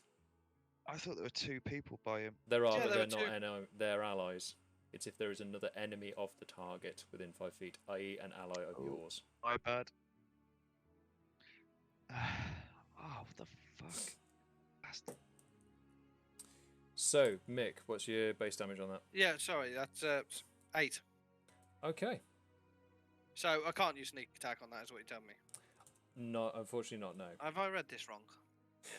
I thought there were 2 people by him. There are, Yeah, but there they're were not two. they're allies. It's if there is another enemy of the target within 5 feet, i.e., an ally of Oh. yours. My bad. Oh, what the fuck? Bastard. So, Mick, what's your base damage on that? Yeah, sorry, that's 8. Okay. So I can't use sneak attack on that, is what you're telling me. No, unfortunately not, no. Have I read this wrong?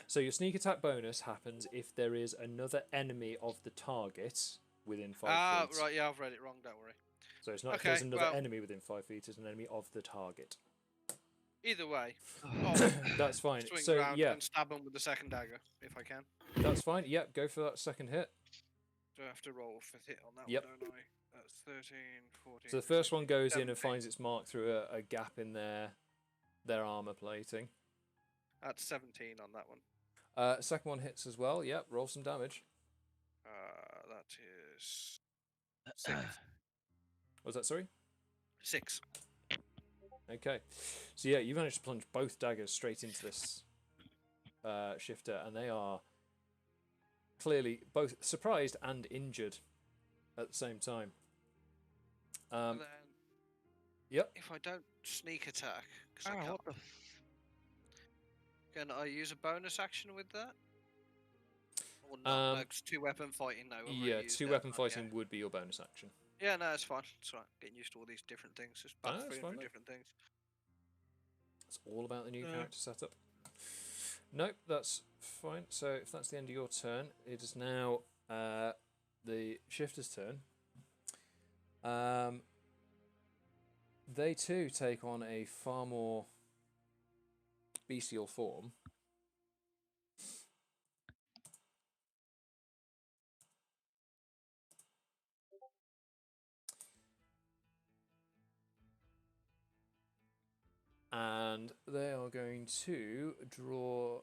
So your sneak attack bonus happens if there is another enemy of the target within 5 feet. Right, yeah, I've read it wrong, don't worry. So it's not if there's Okay, another well- enemy within 5 feet, it's an enemy of the target. Either way, That's fine. swing So, round yeah, and stab them with the second dagger, if I can. that's fine. Yep, go for that second hit. Do I have to roll for hit on that Yep. one, don't I? That's 13, 14. So the first one 15, goes in and 17. finds its mark through a gap in their armor plating. That's 17 on that one. Second one hits as well. Yep, roll some damage. That is 6. Was that, sorry? 6. Okay. So yeah, you managed to plunge both daggers straight into this shifter, and they are clearly both surprised and injured at the same time. And then, Yep. if I don't sneak attack, because I Oh, can't, what the can I use a bonus action with that? Or not? No, 'cause 2-weapon fighting, no. I've already Yeah, used 2-weapon that. fighting Okay. would be your bonus action. Yeah, no, it's fine. It's right. Getting used to all these different things. It's about No, it's 300 fine, mate. different things. It's all about the new Yeah. character setup. Nope, that's fine. So if that's the end of your turn, it is now the shifter's turn. They too take on a far more bestial form. And they are going to draw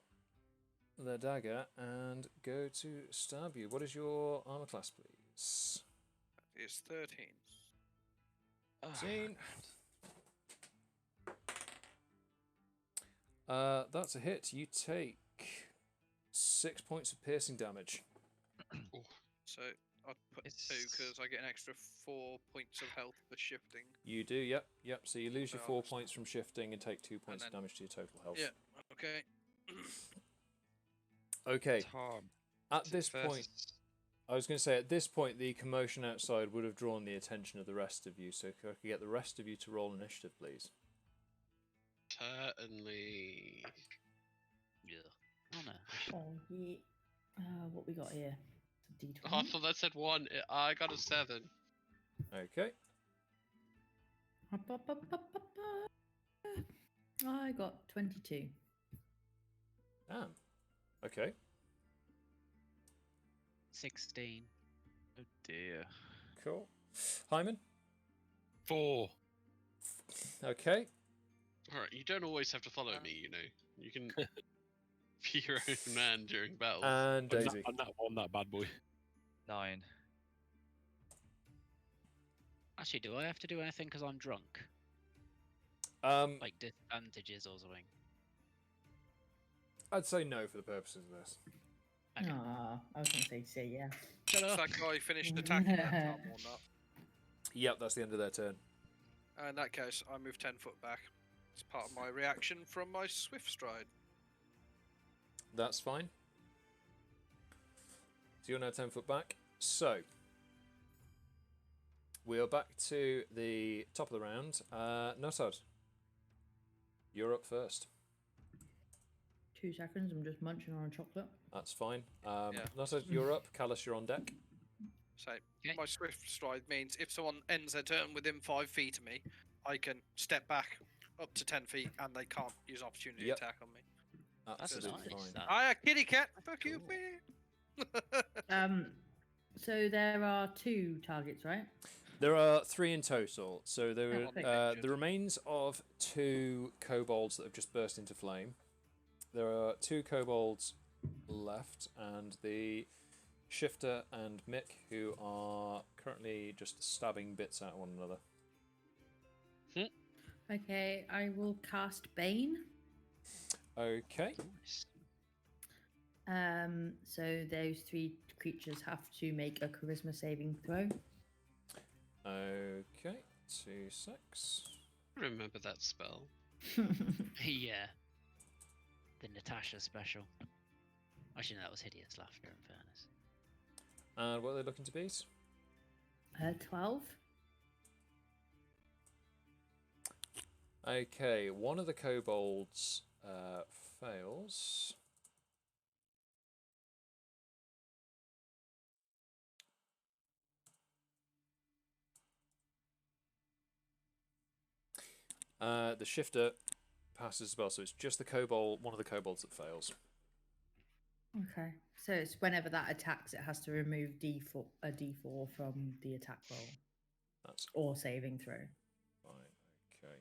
their dagger and go to stab you. What is your armor class, please? It's 13. 13. That's a hit. You take 6 points of piercing damage. So I'd put It's- 2 because I get an extra 4 points of health for shifting. You do, yep. So you lose your So 4 I'll just- points from shifting and take 2 points of then- damage to your total health. Yeah, okay. Okay. Tom. At is it this first- point, I was going to say, at this point, the commotion outside would have drawn the attention of the rest of you. So if I could get the rest of you to roll initiative, please. Certainly. Yeah. Oh no. Oh, yeah. What we got here? It's a D20. Oh, I thought that said 1. I got a 7. Okay. I got 22. Damn. Okay. 16. Oh dear. Cool. Heiman? 4. Okay. Alright, you don't always have to follow me, you know. You can be your own man during battles. And Daisy. On that bad boy. 9. Actually, do I have to do anything because I'm drunk? Like disadvantages or something? I'd say no for the purposes of this. Okay. Ah, I was going to say yeah. Shut Has up. that guy finished attacking that Tom or not? Yep, that's the end of their turn. In that case, I move 10 foot back. It's part of my reaction from my swift stride. That's fine. So you're now 10 foot back. So we are back to the top of the round. Notad, you're up first. 2 seconds, I'm just munching on a chocolate. That's fine. Yeah. Notad, you're up. Kallus, you're on deck. So Okay. my swift stride means if someone ends their turn within 5 feet of me, I can step back up to 10 feet and they can't use opportunity Yep. attack on me. That's Absolutely nice. fine. That. Ah, kitty cat! Fuck you, Cool. man. So there are 2 targets, right? There are 3 in total. So there Oh, are okay. the remains of 2 kobolds that have just burst into flame. There are 2 kobolds left, and the Shifter and Mick, who are currently just stabbing bits at one another. Okay, I will cast Bane. Okay. Nice. So those 3 creatures have to make a charisma saving throw. Okay. 2 6. Remember that spell. Yeah. The Natasha special. Actually, no, that was hideous laughter. In fairness. And what are they looking to beat? 12. Okay, one of the kobolds fails. The Shifter passes as well, so it's just the kobold, one of the kobolds that fails. Okay, so it's whenever that attacks, it has to remove a d4 from the attack roll That's or saving throw. fine. Okay.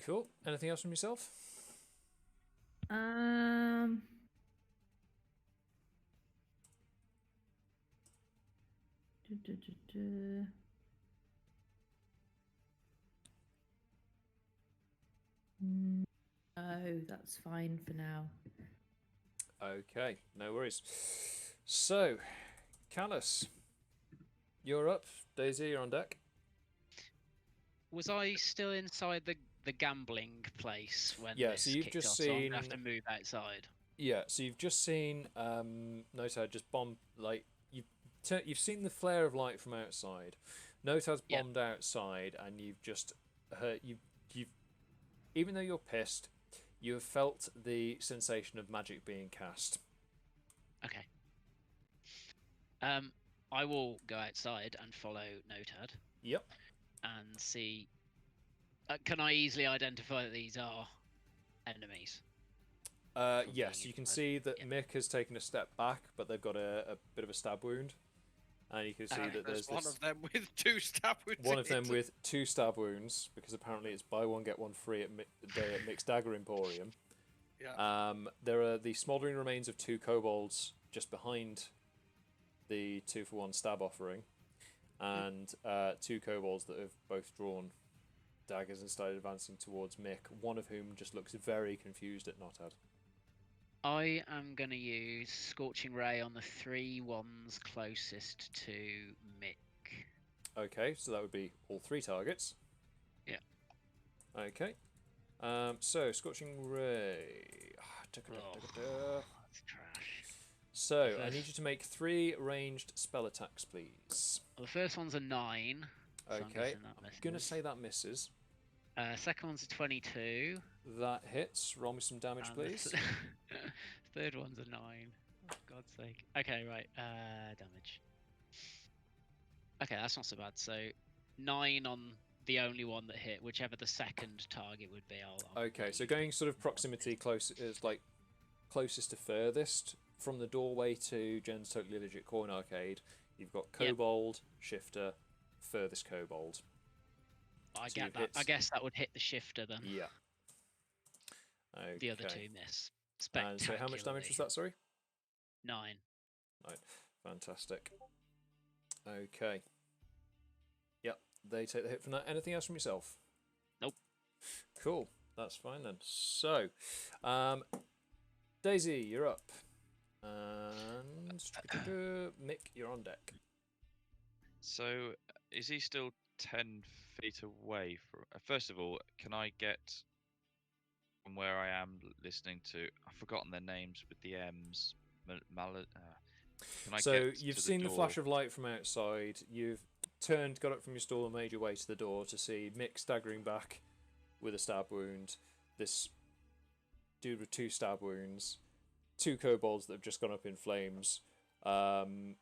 Cool. Anything else from yourself? Du- du- du- du. No, that's fine for now. Okay, no worries. So, Kallus, you're up. Daisy, you're on deck. Was I still inside the gambling place when Yeah, this so you've kicked just off? So I'm seen- gonna have to move outside. Yeah, so you've just seen Notad just bomb, like you've seen the flare of light from outside. Notad's Yeah. bombed outside, and you've just heard you've even though you're pissed, you have felt the sensation of magic being cast. Okay. I will go outside and follow Notad Yep. and see. Can I easily identify that these are enemies? From Yes, being you can inside. see that Yeah. Mick has taken a step back, but they've got a bit of a stab wound, and you can see Okay. that There's there's one this, of them with 2 stab wounds. one in of them it. with 2 stab wounds, because apparently it's buy one get one free at day at Mick's Dagger Emporium. Yeah. There are the smouldering remains of 2 kobolds just behind the 2-for-1 stab offering, and 2 kobolds that have both drawn daggers and started advancing towards Mick, one of whom just looks very confused at Notad. I am going to use Scorching Ray on the 3 ones closest to Mick. Okay, so that would be all 3 targets. Yeah. Okay. So, Scorching Ray. That's trash. So, I First- need you to make 3 ranged spell attacks, please. Well, the first one's a 9. So I'm Okay, guessing that I'm going to misses. say that misses. Second one's a 22. That hits. Roll me some damage, and the please. third one's a 9. Oh, for God's sake. Okay, right. Damage. Okay, that's not so bad. So 9 on the only one that hit, whichever the second target would be. I'll Okay, so leave. going sort of proximity close is like closest to furthest from the doorway to Jen's Totally Legit Coin Arcade. You've got Yep. Kobold, Shifter, furthest Kobold. I so get you've that. hit- I guess that would hit the shifter then. Yeah. Okay. The other 2 miss. And so how much damage was that, sorry? 9. Right, fantastic. Okay. Yep, they take the hit from that. Anything else from yourself? Nope. Cool, that's fine then. So, Daisy, you're up. And Mick, you're on deck. So, is he still 10 feet away from? First of all, can I get from where I am listening to. I've forgotten their names with the M's. Can I So get you've to seen the door? flash of light from outside. You've got up from your stall and made your way to the door to see Mick staggering back with a stab wound. This dude with 2 stab wounds, 2 kobolds that have just gone up in flames, and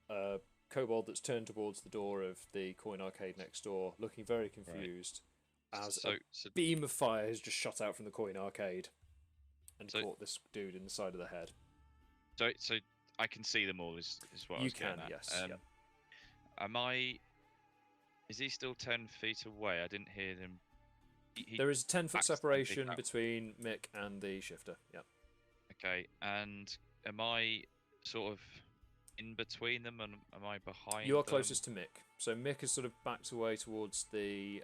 a kobold that's turned towards the door of the coin arcade next door, looking very confused, as a beam of fire has just shot out from the coin arcade and caught this dude in the side of the head. So I can see them all. Is what I was getting at. Yes. Yep. Am I? Is he still 10 feet away? I didn't hear him. There is a 10-foot separation out. between Mick and the shifter. Yep. Okay, and am I sort of in between them, and am I behind? You are closest to Mick. So Mick is sort of backed away towards the.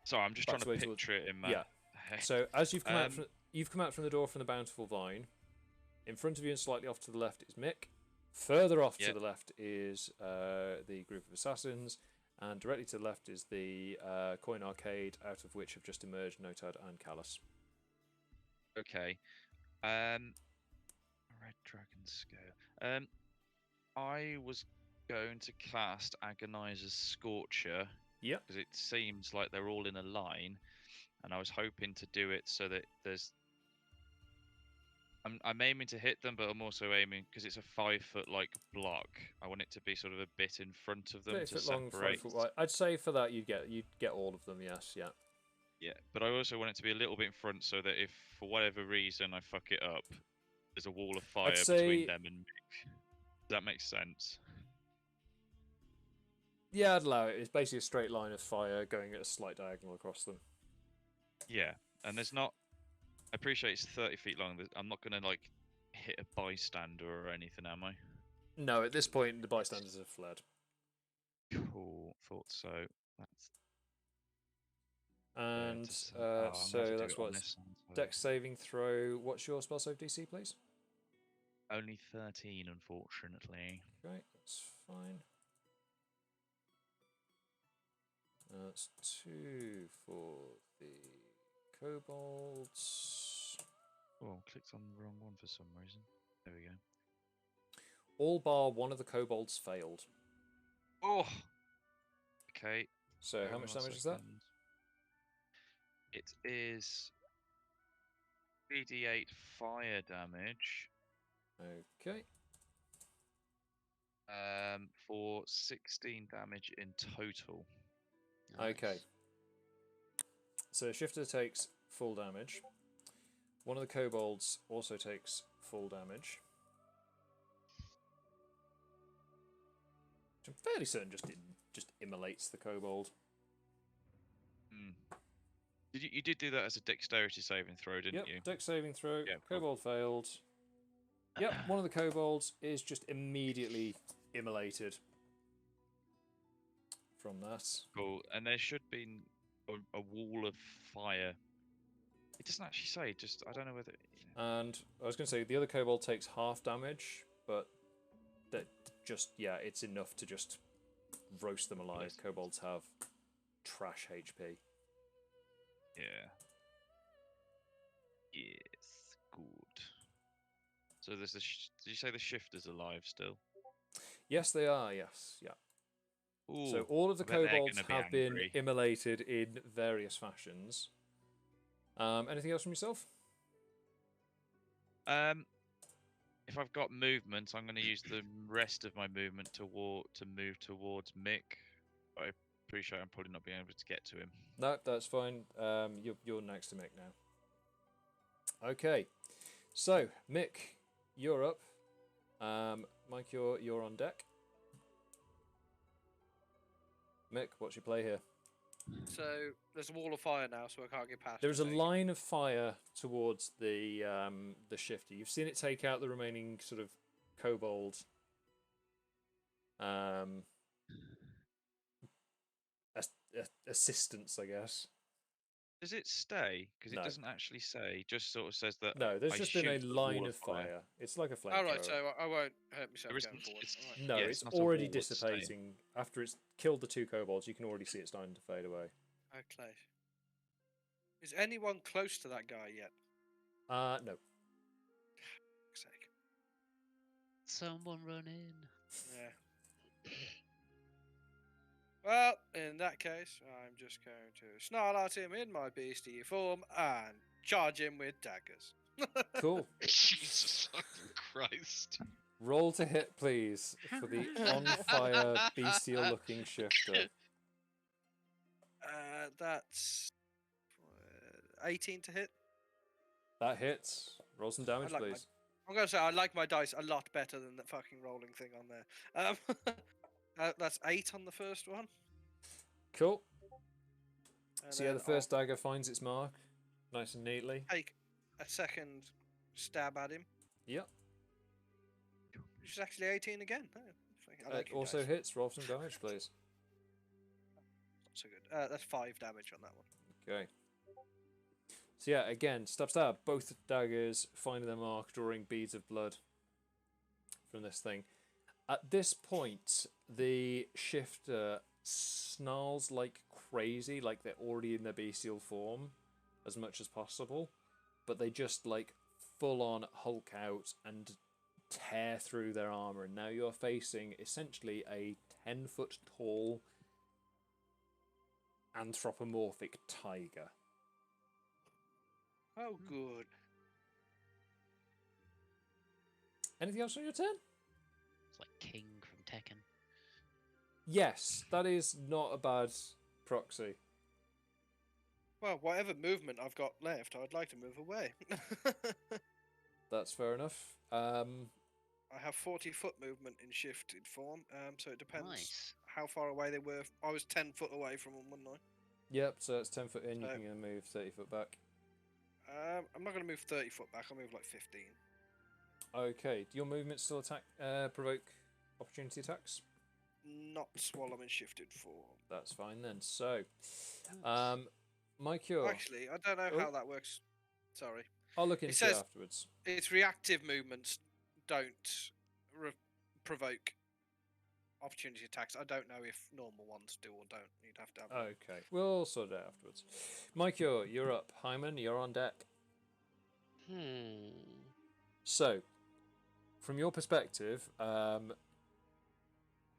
Sorry, I'm just trying to picture it in my head. So as you've come out from the door from the Bountiful Vine. In front of you and slightly off to the left is Mick. Further off to the left is the group of assassins, and directly to the left is the coin arcade, out of which have just emerged Notad and Kallus. Okay. Red Dragon Scale. I was going to cast Agonizer's Scorcher. Yep. Because it seems like they're all in a line, and I was hoping to do it so that there's. I'm aiming to hit them, but I'm also aiming because it's a 5-foot like block. I want it to be sort of a bit in front of them 30 to foot long, separate. 5 foot wide. I'd say for that you'd get all of them. Yes, yeah. Yeah, but I also want it to be a little bit in front so that if for whatever reason I fuck it up, there's a wall of fire between them and Mick. Does that make sense? Yeah, I'd allow it. It's basically a straight line of fire going at a slight diagonal across them. Yeah, and there's not. I appreciate it's 30 feet long. I'm not going to like hit a bystander or anything, am I? No, at this point the bystanders have fled. Cool, thought so. That's. And so that's what it's Dex saving throw. What's your spell save DC, please? Only 13, unfortunately. Okay, that's fine. That's 2 for the kobolds. Oh, I clicked on the wrong one for some reason. There we go. All bar one of the kobolds failed. Oh! Okay. So how much damage is that? It is 3d8 fire damage. Okay. For 16 damage in total. Nice. Okay. So Shifter takes full damage. One of the kobolds also takes full damage. Which I'm fairly certain just immolates the kobold. You did do that as a dexterity saving throw, didn't you? Yep, dex saving throw. Yeah, Kobold failed. Yep, one of the kobolds is just immediately immolated from that. Cool. And there should be a wall of fire. It doesn't actually say. Just I don't know whether. And I was going to say the other kobold takes half damage, but that it's enough to just roast them alive. Kobolds have trash HP. Yeah. Yes. Good. So there's the. Did you say the shifters alive still? Yes, they are. Yes, yeah. Ooh, so all of the I bet they're kobolds gonna be have been angry. immolated in various fashions. Anything else from yourself? If I've got movement, I'm going to use the rest of my movement to move towards Mick. I appreciate I'm probably not being able to get to him. No, that's fine. You're next to Mick now. Okay, so Mick, you're up. Mike, you're on deck. Mick, what's your play here? So there's a wall of fire now, so I can't get past. There's a it, line of fire towards the shifter. You've seen it take out the remaining sort of kobold assistance, I guess. Does it stay? Because No. it doesn't actually say. Just sort of says that. No, there's I just been a shoot the line wall of fire. It's like a flamethrower. All right, so I won't hurt myself There going isn't- forward. it's- All right. No, Yeah, it's it's not a already wall, it's staying. dissipating. After it's killed the two kobolds, you can already see it starting to fade away. Okay. Is anyone close to that guy yet? No. Fuck's sake. Someone run in. Yeah. Well, in that case, I'm just going to snarl at him in my beastie form and charge him with daggers. Cool. Jesus fucking Christ. Roll to hit, please, for the on-fire, bestial-looking shifter. That's 18 to hit. That hits. Roll some damage, like my- please. I'm going to say I like my dice a lot better than the fucking rolling thing on there. That's 8 on the first one. Cool. And So yeah, the then first dagger finds its mark, nice and neatly. I'll take a second stab at him, Yep. which is actually 18 again. Oh, I like It your also dice. hits. Roll some damage, please. Not so good. That's 5 damage on that one. Okay. So yeah, again, stab stab. Both daggers finding their mark, drawing beads of blood from this thing. At this point, the shifter snarls like crazy, like they're already in their bestial form, as much as possible. But they just like full on Hulk out and tear through their armor. And now you're facing essentially a 10-foot tall anthropomorphic tiger. Oh, good. Anything else on your turn? It's like King from Tekken. Yes, that is not a bad proxy. Well, whatever movement I've got left, I'd like to move away. That's fair enough. I have 40-foot movement in shifted form, so it depends Nice. how far away they were. I was 10 foot away from them, wasn't I? Yep, so it's 10 foot in, you So- can move 30 foot back. I'm not going to move 30 foot back, I'll move like 15. Okay, do your movements still provoke opportunity attacks? Not while I'm in shifted form. That's fine then. So, Nice. my cure. Actually, I don't know Oh. how that works. Sorry. I'll look into it says- afterwards. Its reactive movements don't provoke opportunity attacks. I don't know if normal ones do or don't. You'd have to have. Okay, we'll sort it out afterwards. My cure, you're up. Heiman, you're on deck. So, from your perspective,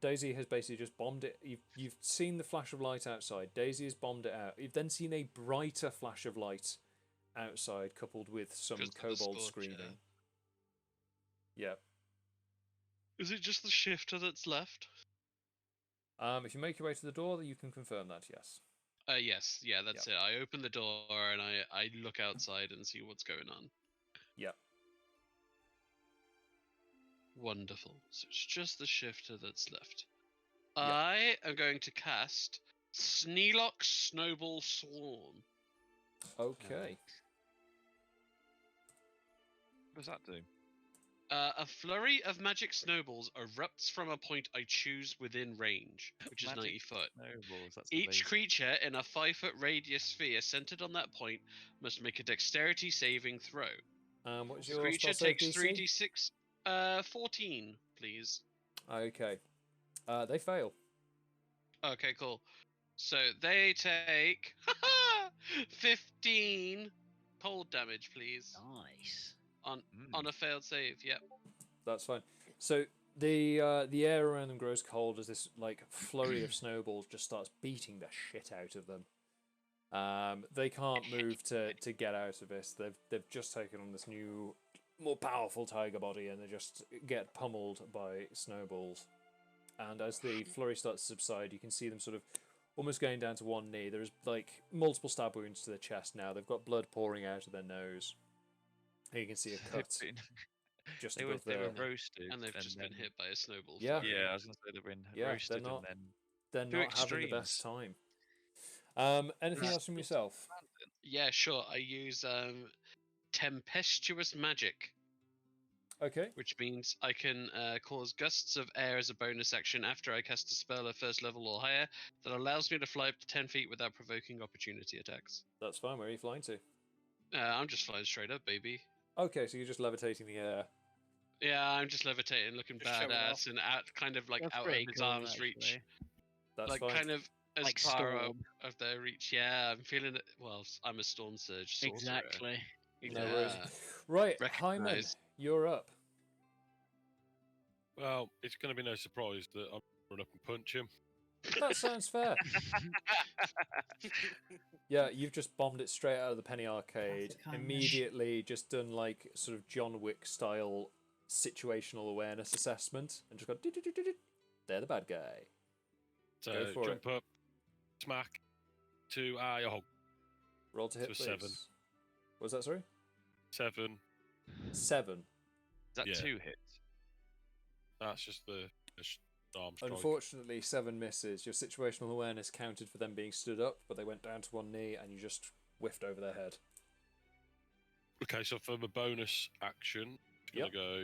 Daisy has basically just bombed it. You've seen the flash of light outside. Daisy has bombed it out. You've then seen a brighter flash of light outside, coupled with some Because of the kobold scorch, yeah. screaming. Yeah. Is it just the shifter that's left? If you make your way to the door, you can confirm that. Yes. Yes, yeah, that's it. I open the door and I look outside and see what's going on. Yep. Wonderful. So it's just the shifter that's left. Yep. I am going to cast Sneelock Snowball Swarm. Okay. What does that do? A flurry of magic snowballs erupts from a point I choose within range, which is 90 Magic foot. Snowballs, that's Each amazing. creature in a 5-foot radius sphere centered on that point must make a dexterity saving throw. What's The your creature spell save takes DC? 3d6. 14, please. Okay. They fail. Okay, cool. So they take 15 cold damage, please. Nice. On a failed save, yep. That's fine. So the air around them grows cold as this like flurry of snowballs just starts beating the shit out of them. They can't move to get out of this. They've just taken on this new, more powerful tiger body, and they just get pummeled by snowballs. And as the flurry starts to subside, you can see them sort of almost going down to one knee. There's like multiple stab wounds to the chest now. They've got blood pouring out of their nose. And you can see a cut just They above were there. roasted. And they've just been then- hit by a snowball. Yeah. flurry. Yeah, I was going to say they've been Yeah, roasted they're not- and then. They're Two not having the best extremes. time. Anything Right. else from yourself? Yeah, sure. I use tempestuous magic, Okay. which means I can cause gusts of air as a bonus action after I cast a spell at first level or higher that allows me to fly up to 10 feet without provoking opportunity attacks. That's fine. Where are you flying to? I'm just flying straight up, baby. Okay, so you're just levitating the air. Yeah, I'm just levitating, looking Just showing badass, off. and out, kind of like That's out of pretty his cool, arm's reach. actually. That's Like fine. kind of as like far out storm. of their reach. Yeah, I'm feeling it. Well, I'm a Storm Surge sorcerer. Exactly. No worries. Yeah. Right, Heiman, Recognise. you're up. Well, it's going to be no surprise that I'm run up and punch him. That sounds fair. Yeah, you've just bombed it straight out of the Penny Arcade. Classic Heiman. Immediately just done like sort of John Wick style situational awareness assessment and just got they're the bad guy. So Go for jump up, smack, to hog. Roll to hit, So please. 7. What was that, sorry? 7. 7. Is that Yeah. 2 hits? That's just the arm strike. Unfortunately, 7 misses. Your situational awareness counted for them being stood up, but they went down to one knee and you just whiffed over their head. Okay, so for my bonus action, I'm going to go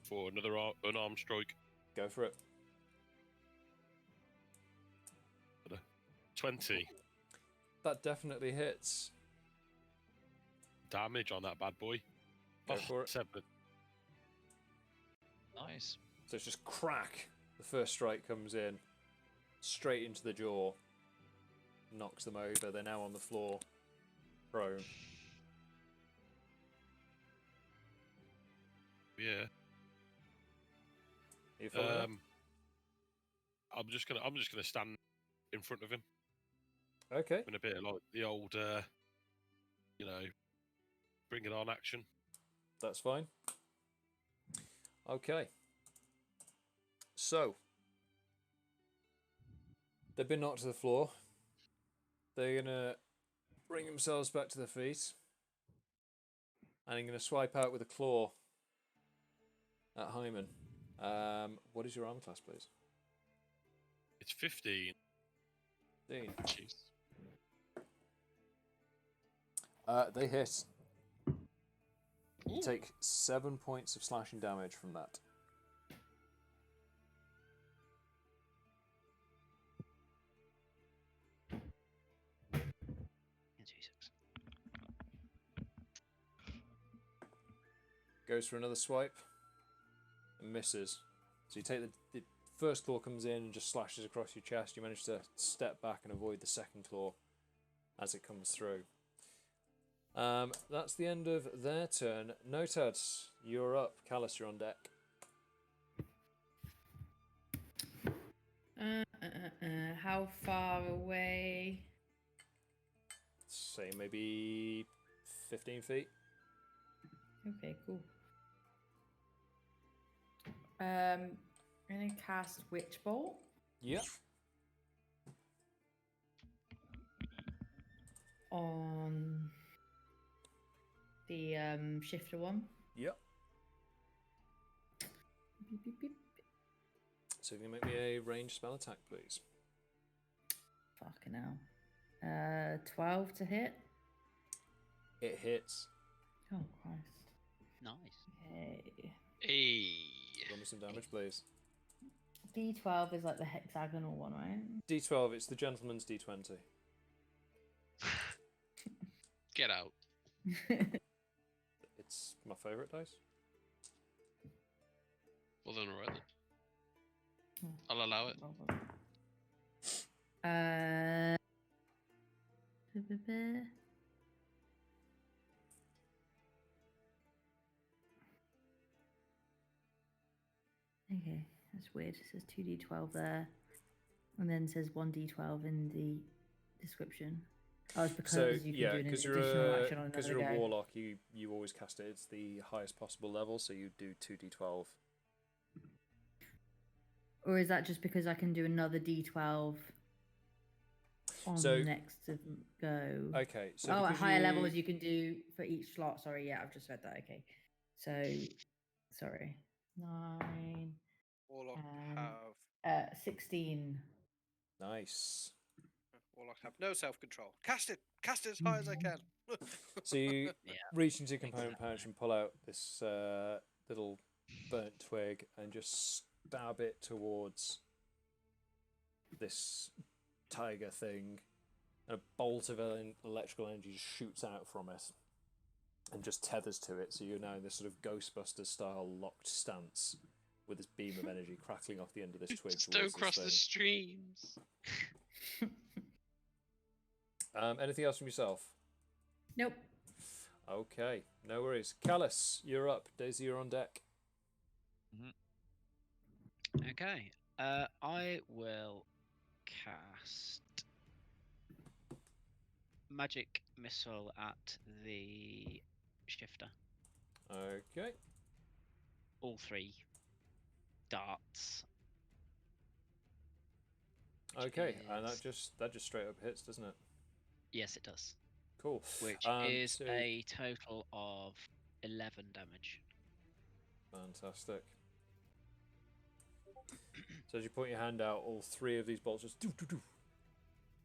for another unarmed strike. Go for it. 20 That definitely hits. damage on that bad boy. Go for it. 7. Nice. So it's just crack. The first strike comes in, straight into the jaw, knocks them over. They're now on the floor, prone. Yeah. Are you following up? I'm just gonna stand in front of him Okay. in a bit like the old, bring it on action. That's fine. Okay. So, they've been knocked to the floor. They're going to bring themselves back to their feet. And I'm going to swipe out with a claw at Heiman. What is your armor class, please? It's 15. Dean. Jeez. They hit. You Ooh. take 7 points of slashing damage from that. Jesus. Goes for another swipe and misses. So you take the first claw comes in and just slashes across your chest. You manage to step back and avoid the second claw as it comes through. That's the end of their turn. Notads, you're up. Kallus, you're on deck. How far away? Say maybe 15 feet. Okay, cool. I'm gonna cast Witch Bolt. Yep. On the shifter one. Yep. Beep, beep, beep. So you can make me a ranged spell attack, please. Fucking hell. 12 to hit. It hits. Oh Christ. Nice. Okay. Hey. Roll me some damage, please. D12 is like the hexagonal one, right? D12, it's the gentleman's D20. Get out. It's my favourite dice. Well then, alright then. Hmm. I'll allow it. Okay, that's weird. It says 2d12 there, and then says 1d12 in the description. Oh, it's because So you can yeah, do an because additional action on another you're a guy. warlock, you always cast it. It's the highest possible level, so you do 2d12. Or is that just because I can do another d12 on So- the next of go? Okay, so at because higher levels you can do for each slot. Sorry, yeah, I've just read that. Okay, so sorry, 9, Warlock Um, have 16. Nice. Warlock have no self-control. Cast it as high as I can. So you Yeah. reach into your component exactly. pouch and pull out this little burnt twig and just stab it towards this tiger thing. And a bolt of electrical energy just shoots out from it and just tethers to it. So you're now in this sort of Ghostbusters style locked stance with this beam of energy crackling off the end of this twig. Just towards don't cross this the thing. streams. Anything else from yourself? Nope. Okay, no worries. Kallus, you're up. Daisy, you're on deck. Okay. I will cast magic missile at the shifter. Okay. All 3 darts. which Okay, and is- that just straight up hits, doesn't it? Yes, it does. Cool. Which is So- a total of 11 damage. Fantastic. So as you point your hand out, all 3 of these bolts just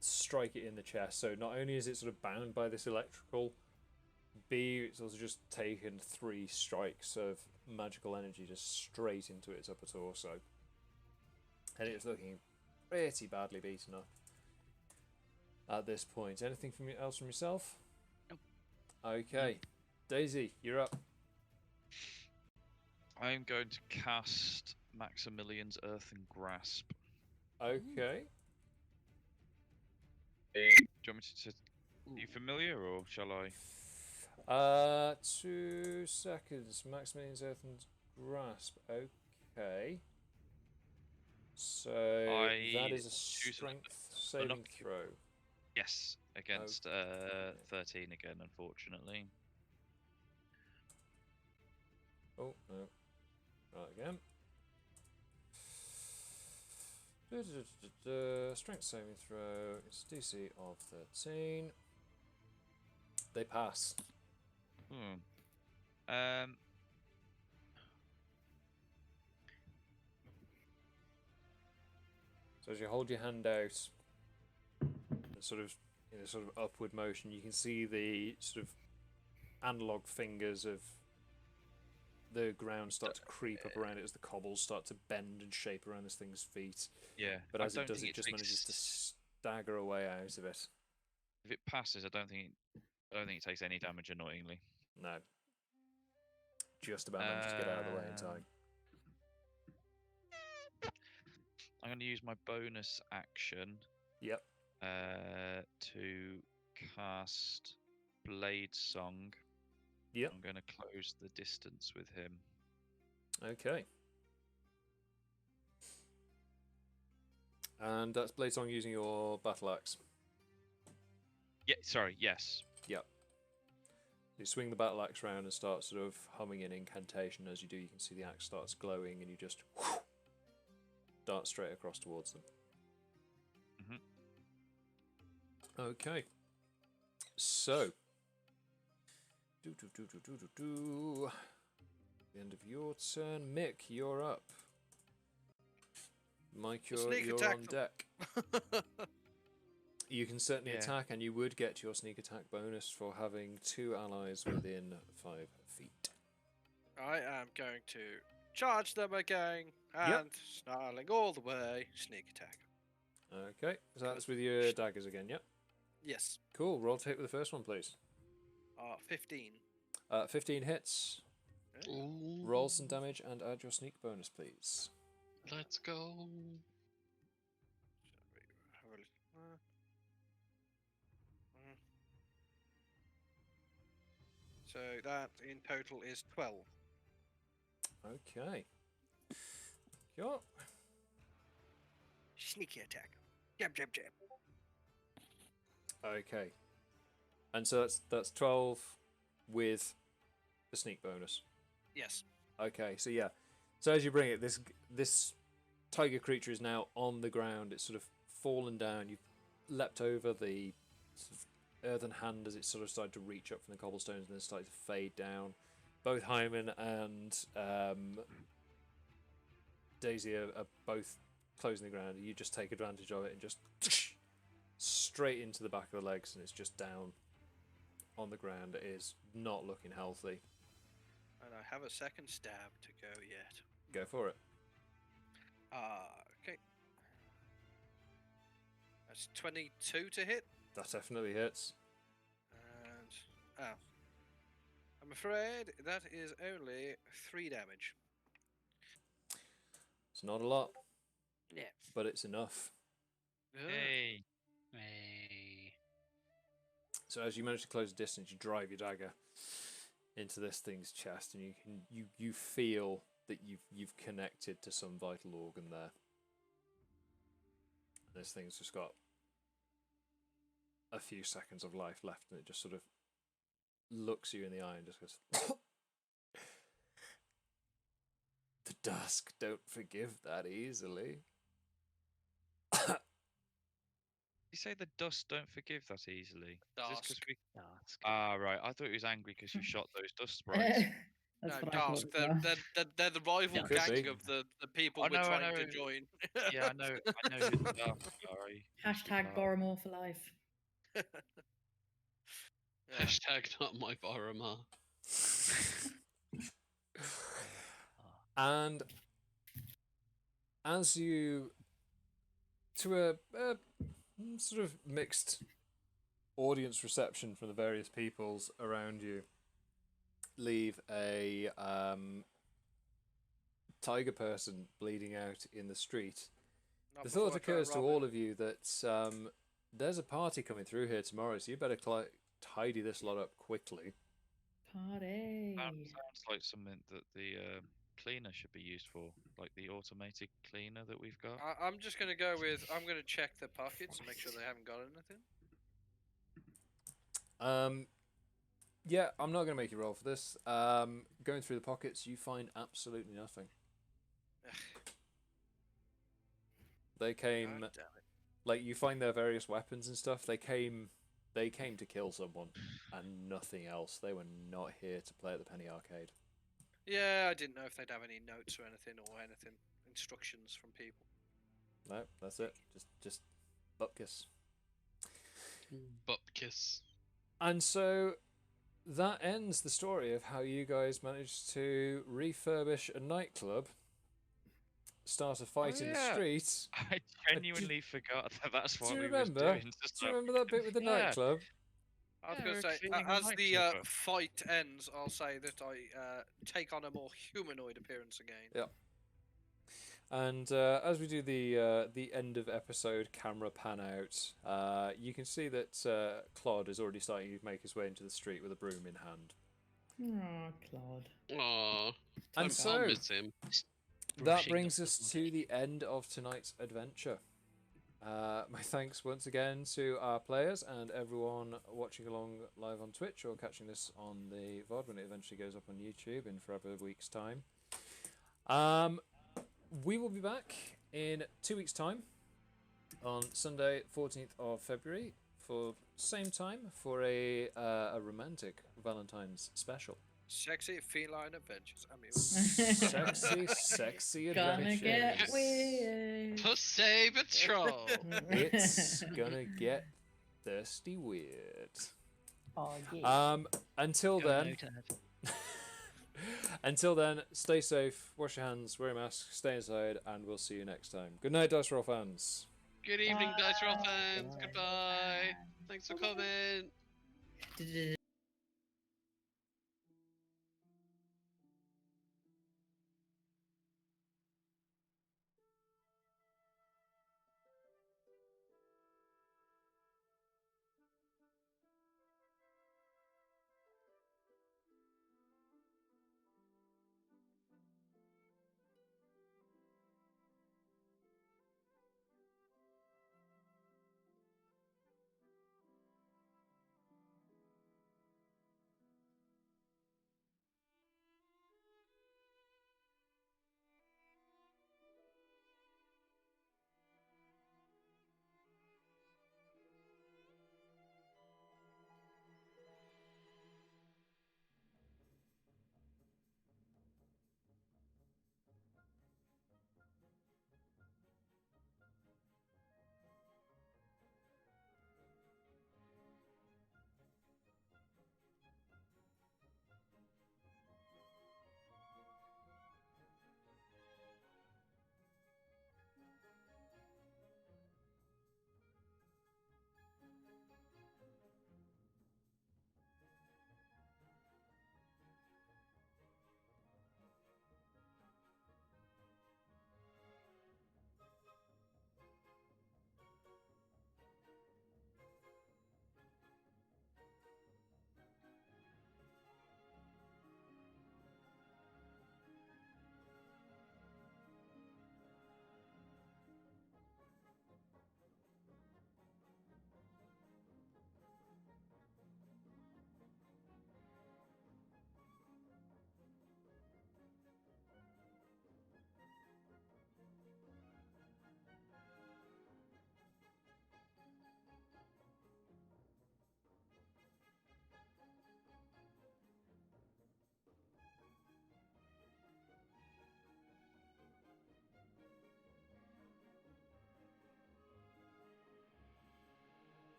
strike it in the chest. So not only is it sort of bound by this electrical, B, it's also just taken 3 strikes of magical energy just straight into its upper torso. And it's looking pretty badly beaten up at this point. Anything else from yourself? Nope. Okay. Daisy, you're up. I'm going to cast Maximilian's Earthen Grasp. Okay. Do you want me to? Are you familiar, or shall I? 2 seconds. Maximilian's Earthen Grasp. Okay. So that is a choose strength saving throw. Yes, against Okay. 13 again, unfortunately. Oh no. Right again. Strength saving throw. It's DC of 13. They pass. So as you hold your hand out, sort of in a sort of upward motion, you can see the sort of analog fingers of the ground start to creep up around it as the cobbles start to bend and shape around this thing's feet. Yeah, But I as it don't does, think it just manages to takes- stagger away out of it. If it passes, I don't think it takes any damage. Annoyingly. No. Just about managed to get out of the way in time. I'm going to use my bonus action. Yep. To cast Blade Song. Yep. I'm going to close the distance with him. Okay. And that's Bladesong using your battle axe. Yeah, sorry. Yes. Yep. You swing the battle axe round and start sort of humming an incantation. As you do, you can see the axe starts glowing, and you just dart straight across towards them. Okay. So, the end of your turn, Mick. You're up. Mike, you're on deck. You can certainly attack, and you would get your sneak attack bonus for having 2 allies within 5 feet. I am going to charge them again and snarling all the way. Sneak attack. Okay, so that's with your daggers again, yep. Yes. Cool, roll to hit with the first one, please. 15. 15 hits. Ooh, Roll some damage and add your sneak bonus, please. let's go. So that in total is 12. Okay. Sure. Sneaky attack. Jab, jab, jab. Okay. And so that's 12 with the sneak bonus. Yes. Okay, so yeah. So as you bring it, this tiger creature is now on the ground. It's sort of fallen down. You've leapt over the sort of earthen hand as it sort of started to reach up from the cobblestones and then started to fade down. Both Heiman and Daisy are both closing the ground. You just take advantage of it and just straight into the back of the legs, and it's just down on the ground. It is not looking healthy. And I have a second stab to go yet. Go for it. Okay. That's 22 to hit. That definitely hits. And I'm afraid that is only 3 damage. It's not a lot, Yeah. but it's enough. Hey. Hey. So as you manage to close the distance, you drive your dagger into this thing's chest, and you feel that you've connected to some vital organ there. This thing's just got a few seconds of life left, and it just sort of looks you in the eye and just goes, "The dusk don't forgive that easily." You say the dust don't forgive that easily. Is this 'cause Dusk. we... Ask. Ah, right. I thought he was angry because you shot those dust sprites. That's No, what I thought Dusk. as well. They're the rival Could gang be. of the people I we're know, I trying to know. join. Yeah, I know who the Dark are. Hashtag Boromar for life. Yeah. Hashtag not my Boromar. And as you, to a sort of mixed audience reception from the various peoples around you, leave a tiger person bleeding out in the street. Not The before thought I try and occurs to rob all him. of you that there's a party coming through here tomorrow, so you better tidy this lot up quickly. Party. Sounds like something that the cleaner should be used for, like the automated cleaner that we've got. I'm just going to go with, I'm going to check their pockets and make sure they haven't got anything. Yeah, I'm not going to make you roll for this. Going through the pockets, you find absolutely nothing. They came, God damn it. like, you find their various weapons and stuff. They came to kill someone and nothing else. They were not here to play at the Penny Arcade. Yeah, I didn't know if they'd have any notes or anything, instructions from people. No, that's it. Just bupkis. Bupkis. And so that ends the story of how you guys managed to refurbish a nightclub, start a fight in the yeah. street. I genuinely forgot that that's what Do you we remember? was doing. Do you remember that bit with the Yeah. nightclub? I was Yeah, going we're to say, cleaning the as the nightclub up. fight ends, I'll say that I take on a more humanoid appearance again. Yeah. And as we do the end of episode camera pan out, you can see that Claude is already starting to make his way into the street with a broom in hand. Oh, Claude. Aww. And I'll so miss him. that Brushing brings off us the to body. the end of tonight's adventure. My thanks once again to our players and everyone watching along live on Twitch or catching this on the VOD when it eventually goes up on YouTube in forever weeks' time. We will be back in 2 weeks' time on Sunday, 14th of February, for same time for a romantic Valentine's special. Sexy feline adventures. I mean, Sexy Gonna adventures. get weird. Pussy Patrol. It's gonna get thirsty weird. Oh, yeah. Until Go then, Motorhead. until then, stay safe, wash your hands, wear a mask, stay inside, and we'll see you next time. Good night, Dice Roll fans. Good evening, Dice Roll Bye. fans. Goodbye. Thanks for coming.